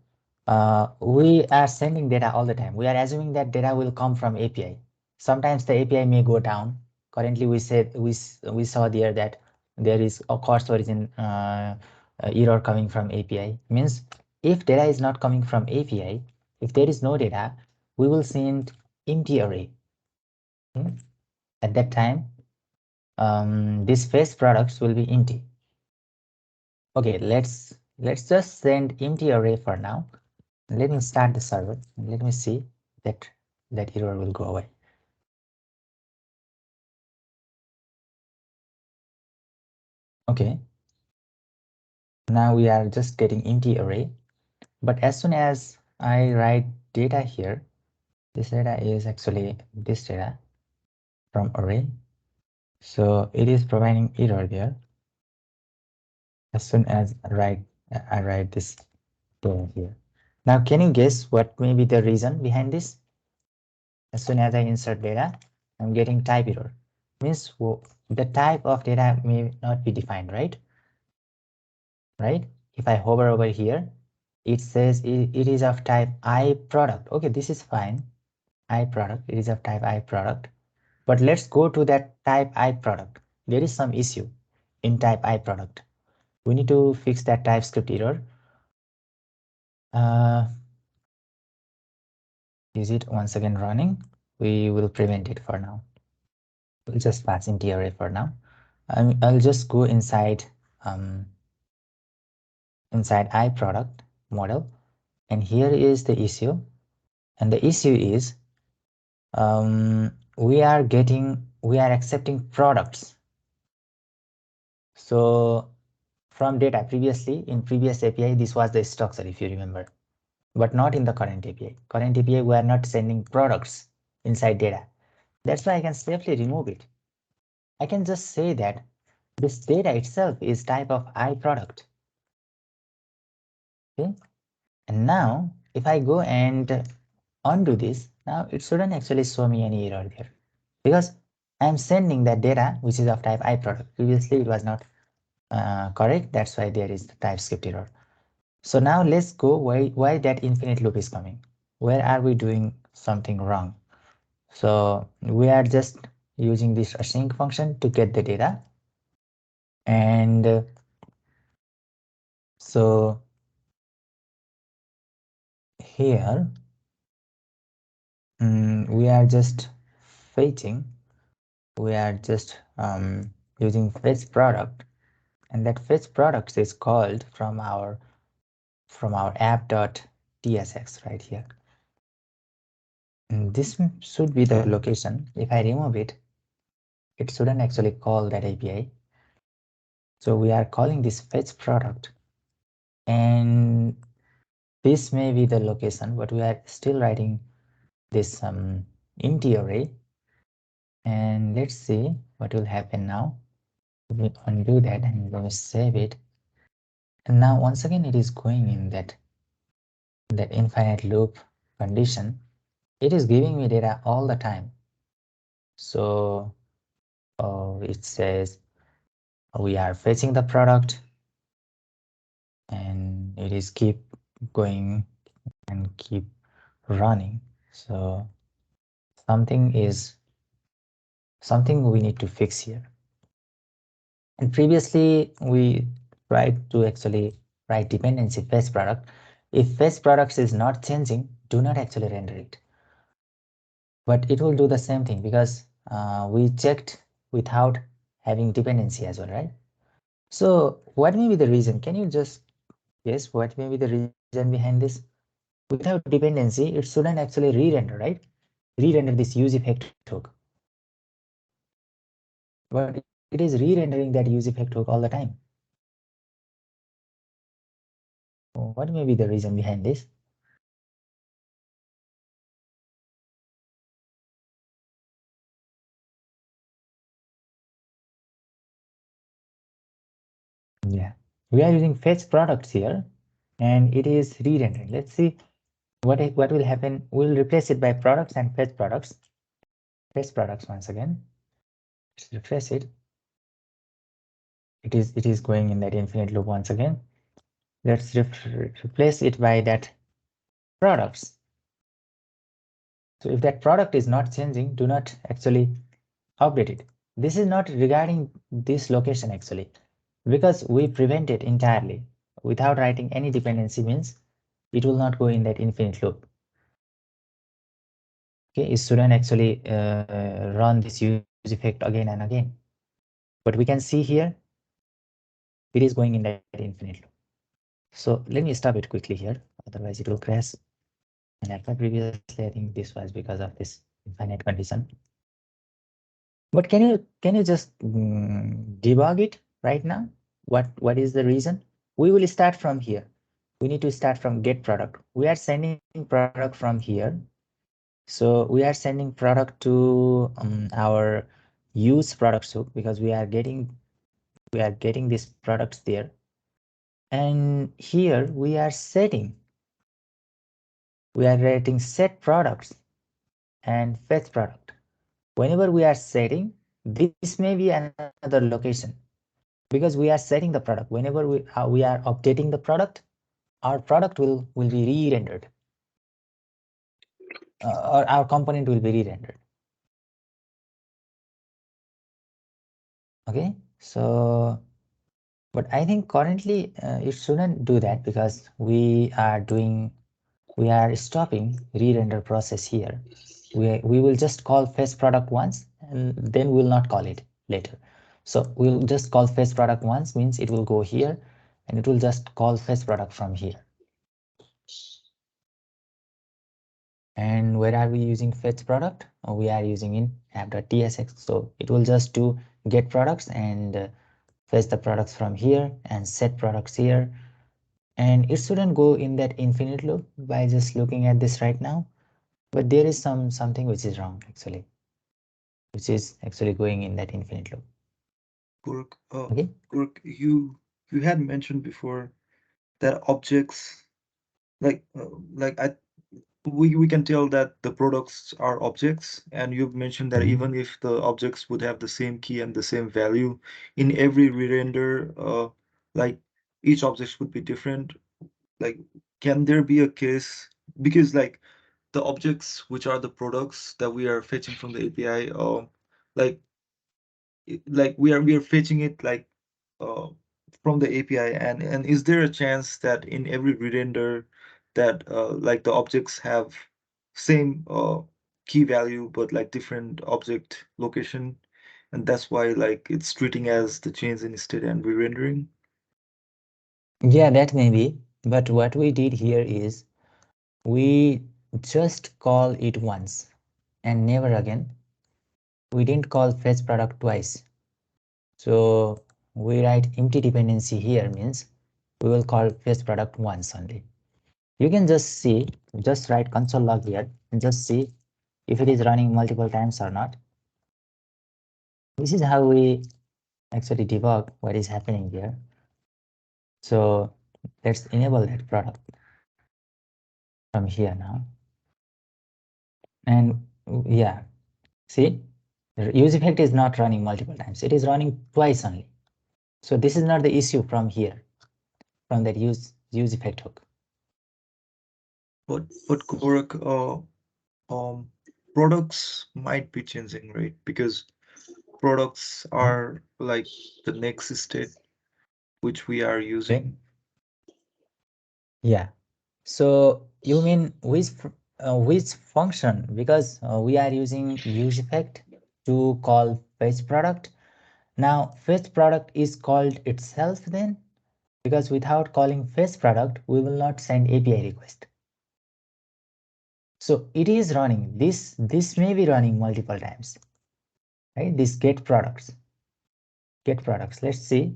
We are sending data all the time. We are assuming that data will come from API. Sometimes the API may go down. Currently, we saw there that there is a course origin error coming from API. Means if data is not coming from API, if there is no data, we will send empty array. At that time, these face products will be empty. Okay, let's just send empty array for now. Let me start the server. Let me see that error will go away. Okay. Now we are just getting empty array. But as soon as I write data here, this data is actually this data from array. So it is providing error there. As soon as I write this data here. Now, can you guess what may be the reason behind this? As soon as I insert data, I'm getting type error. Means the type of data may not be defined, right? Right? If I hover over here, it says it is of type I product. Okay, this is fine. I product, it is of type I product. But let's go to that type I product. There is some issue in type I product. We need to fix that TypeScript error. Is it once again running? We will prevent it for now. We'll just pass empty array for now. I'll just go inside inside I product model, and here is the issue. And the issue is we are accepting products. So from data previously in previous API, this was the structure, if you remember, but not in the current API. Current API, we are not sending products inside data. That's why I can safely remove it. I can just say that this data itself is type of I product. Okay. And now if I go and undo this, Now it shouldn't actually show me any error there because I'm sending that data which is of type iProduct. Previously it was not correct. That's why there is the TypeScript error. So now let's go why that infinite loop is coming. Where are we doing something wrong? So we are just using this async function to get the data. And so here we are just fetching, we are just using fetch product, and that fetch product is called from our app.tsx right here. And this should be the location. If I remove it, it shouldn't actually call that API. So we are calling this fetch product, and this may be the location, but we are still writing this empty array. And let's see what will happen now. We undo that and we save it. And now once again it is going in that infinite loop condition. It is giving me data all the time. So it says we are fetching the product, and it is keep going and keep running. So something we need to fix here. And previously we tried to actually write dependency fetch product. If fetch products is not changing, do not actually render it. But it will do the same thing because we checked without having dependency as well, right? So what may be the reason? Can you just guess what may be the reason behind this? Without dependency, it shouldn't actually re-render, right? Re-render this use effect hook. But it is re-rendering that use effect hook all the time. What may be the reason behind this? Yeah, we are using fetch products here, and it is re-rendering. Let's see what will happen. We'll replace it by products and fetch products. Fetch products once again. Let's refresh it. It is going in that infinite loop once again. Let's replace it by that products. So if that product is not changing, do not actually update it. This is not regarding this location actually, because we prevent it entirely. Without writing any dependency means it will not go in that infinite loop. Okay, it shouldn't actually run this use effect again and again. But we can see here it is going in that infinite loop. So let me stop it quickly here, otherwise it will crash. And after previously, I think this was because of this infinite condition. But can you just debug it right now? What is the reason? We will start from here. We need to start from get product. We are sending product from here. So we are sending product to our use product soup because we are getting these products there. And here we are writing set products and fetch product. Whenever we are setting, this may be another location because we are setting the product. Whenever we are updating the product, our product will be re-rendered, or our component will be re-rendered. Okay, so but I think currently it shouldn't do that because we are stopping re-render process here. We will just call fetch product once and then we'll not call it later. So we'll just call fetch product once, means it will go here and it will just call fetch product from here. And where are we using fetch product? We are using in app.tsx. So it will just do get products and fetch the products from here and set products here. And it shouldn't go in that infinite loop by just looking at this right now. But there is something which is wrong actually, which is actually going in that infinite loop. Okay. Guruk, you had mentioned before that objects like I we can tell that the products are objects, and you've mentioned that Mhm. even if the objects would have the same key and the same value in every re-render, like each object would be different. Like, can there be a case because like the objects which are the products that we are fetching from the API, like like we are fetching it like uh, from the API, and is there a chance that in every re-render that like the objects have same key value but like different object location, and that's why like it's treating as the change in state and re-rendering? Yeah, that may be. But what we did here is we just call it once and never again. We didn't call fetch product twice. So we write empty dependency here means we will call fetch product once only. You can just see, just write console log here and just see if it is running multiple times or not. This is how we actually debug what is happening here. So let's enable that product from here now. And yeah, see, use effect is not running multiple times. It is running twice only. So this is not the issue from here, from that use effect hook. But Gorak, um, products might be changing, right? Because products are like the next state which we are Okay. using. Yeah. So you mean which function? Because we are using use effect to call fetch product. Now fetch product is called itself then, because without calling fetch product, we will not send API request. So it is running this may be running multiple times, right? This get products. Let's see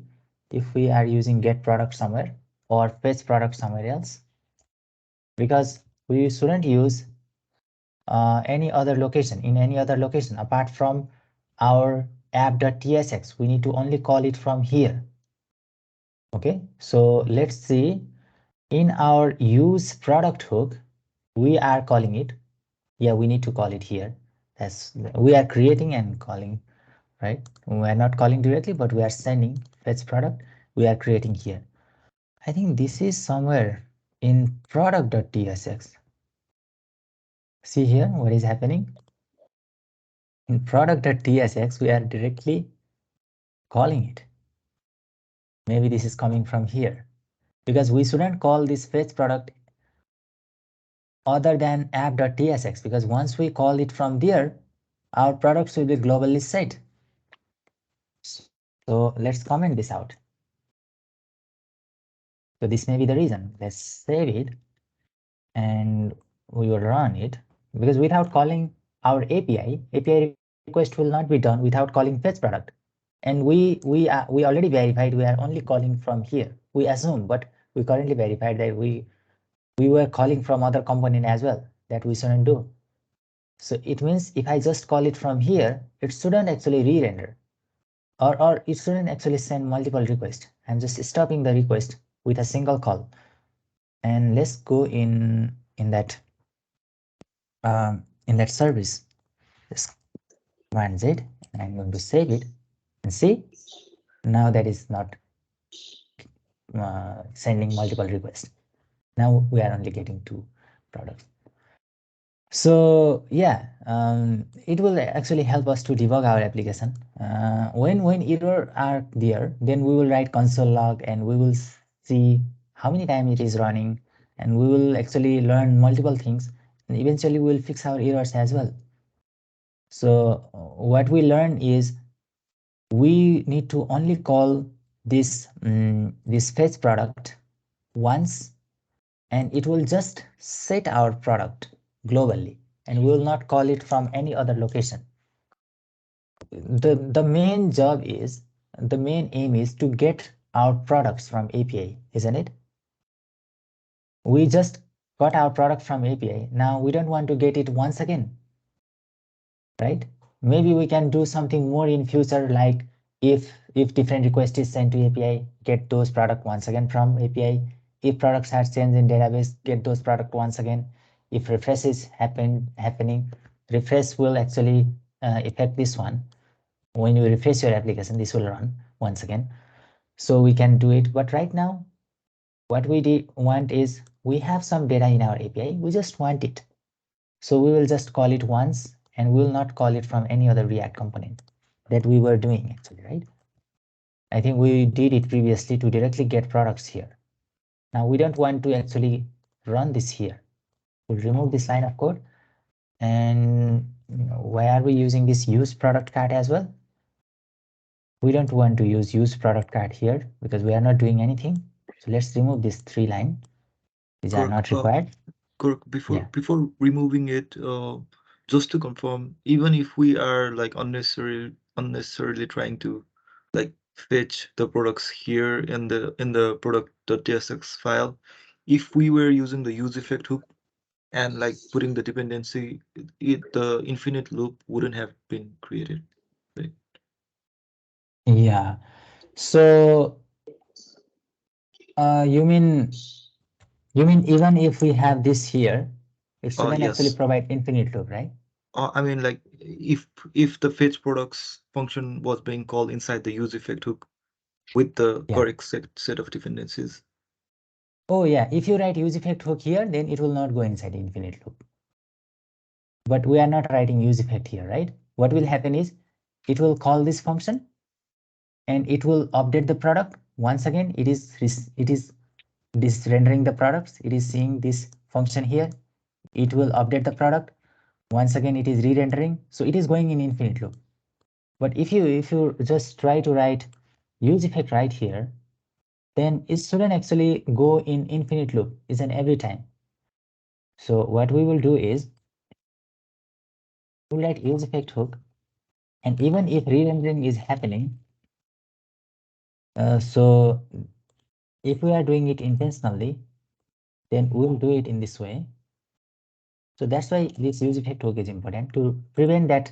if we are using get product somewhere or fetch product somewhere else, because we shouldn't use any other location in any other location apart from our app.tsx. We need to only call it from here. Okay, so let's see, in our use product hook we are calling it. Yeah, we need to call it here. That's, we are creating and calling, right? We are not calling directly, but we are sending fetch product. We are creating here. I think this is somewhere in product.tsx. See here what is happening. In product.tsx, we are directly calling it. Maybe this is coming from here, because we shouldn't call this fetch product other than app.tsx, because once we call it from there, our products will be globally set. So let's comment this out. So this may be the reason. Let's save it and we will run it, because without calling our API request will not be done without calling fetch product. And we already verified we are only calling from here. We assume, but we currently verified that we were calling from other component as well, that we shouldn't do. So it means if I just call it from here, it shouldn't actually re-render, or it shouldn't actually send multiple requests. I'm just stopping the request with a single call. And let's go in that service, just command Z, and I'm going to save it and see, now that is not sending multiple requests. Now we are only getting two products. So yeah, it will actually help us to debug our application. When error are there, then we will write console log and we will see how many times it is running, and we will actually learn multiple things, and eventually we will fix our errors as well. So what we learn is we need to only call this fetch product once, and it will just set our product globally, and we will not call it from any other location. The main job is, the main aim is to get our products from API, isn't it? We just got our product from API. Now we don't want to get it once again, right? Maybe we can do something more in future, like if different request is sent to API, get those product once again from API. If products are changed in database, get those product once again. if refresh is happening, refresh will actually affect this one. When you refresh your application, this will run once again. So we can do it. But right now, what we want is we have some data in our API. We just want it. So we will just call it once, and we will not call it from any other React component that we were doing actually, right? I think we did it previously to directly get products here. Now we don't want to actually run this here. We'll remove this line of code. And why are we using this use product card as well? We don't want to use product card here because we are not doing anything. So let's remove this 3 line. These are not required. Kirk, before removing it, just to confirm, even if we are like unnecessarily trying to like fetch the products here in the product.tsx file, if we were using the use effect hook and like putting the dependency, the infinite loop wouldn't have been created, right? Yeah. So you mean even if we have this here, it shouldn't actually Yes. provide infinite loop, right? I mean, like if the fetch products function was being called inside the use effect hook with the Yeah. correct set of dependencies. Oh yeah, if you write use effect hook here, then it will not go inside the infinite loop. But we are not writing use effect here, right? What will happen is it will call this function and it will update the product. Once again, it is this rendering the products. It is seeing this function here. It will update the product. Once again, it is re-rendering. So it is going in infinite loop. But if you just try to write use effect right here, then it shouldn't actually go in infinite loop, is an every time. So what we will do is we'll write use effect hook, and even if re-rendering is happening, so if we are doing it intentionally, then we'll do it in this way. So that's why this use effect hook is important to prevent that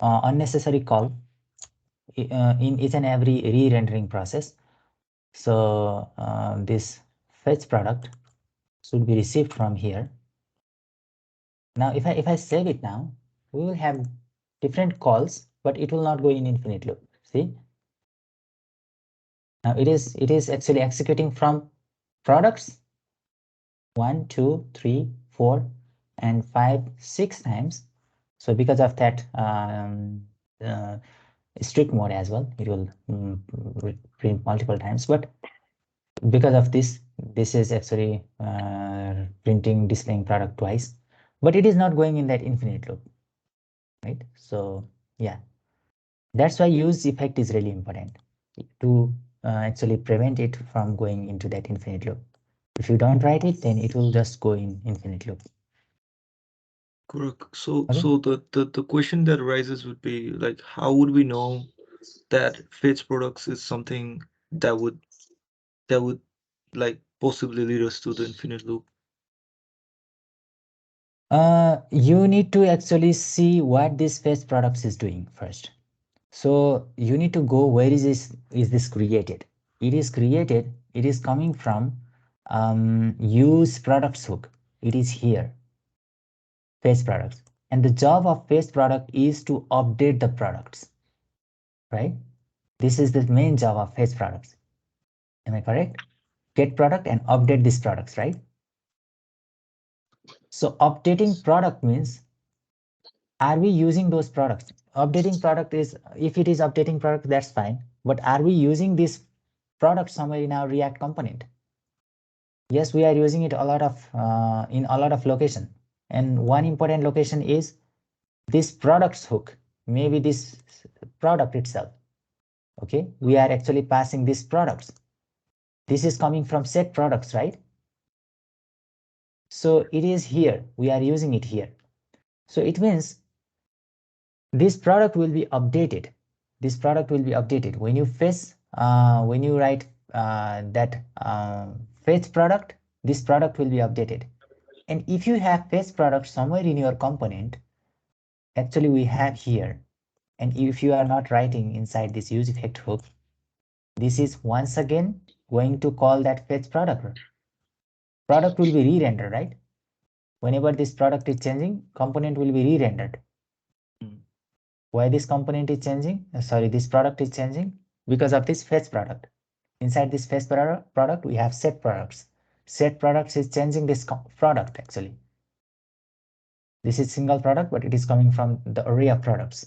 unnecessary call in each and every re-rendering process. So this fetch product should be received from here. Now if I save it now, we will have different calls, but it will not go in infinite loop. See, now it is actually executing from products 1, 2, 3, 4, and 5, 6 times. So because of that uh, strict mode as well, it will print multiple times. But because of this is actually printing displaying product twice, but it is not going in that infinite loop, right? So yeah, that's why use effect is really important to actually prevent it from going into that infinite loop. If you don't write it, then it will just go in infinite loop. Correct. So Okay. so the question that arises would be like, how would we know that fetch products is something that would like possibly lead us to the infinite loop? You need to actually see what this fetch products is doing first. So you need to go, where is this created? It is created, it is coming from use products hook. It is here, fetch products. And the job of fetch product is to update the products, right? This is the main job of fetch products. Am I correct? Get product and update these products, right? So updating product means, are we using those products? Updating product is, if it is updating product, that's fine. But are we using this product somewhere in our React component? Yes, we are using it a lot of in a lot of location. And one important location is this products hook, maybe this product itself. Okay, we are actually passing these products. This is coming from set products, right? So it is here, we are using it here. So it means this product will be updated. This product will be updated when you fetch, when you write that fetch product, this product will be updated. And if you have fetch product somewhere in your component, actually we have here. And if you are not writing inside this use effect hook, this is once again going to call that fetch product. Product will be re-rendered, right? whenever this product is changing, component will be re-rendered. Why this component is changing? Sorry, this product is changing because of this fetch product. Inside this fetch product, we have set products. Set products is changing this product actually. This is single product, but it is coming from the array of products.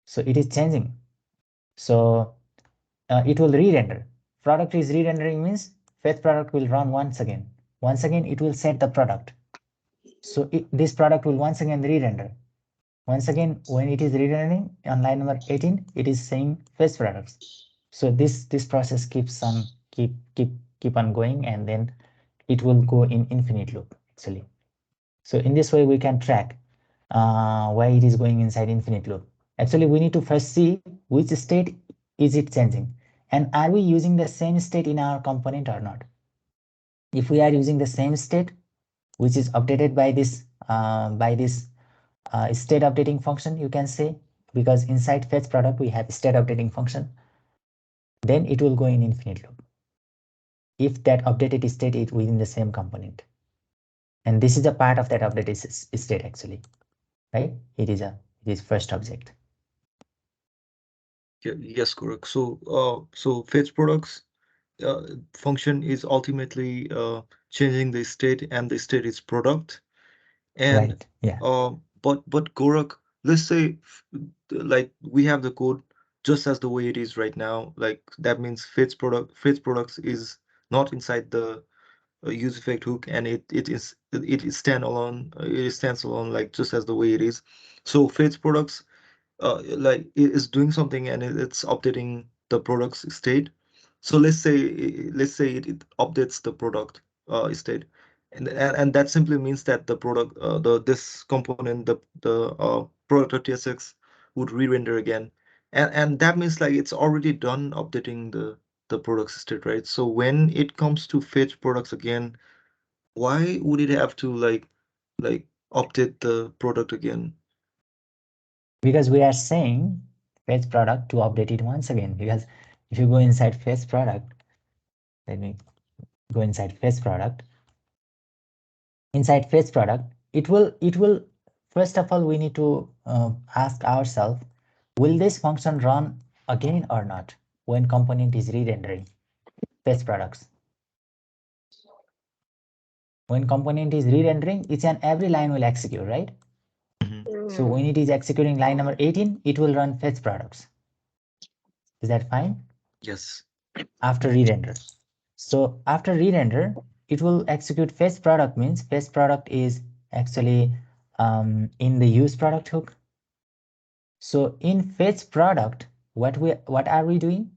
So it is changing. So it will re-render. Product is re-rendering means fetch product will run once again. Once again, it will set the product. So this product will once again re-render. Once again, when it is re-rendering on line number 18, it is saying fetch products. So this process keeps on keep on going, and then it will go in infinite loop actually. So in this way, we can track why it is going inside infinite loop. Actually, we need to first see which state is it changing, and are we using the same state in our component or not. If we are using the same state, which is updated by this state updating function, you can say, because inside fetch product we have state updating function, then it will go in infinite loop if that updated state is within the same component. And this is a part of that updated state actually, right? It is first object. Yeah, yes, correct. So fetch products function is ultimately changing the state, and the state is product. And right, yeah. But Gorak, let's say like we have the code just as the way it is right now. Like that means fetch products is not inside the use effect hook, and it is standalone. It stands alone, like just as the way it is. So fetch products like it is doing something, and it's updating the product's state. So let's say it updates the product state, and that simply means that the product this component, the product TSX would re-render again, and that means like it's already done updating the product state, right? So when it comes to fetch products again, why would it have to like update the product again? Because we are saying fetch product to update it once again. Because if you go inside fetch product, let me go inside fetch product. Inside fetch product, it will first of all, we need to ask ourselves, will this function run again or not when component is re-rendering fetch products? When component is re-rendering, each and every line will execute, right? So when it is executing line number 18, it will run fetch products. Is that fine? Yes. After re-render. So after re-render, it will execute fetch product, means fetch product is actually in the use product hook. So in fetch product, what are we doing?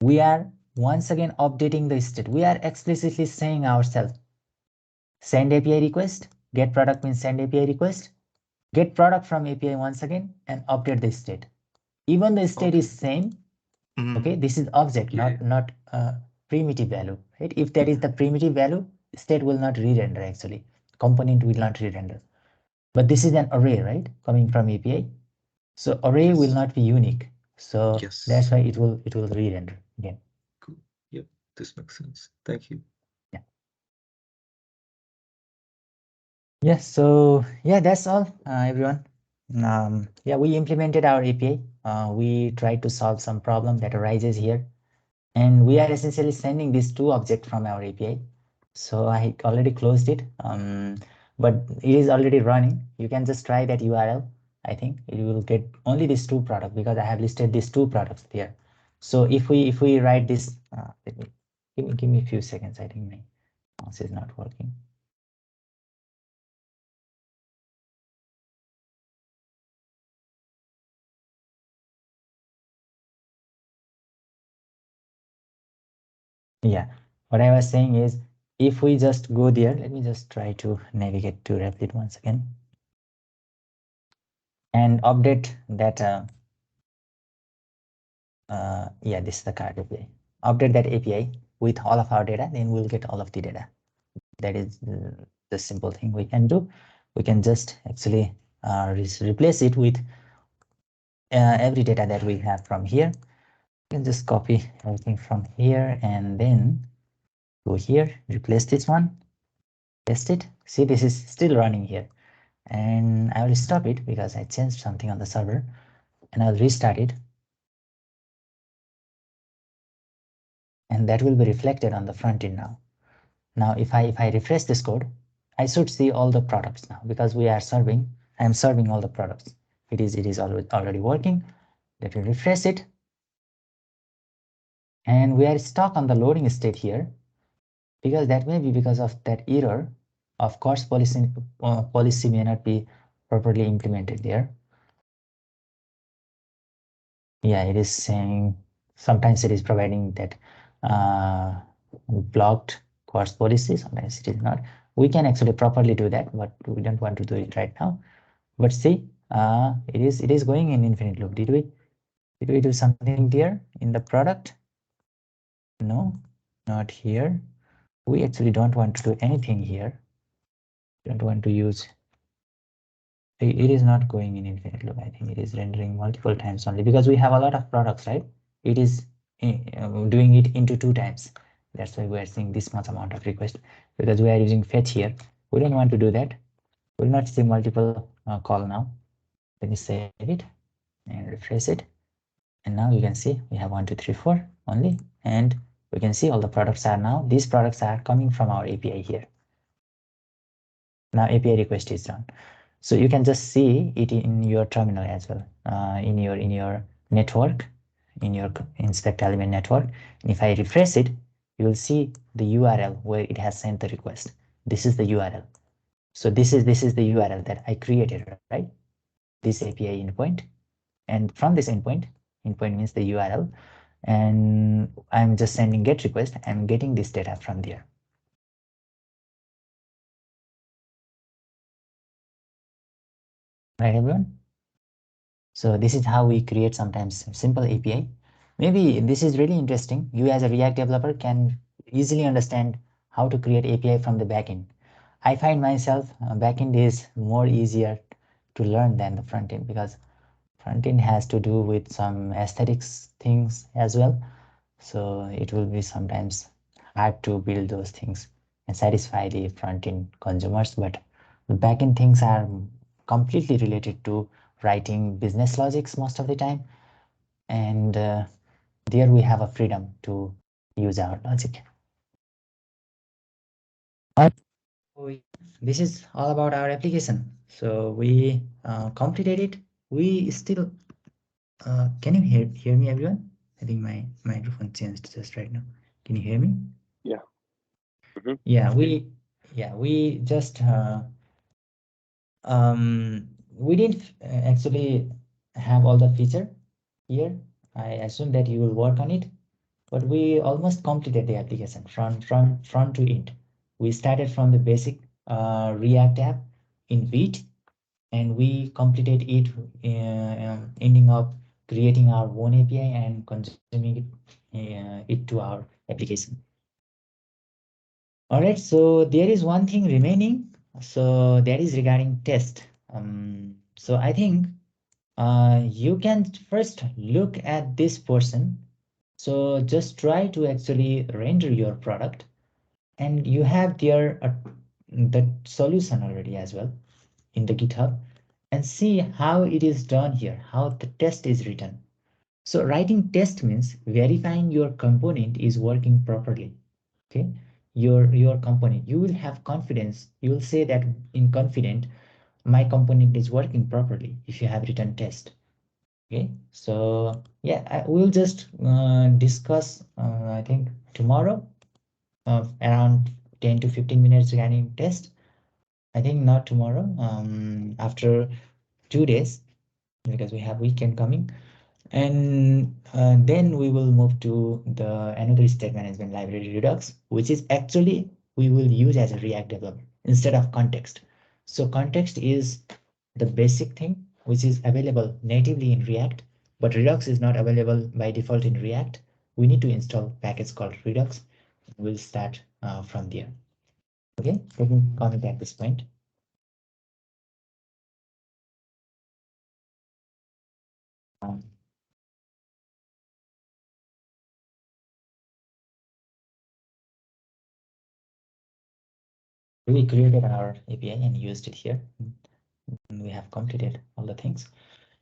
We are once again updating the state. We are explicitly saying ourselves, send API request, get product means send API request, get product from API once again, and update the state. Even the state is same. Okay, this is object, not primitive value, right? If that is the primitive value, state will not re-render actually. Component will not re-render. But this is an array, right? Coming from API. So array will not be unique. So that's why it will re-render again. Cool. Yep, this makes sense. Thank you. Yeah. Yeah, so yeah, that's all, everyone. Yeah, we implemented our API. We tried to solve some problem that arises here. And we are essentially sending these two objects from our API. So I already closed it, but it is already running. You can just try that URL. I think it will get only these two products because I have listed these two products there. So if we write this, let me give me a few seconds. I think my mouse is not working. Yeah, what I was saying is, if we just go there, let me just try to navigate to Replit once again and update that. Yeah, this is the card API. Update that API with all of our data, then we'll get all of the data. That is the simple thing we can do. We can just actually replace it with every data that we have from here. You can just copy everything from here and then go here, replace this one. test it. See, this is still running here. And I will stop it because I changed something on the server, and I'll restart it. And that will be reflected on the front end now. Now, if I refresh this code, I should see all the products now because we are serving. I am serving all the products. It is already working. Let me refresh it. And we are stuck on the loading state here because that may be because of that error. Of course, policy may not be properly implemented there. Yeah, it is saying sometimes it is providing that blocked course policy. Sometimes it is not. We can actually properly do that, but we don't want to do it right now. But see, it is going in infinite loop. Did we do something there in the product? No, not here. We actually don't want to do anything here. Don't want to use. It is not going in infinite loop. I think it is rendering multiple times only because we have a lot of products, right? It is doing it into 2 times. That's why we are seeing this much amount of request because we are using fetch here. We don't want to do that. We'll not see multiple call now. Let me save it and refresh it. And now you can see we have 1, 2, 3, 4 only. And we can see all the products are now. These products are coming from our API here. Now API request is done. So you can just see it in your terminal as well, in your network, in your inspect element network. And if I refresh it, you will see the URL where it has sent the request. This is the URL. So this is the URL that I created, right? This API endpoint. And from this endpoint means the URL, and I'm just sending GET request. I'm getting this data from there. Right, everyone? So this is how we create sometimes simple API. Maybe this is really interesting. You as a React developer can easily understand how to create API from the backend. I find myself backend is more easier to learn than the front end because front end has to do with some aesthetics things as well. So it will be sometimes hard to build those things and satisfy the front end consumers. But the backend things are completely related to writing business logics most of the time. And there we have a freedom to use our logic. This is all about our application. So we completed it. We still, can you hear me, everyone? I think my microphone changed just right now. Can you hear me? Yeah. Yeah, we just we didn't actually have all the feature here. I assume that you will work on it, but we almost completed the application from front to end. We started from the basic React app in Vite, and we completed it, ending up creating our own API and consuming it to our application. All right, so there is one thing remaining. So that is regarding test. So I think you can first look at this portion. So just try to actually render your product, and you have there the solution already as well in the GitHub, and see how it is done here, how the test is written. So writing test means verifying your component is working properly. Okay, your component, you will have confidence. You will say that in confident, my component is working properly if you have written test. Okay, so yeah, we'll just discuss I think tomorrow around 10 to 15 minutes regarding test. I think not tomorrow, after 2 days, because we have weekend coming. And then we will move to the another state management library, Redux, which is actually we will use as a React developer instead of context. So context is the basic thing which is available natively in React, but Redux is not available by default in React. We need to install package called Redux. We'll start from there. Okay, let me comment at this point. Um, we created our API and used it here. We have completed all the things.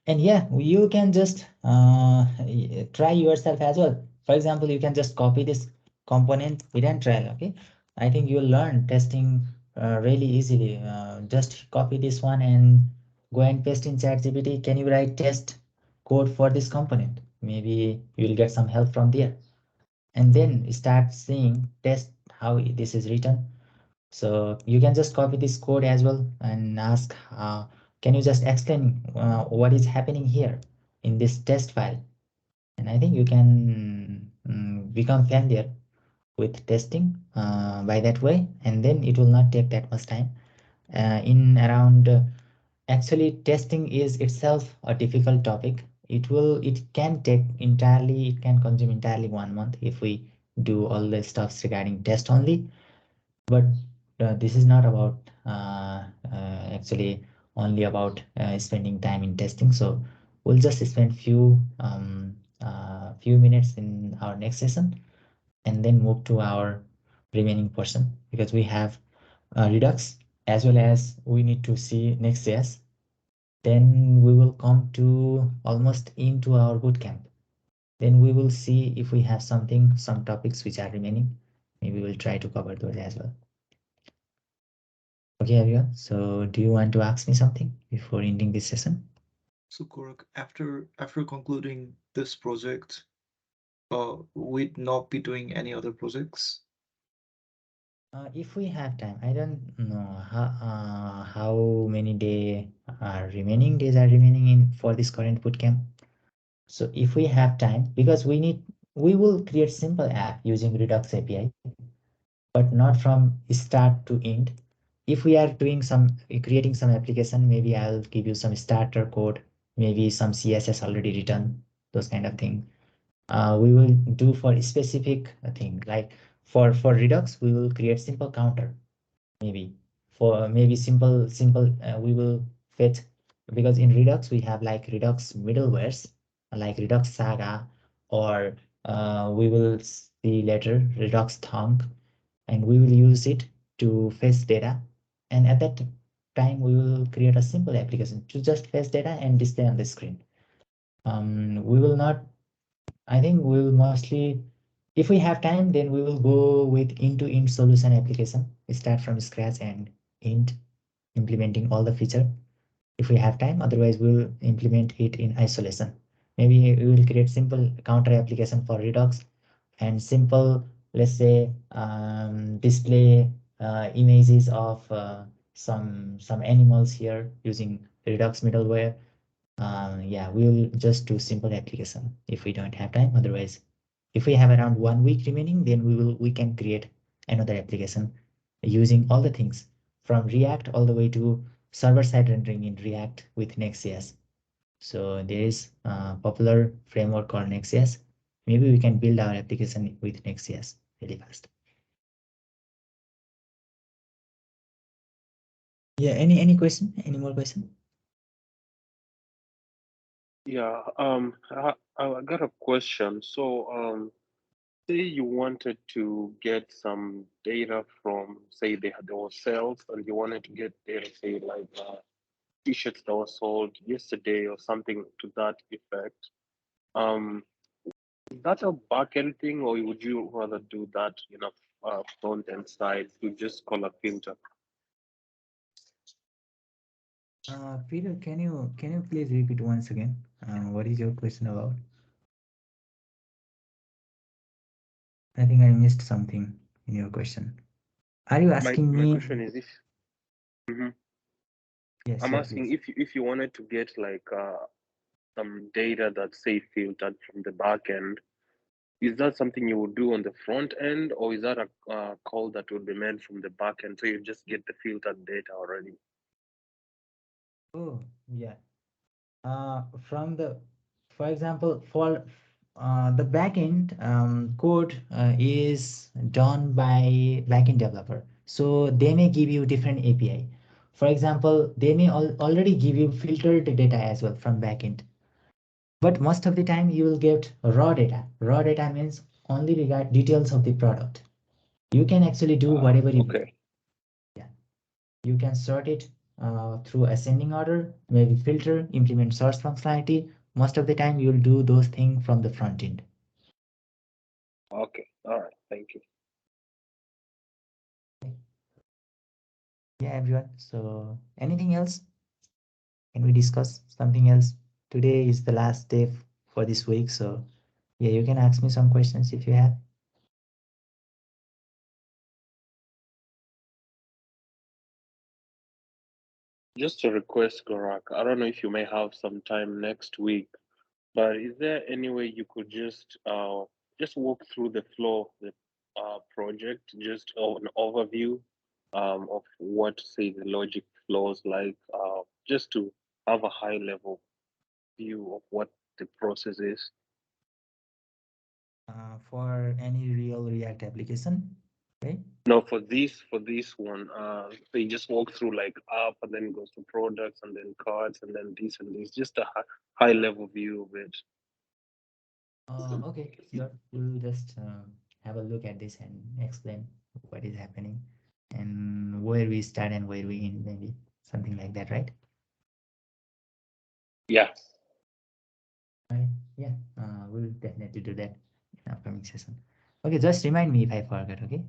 And yeah, you can just try yourself as well. For example, you can just copy this component hidden trial. Okay, I think you'll learn testing really easily. Just copy this one and go and paste in ChatGPT. Can you write test code for this component? Maybe you'll get some help from there, and then start seeing test how this is written. So you can just copy this code as well and ask, can you just explain what is happening here in this test file? And I think you can become familiar with testing by that way, and then it will not take that much time. In around, actually, testing is itself a difficult topic. It can take entirely, it can consume entirely 1 month if we do all the stuffs regarding test only. But this is not about actually only about spending time in testing. So we'll just spend few minutes in our next session and then move to our remaining portion, because we have Redux as well as we need to see Next.js. Then we will come to almost into our bootcamp. Then we will see if we have some topics which are remaining. Maybe we'll try to cover those as well. Okay, everyone. So do you want to ask me something before ending this session? So Korak, after concluding this project, we'd not be doing any other projects. If we have time, I don't know how many days are remaining in for this current bootcamp. So if we have time, because we will create simple app using Redux API, but not from start to end. If we are doing creating some application, maybe I'll give you some starter code, maybe some CSS already written, those kind of thing. We will do for specific thing, like for Redux we will create simple counter. Maybe for maybe simple we will fetch, because in Redux we have like Redux middlewares like Redux Saga, or we will see later Redux Thunk, and we will use it to fetch data. And at that time we will create a simple application to just fetch data and display on the screen. We will not, I think we will mostly, if we have time, then we will go with end-to-end solution application. We start from scratch and end, implementing all the feature if we have time. Otherwise, we'll implement it in isolation. Maybe we will create simple counter application for Redux and simple, let's say, display images of some animals here using Redux middleware. Yeah, we'll just do simple application if we don't have time. Otherwise, if we have around 1 week remaining, then we can create another application using all the things from React all the way to server-side rendering in React with Next.js. So there is a popular framework called Next.js. Maybe we can build our application with Next.js really fast. Yeah, any question? Any more question? Yeah, I got a question. So, say you wanted to get some data from, say, there were sales, and you wanted to get data, say, like t-shirts that were sold yesterday or something to that effect. Um, is that a back-end thing, or would you rather do that in a front-end side to just call a filter? Peter, can you please repeat once again? What is your question about? I think I missed something in your question. Are you asking My me? question is if Mhm. Yes, I'm sure, asking please. if you wanted to get like some data that's say filtered from the back end, is that something you would do on the front end, or is that a call that would be made from the back end so you just get the filtered data already? Oh, yeah. From the, for example, for the backend code is done by backend developer. So they may give you different API. For example, they may already give you filtered data as well from backend. But most of the time you will get raw data. Raw data means only regard details of the product. You can actually do whatever you want. Okay. Yeah. You can sort it through ascending order, maybe filter, implement source functionality. Most of the time, you'll do those things from the front end. Okay. All right. Thank you. Yeah, everyone. So, anything else? Can we discuss something else? Today is the last day for this week, so yeah, you can ask me some questions if you have. Just a request, Gorak. I don't know if you may have some time next week, but is there any way you could just walk through the flow of the project, just an overview of what say the logic flows like, just to have a high level view of what the process is? For any real React application, right? No, for this one, they just walk through like up and then goes to products and then cards and then this and this, just a high level view of it. Okay, sure. We'll just have a look at this and explain what is happening and where we start and where we end, maybe something like that, right? Yeah. Right. Yeah, we'll definitely do that in upcoming session. Okay, just remind me if I forgot, okay?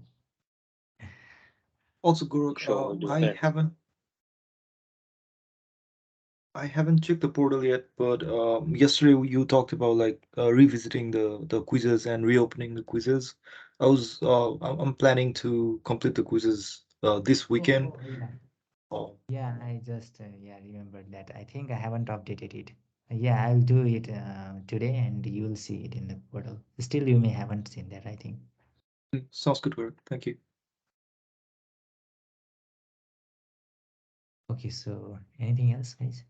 Also, Guruk, Sure, we'll do. Thanks. I haven't checked the portal yet, but yesterday you talked about like revisiting the quizzes and reopening the quizzes. I'm planning to complete the quizzes this weekend. Oh, yeah. Oh, Yeah, I just yeah remembered that. I think I haven't updated it. Yeah, I'll do it today, and you'll see it in the portal. Still, you may haven't seen that, I think. sounds good, Guruk. Thank you. Okay, so anything else, guys?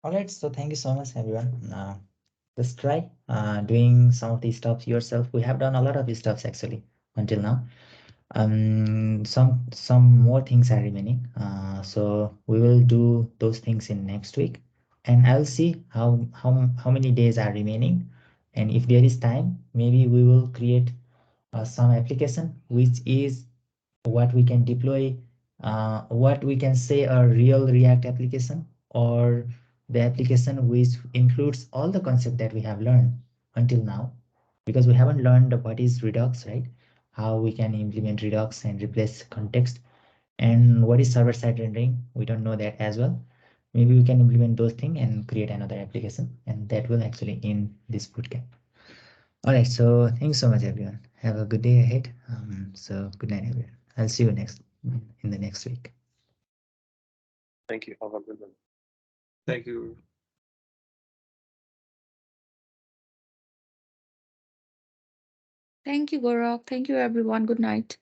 All right, so thank you so much, everyone. Just try doing some of these stuff yourself. We have done a lot of these stuffs actually until now. Some more things are remaining. So we will do those things in next week, and I'll see how many days are remaining, and if there is time, maybe we will create some application which is what we can deploy, what we can say a real React application, or the application which includes all the concept that we have learned until now, because we haven't learned what is Redux, right? How we can implement Redux and replace context, and what is server-side rendering. We don't know that as well. Maybe we can implement those things and create another application, and that will actually end this bootcamp. All right, so thanks so much, everyone. Have a good day ahead. So good night, everyone. I'll see you next in the next week. Thank you. Have a good one. Thank you. Thank you, Gaurav. Thank you, everyone. Good night.